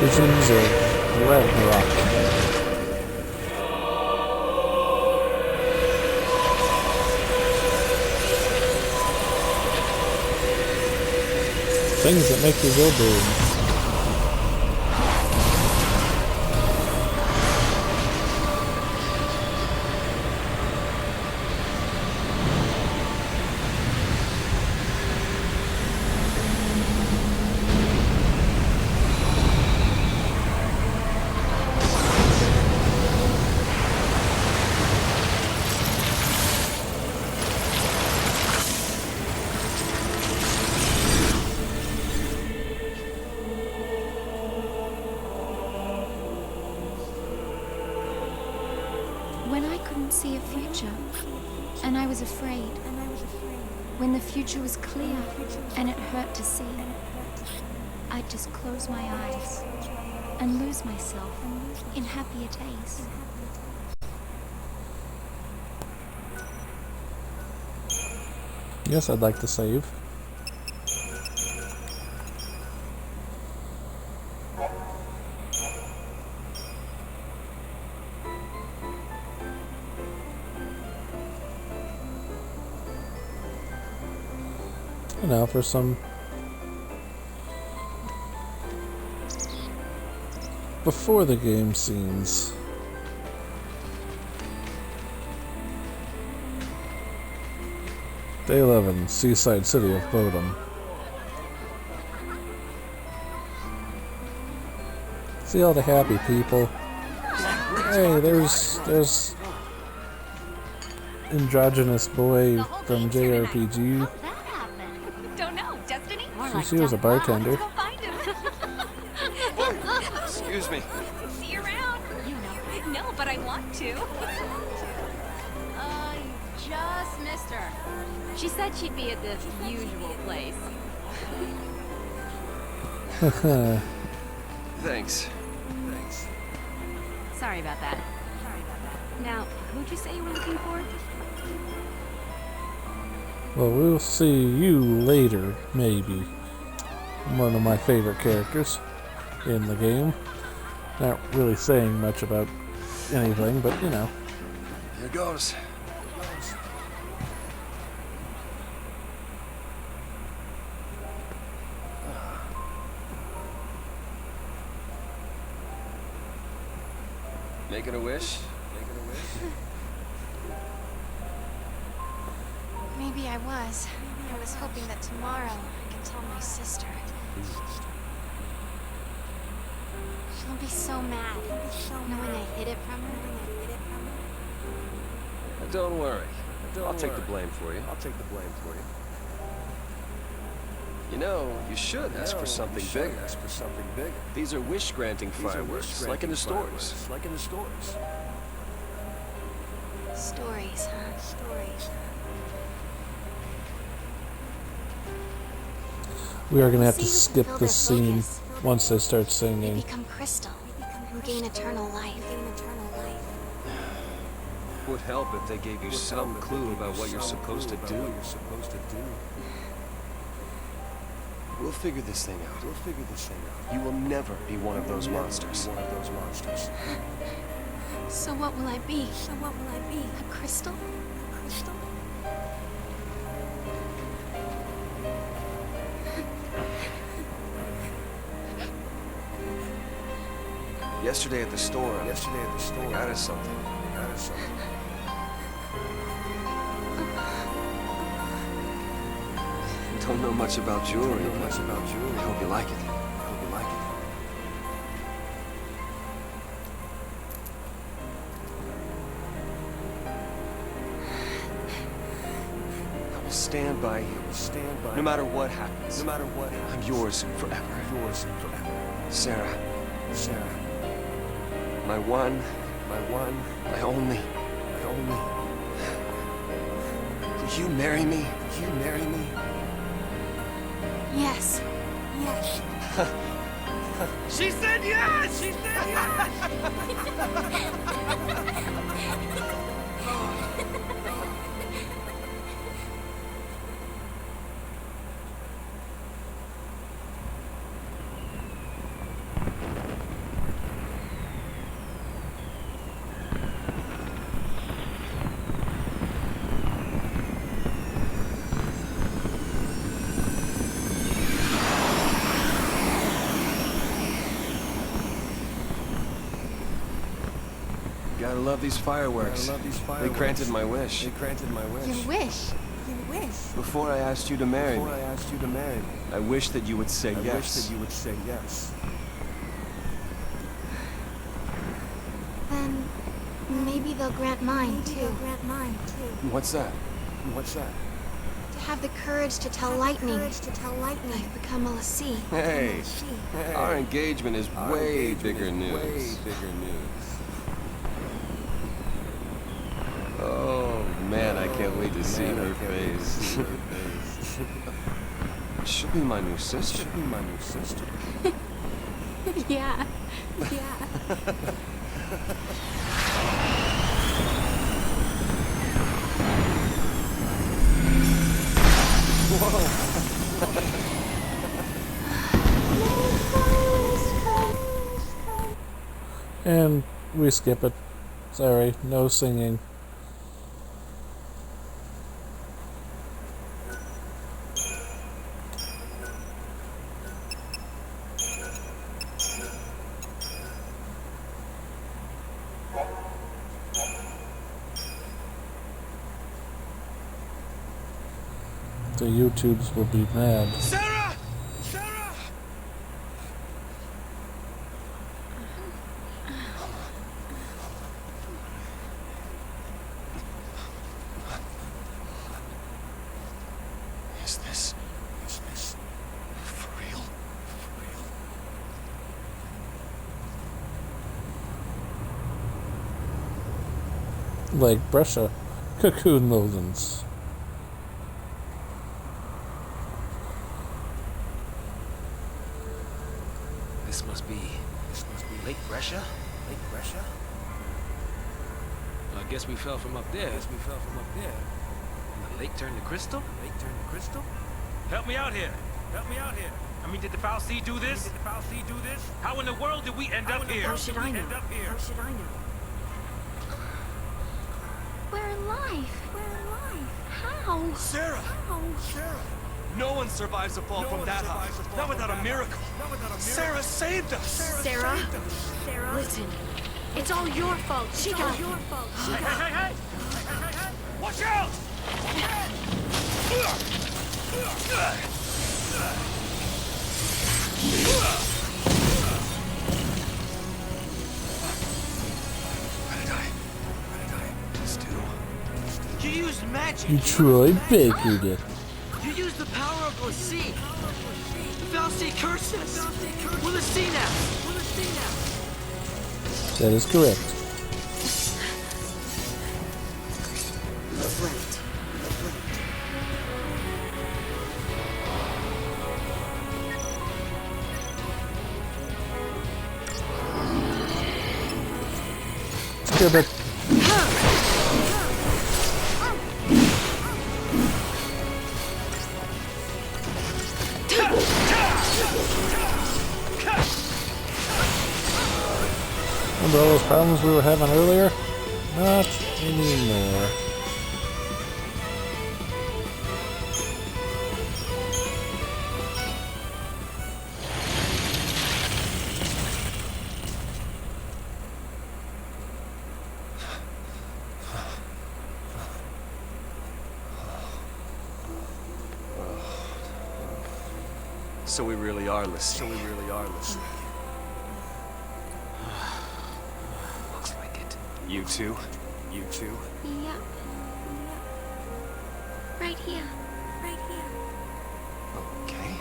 Visions of Ragnarok. Things that make you go boom. When I couldn't see a future, and I was afraid, when the future was clear, and it hurt to see, I'd just close my eyes and lose myself in happier days. Yes, I'd like to save. And now for some before the game scenes. Day 11, Seaside City of Bodom. See all the happy people. Hey, there's androgynous boy from JRPG. Don't know, Destiny? She was a bartender. Excuse me. See you around. You know. No, but I want to. Just missed her. She said she'd be at the usual place. Thanks. Sorry about that. Now, who'd you say you were looking for? Well, we'll see you later, maybe. One of my favorite characters in the game. Not really saying much about anything, but you know. Here goes. Making a wish? Maybe I was. I was hoping that tomorrow I can tell my sister. She'll be so mad, knowing I hid it from her. Don't worry. I'll take the blame for you. You know, you should ask for something bigger. These are wish-granting fireworks, like in the stores. Stories, huh? Stories. We are going to have to skip this scene once they start They singing. become crystal and gain eternal life. Would help if they gave you some clue about what you're supposed to do. We'll figure this thing out. You will never be one of those monsters. So what will I be? A crystal? Yesterday at the store, I got us something. Don't know much about jewelry, but I hope you like it. I will stand by you, no matter what happens. I'm yours forever. Sarah. My one, my only. Will you marry me? Yes. She said yes! Gotta love these fireworks. They granted my wish. Your wish? Before I asked you to marry me, I wish that you would say yes. Then maybe they'll grant mine too. What's that? To have the courage to tell lightning I've become a Lassie. Hey, our engagement is way bigger news. Oh man, I can't wait to see her face. She'll be my new sister. Yeah. And we skip it. Sorry, no singing. The YouTubes will be mad. Sarah! Is this for real? Like Brescia, Cocoon Lowlands. This must be Lake Brescia? Well, I guess we fell from up there. And the lake turned to crystal? Help me out here. I mean, did the Foul Sea do this? How in the world did we end up here? How should I know? We're alive. How? Sarah! No one survives a fall from that high. Not without a miracle. Sarah saved us! Sarah? Listen, it's all your fault. She got... Hey! Watch out! You used magic. You Troy Bakered it. You used the power of Lassie. Fal'Cie cursed us. We're Lassie now. That is correct. Skip it. Remember all those problems we were having earlier? Not anymore. So we really are listening. Looks like it. You too? Yep. Right here. Okay.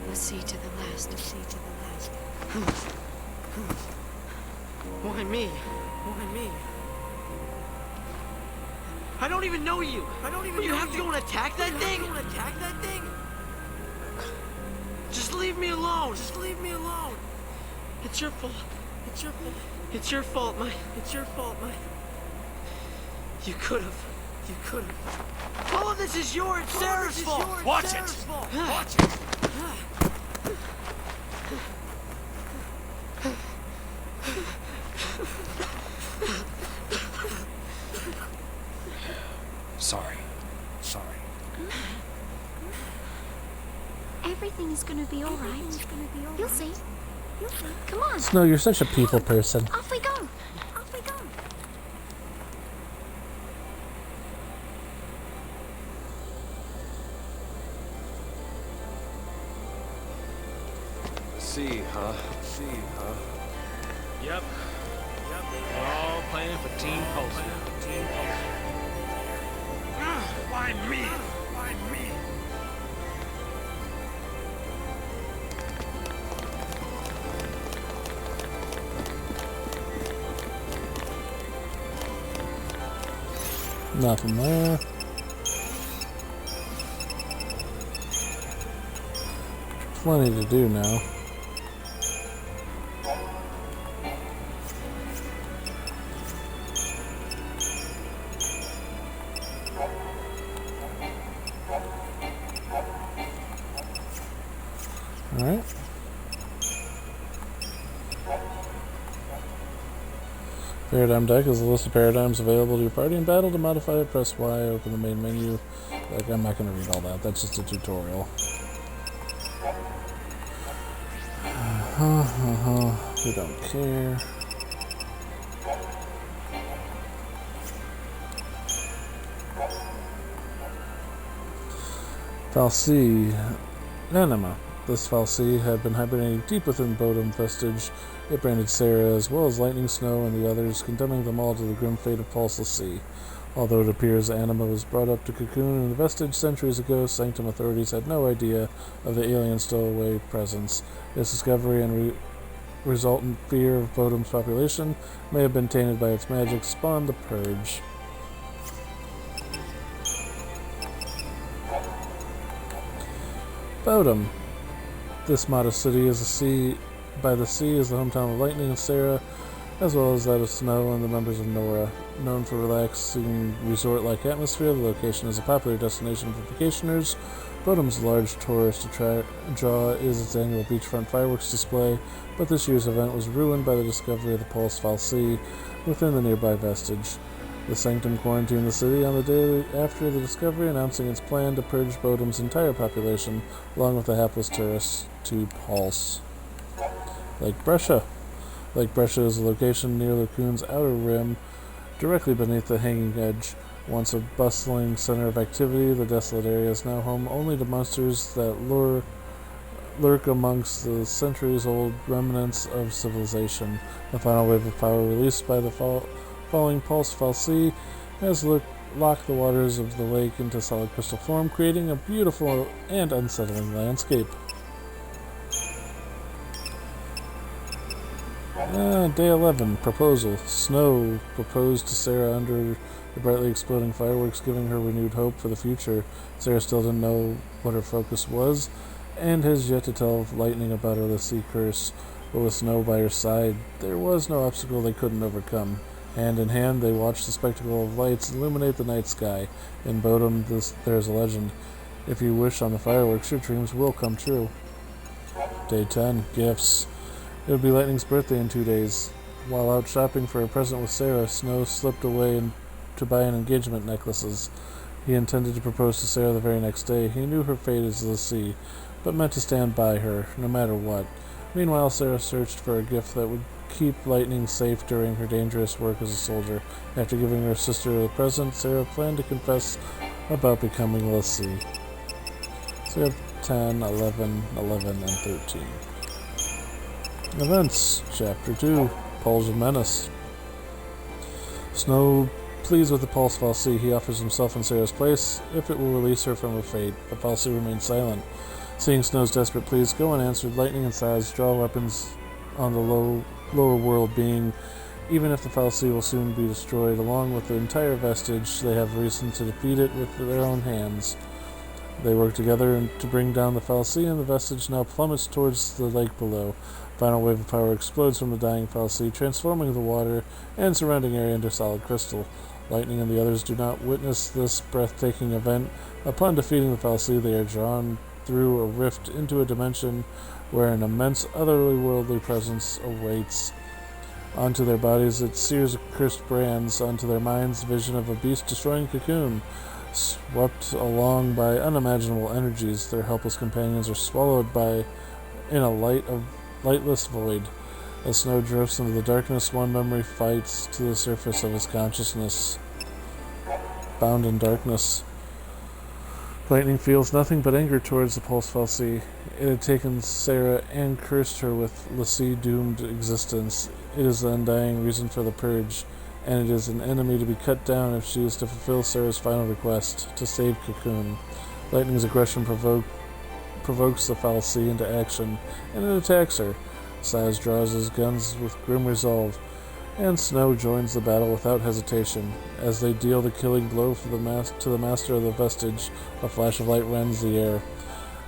Lassie to the last. Why me? I don't even know you. You have to go and attack that thing? Just leave me alone. It's your fault. It's your fault, my. You could have. All of this is yours. Sarah's fault. Watch it! Sorry. Everything is gonna be alright. You'll see. Come on. Snow, you're such a people person. Off we go. See, huh? Yep. We're all playing for Team Pulse. Why me? Nothing there. Plenty to do now. Alright. Paradigm deck is a list of paradigms available to your party in battle. To modify it, press Y, open the main menu. Like, I'm not going to read all that, that's just a tutorial. We don't care. fal'Cie Anima. This fal'Cie had been hibernating deep within Bodom Vestige. It branded Sarah as well as Lightning Snow and the others, condemning them all to the grim fate of Pulse Lassie. Although it appears Anima was brought up to Cocoon in the Vestige centuries ago, Sanctum authorities had no idea of the alien stowaway presence. Its discovery and resultant fear of Bodom's population may have been tainted by its magic, spawned the Purge. Bodom. This modest city is by the sea is the hometown of Lightning and Sarah, as well as that of Snow and the members of Nora. Known for relaxing resort-like atmosphere, the location is a popular destination for vacationers. Bodom's large tourist draw is its annual beachfront fireworks display, but this year's event was ruined by the discovery of the Pulse fal'Cie within the nearby Vestige. The Sanctum quarantined the city on the day after the discovery, announcing its plan to purge Bodom's entire population, along with the hapless tourists, to Pulse. Lake Brescia. Lake Brescia is a location near Lacoon's outer rim, directly beneath the hanging edge Once a bustling center of activity, the desolate area is now home only to monsters that lurk amongst the centuries-old remnants of civilization. The final wave of power released by the falling pulse fal'Cie has locked the waters of the lake into solid crystal form, creating a beautiful and unsettling landscape. Day 11. Proposal. Snow proposed to Sarah under the brightly exploding fireworks, giving her renewed hope for the future. Sarah still didn't know what her focus was, and has yet to tell Lightning about her l'Cie curse, but with Snow by her side, there was no obstacle they couldn't overcome. Hand in hand, they watched the spectacle of lights illuminate the night sky. In Bodom, there's a legend. If you wish on the fireworks, your dreams will come true. Day 10. Gifts. It would be Lightning's birthday in 2 days. While out shopping for a present with Sarah, Snow slipped away to buy an engagement necklaces. He intended to propose to Sarah the very next day. He knew her fate as l'Cie, but meant to stand by her, no matter what. Meanwhile, Sarah searched for a gift that would keep Lightning safe during her dangerous work as a soldier. After giving her sister the present, Sarah planned to confess about becoming l'Cie. So we have 10, 11, 11, and 13. Events. Chapter 2. Pulse of Menace. Snow, pleased with the pulse fal'Cie, he offers himself in Sarah's place if it will release her from her fate. The fal'Cie remains silent. Seeing Snow's desperate pleas, go unanswered, Lightning and Saz draw weapons on the lower world being. Even if the fal'Cie will soon be destroyed, along with the entire vestige, they have reason to defeat it with their own hands. They work together to bring down the fal'Cie, and the vestige now plummets towards the lake below. Final wave of power explodes from the dying fal'Cie, transforming the water and surrounding area into solid crystal. Lightning and the others do not witness this breathtaking event. Upon defeating the fal'Cie, they are drawn through a rift into a dimension where an immense otherworldly presence awaits. Onto their bodies it sears cursed brands, onto their minds vision of a beast-destroying cocoon. Swept along by unimaginable energies, their helpless companions are swallowed in a lightless void. As Snow drifts into the darkness, one memory fights to the surface of his consciousness. Bound in darkness, Lightning feels nothing but anger towards the pulse fal'Cie. It had taken Sarah and cursed her with l'Cie doomed existence. It is the undying reason for the purge, and it is an enemy to be cut down if she is to fulfill Sarah's final request, to save Cocoon. Lightning's aggression provokes the fal'Cie into action, and it attacks her. Saz draws his guns with grim resolve, and Snow joins the battle without hesitation. As they deal the killing blow to the master of the vestige, a flash of light rends the air.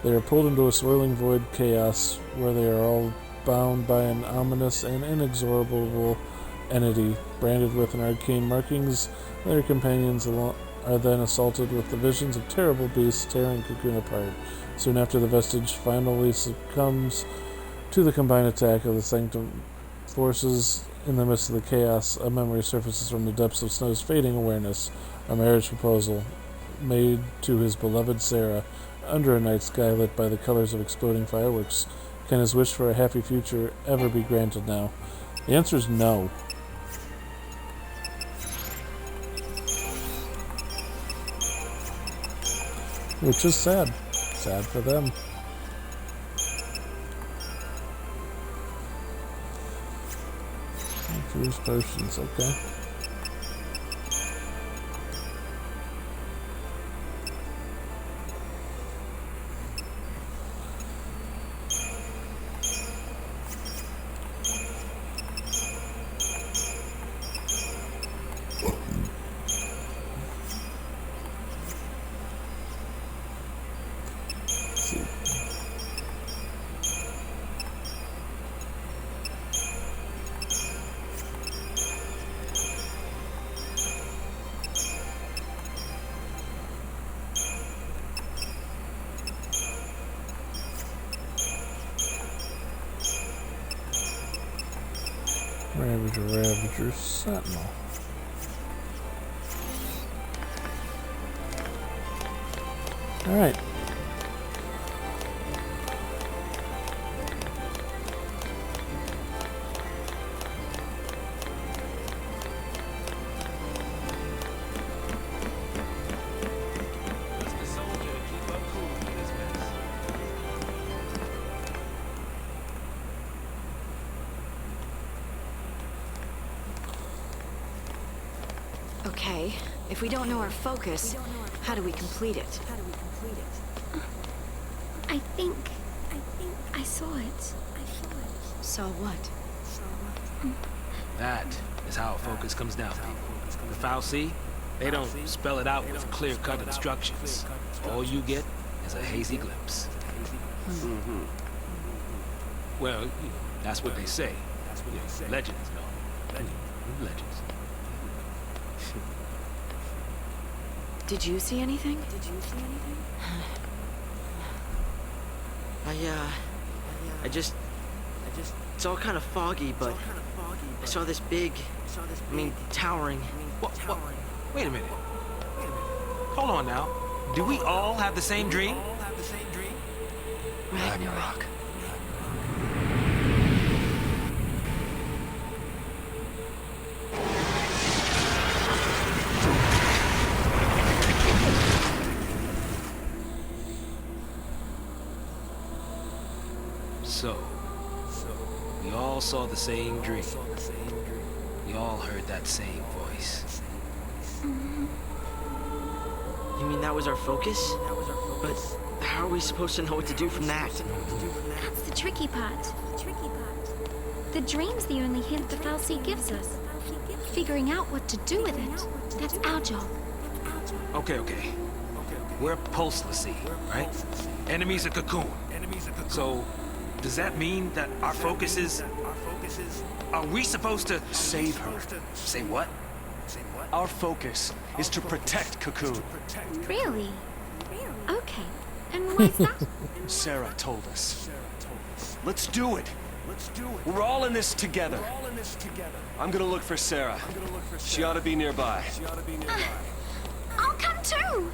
They are pulled into a swirling void chaos, where they are all bound by an ominous and inexorable entity, branded with an arcane markings. Their companions are then assaulted with the visions of terrible beasts tearing Cocoon apart. Soon after, the vestige finally succumbs to the combined attack of the Sanctum forces. In the midst of the chaos, a memory surfaces from the depths of Snow's fading awareness, a marriage proposal made to his beloved Sarah under a night sky lit by the colors of exploding fireworks. Can his wish for a happy future ever be granted now? The answer is no. Which is sad. Sad for them. Infused potions, okay. Ravager, Sentinel. Alright. Okay, if we don't know our focus, how do we complete it? I think I saw it. Saw what? That is how a focus comes down, people. The Fal'Cie, they don't spell it out with clear-cut instructions. All you get is a hazy glimpse. Well, that's what they say. Legends, no. Legends. Did you see anything? It's all kind of foggy, but I saw this big, towering. What? Wait a minute. Hold on now. Do we all have the same dream? Ragnarok. So, we all saw the same dream. We all heard that same voice. You mean that was our focus? But how are we supposed to know what to do from that? That's the tricky part. The dream's the only hint the Fal'Cie gives us. Figuring out what to do with it, that's our job. Okay. We're Pulse l'Cie, right? Enemies of Cocoon. So, does that mean that our focus is... Are we supposed to... Save her. Say what? Our focus is to protect Cocoon. Really? Okay. And why's that? Sarah told us. Let's do it. We're all in this together. I'm gonna look for Sarah. She ought to be nearby. I'll come too!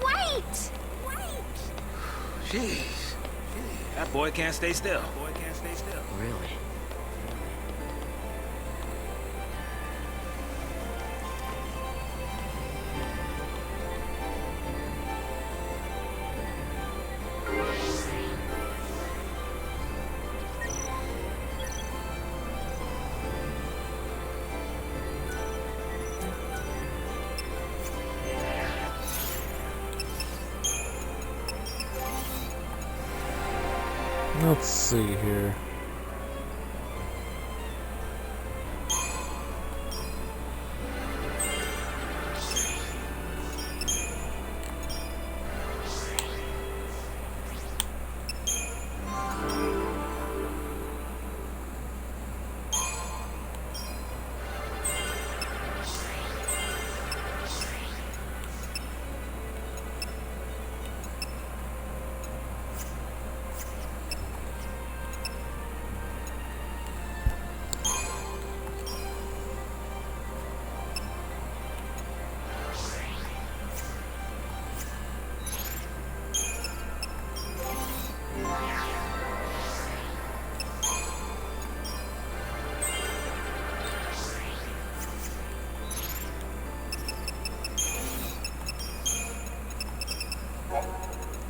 Wait! Jeez. That boy can't stay still. Really? Let's see here.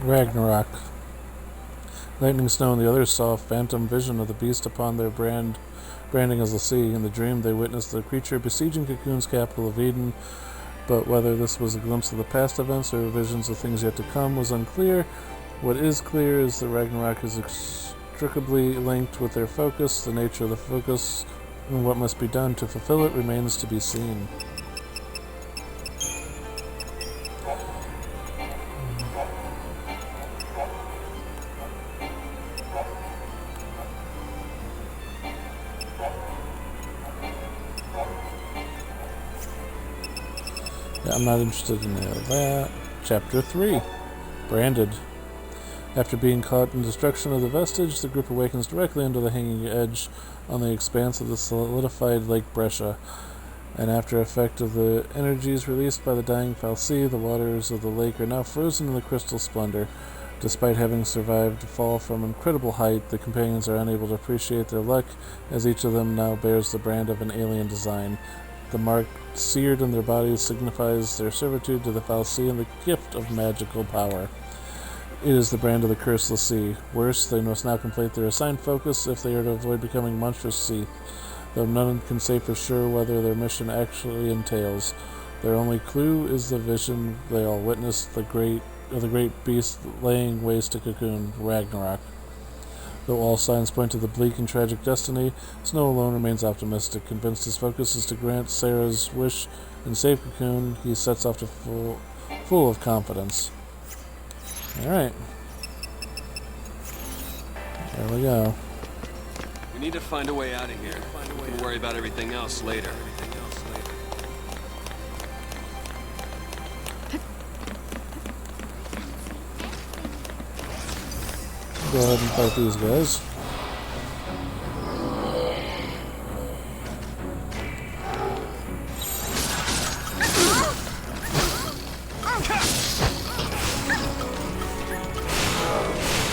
Ragnarok. Lightning Snow and the others saw a phantom vision of the beast upon their branding as l'Cie. In the dream, they witnessed the creature besieging Cocoon's capital of Eden, but whether this was a glimpse of the past events or visions of things yet to come was unclear. What is clear is that Ragnarok is inextricably linked with their focus. The nature of the focus and what must be done to fulfill it remains to be seen. I'm not interested in any of that. Chapter 3. Branded. After being caught in destruction of the vestige, the group awakens directly under the hanging edge on the expanse of the solidified Lake Brescia. An after effect of the energies released by the dying Fal'Cie, the waters of the lake are now frozen in the crystal splendor. Despite having survived a fall from incredible height, the companions are unable to appreciate their luck, as each of them now bears the brand of an alien design. The mark seared in their bodies signifies their servitude to the Fal'Cie and the gift of magical power. It is the brand of the cursed l'Cie. Worse, they must now complete their assigned focus if they are to avoid becoming monstrous Sith. though none can say for sure whether their mission actually entails. Their only clue is the vision they all witnessed, the great beast laying waste to Cocoon, Ragnarok. Though all signs point to the bleak and tragic destiny, Snow alone remains optimistic. Convinced his focus is to grant Sarah's wish and save Cocoon, he sets off to full of confidence. Alright. There we go. We need to find a way out of here. We'll worry about everything else later. Go ahead and fight these guys.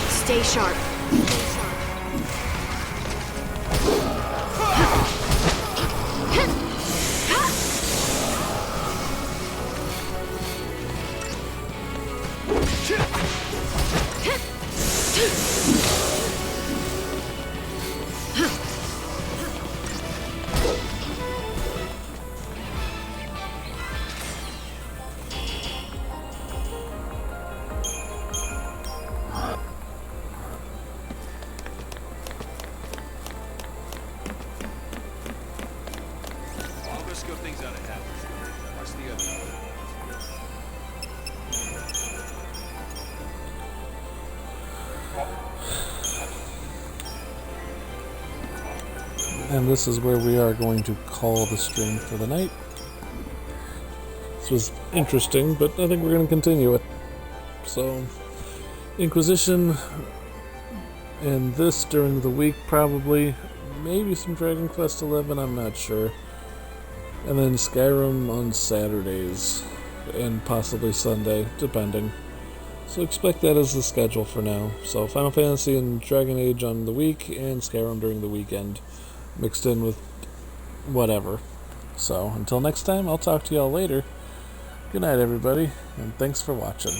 Stay sharp. Let's go things out ahead. Watch the And this is where we are going to call the stream for the night. This was interesting, but I think we're going to continue it. So, Inquisition, and this during the week probably. Maybe some Dragon Quest XI, I'm not sure. And then Skyrim on Saturdays, and possibly Sunday, depending. So expect that as the schedule for now. So Final Fantasy and Dragon Age on the week, and Skyrim during the weekend, mixed in with whatever. So until next time, I'll talk to y'all later. Good night, everybody, and thanks for watching.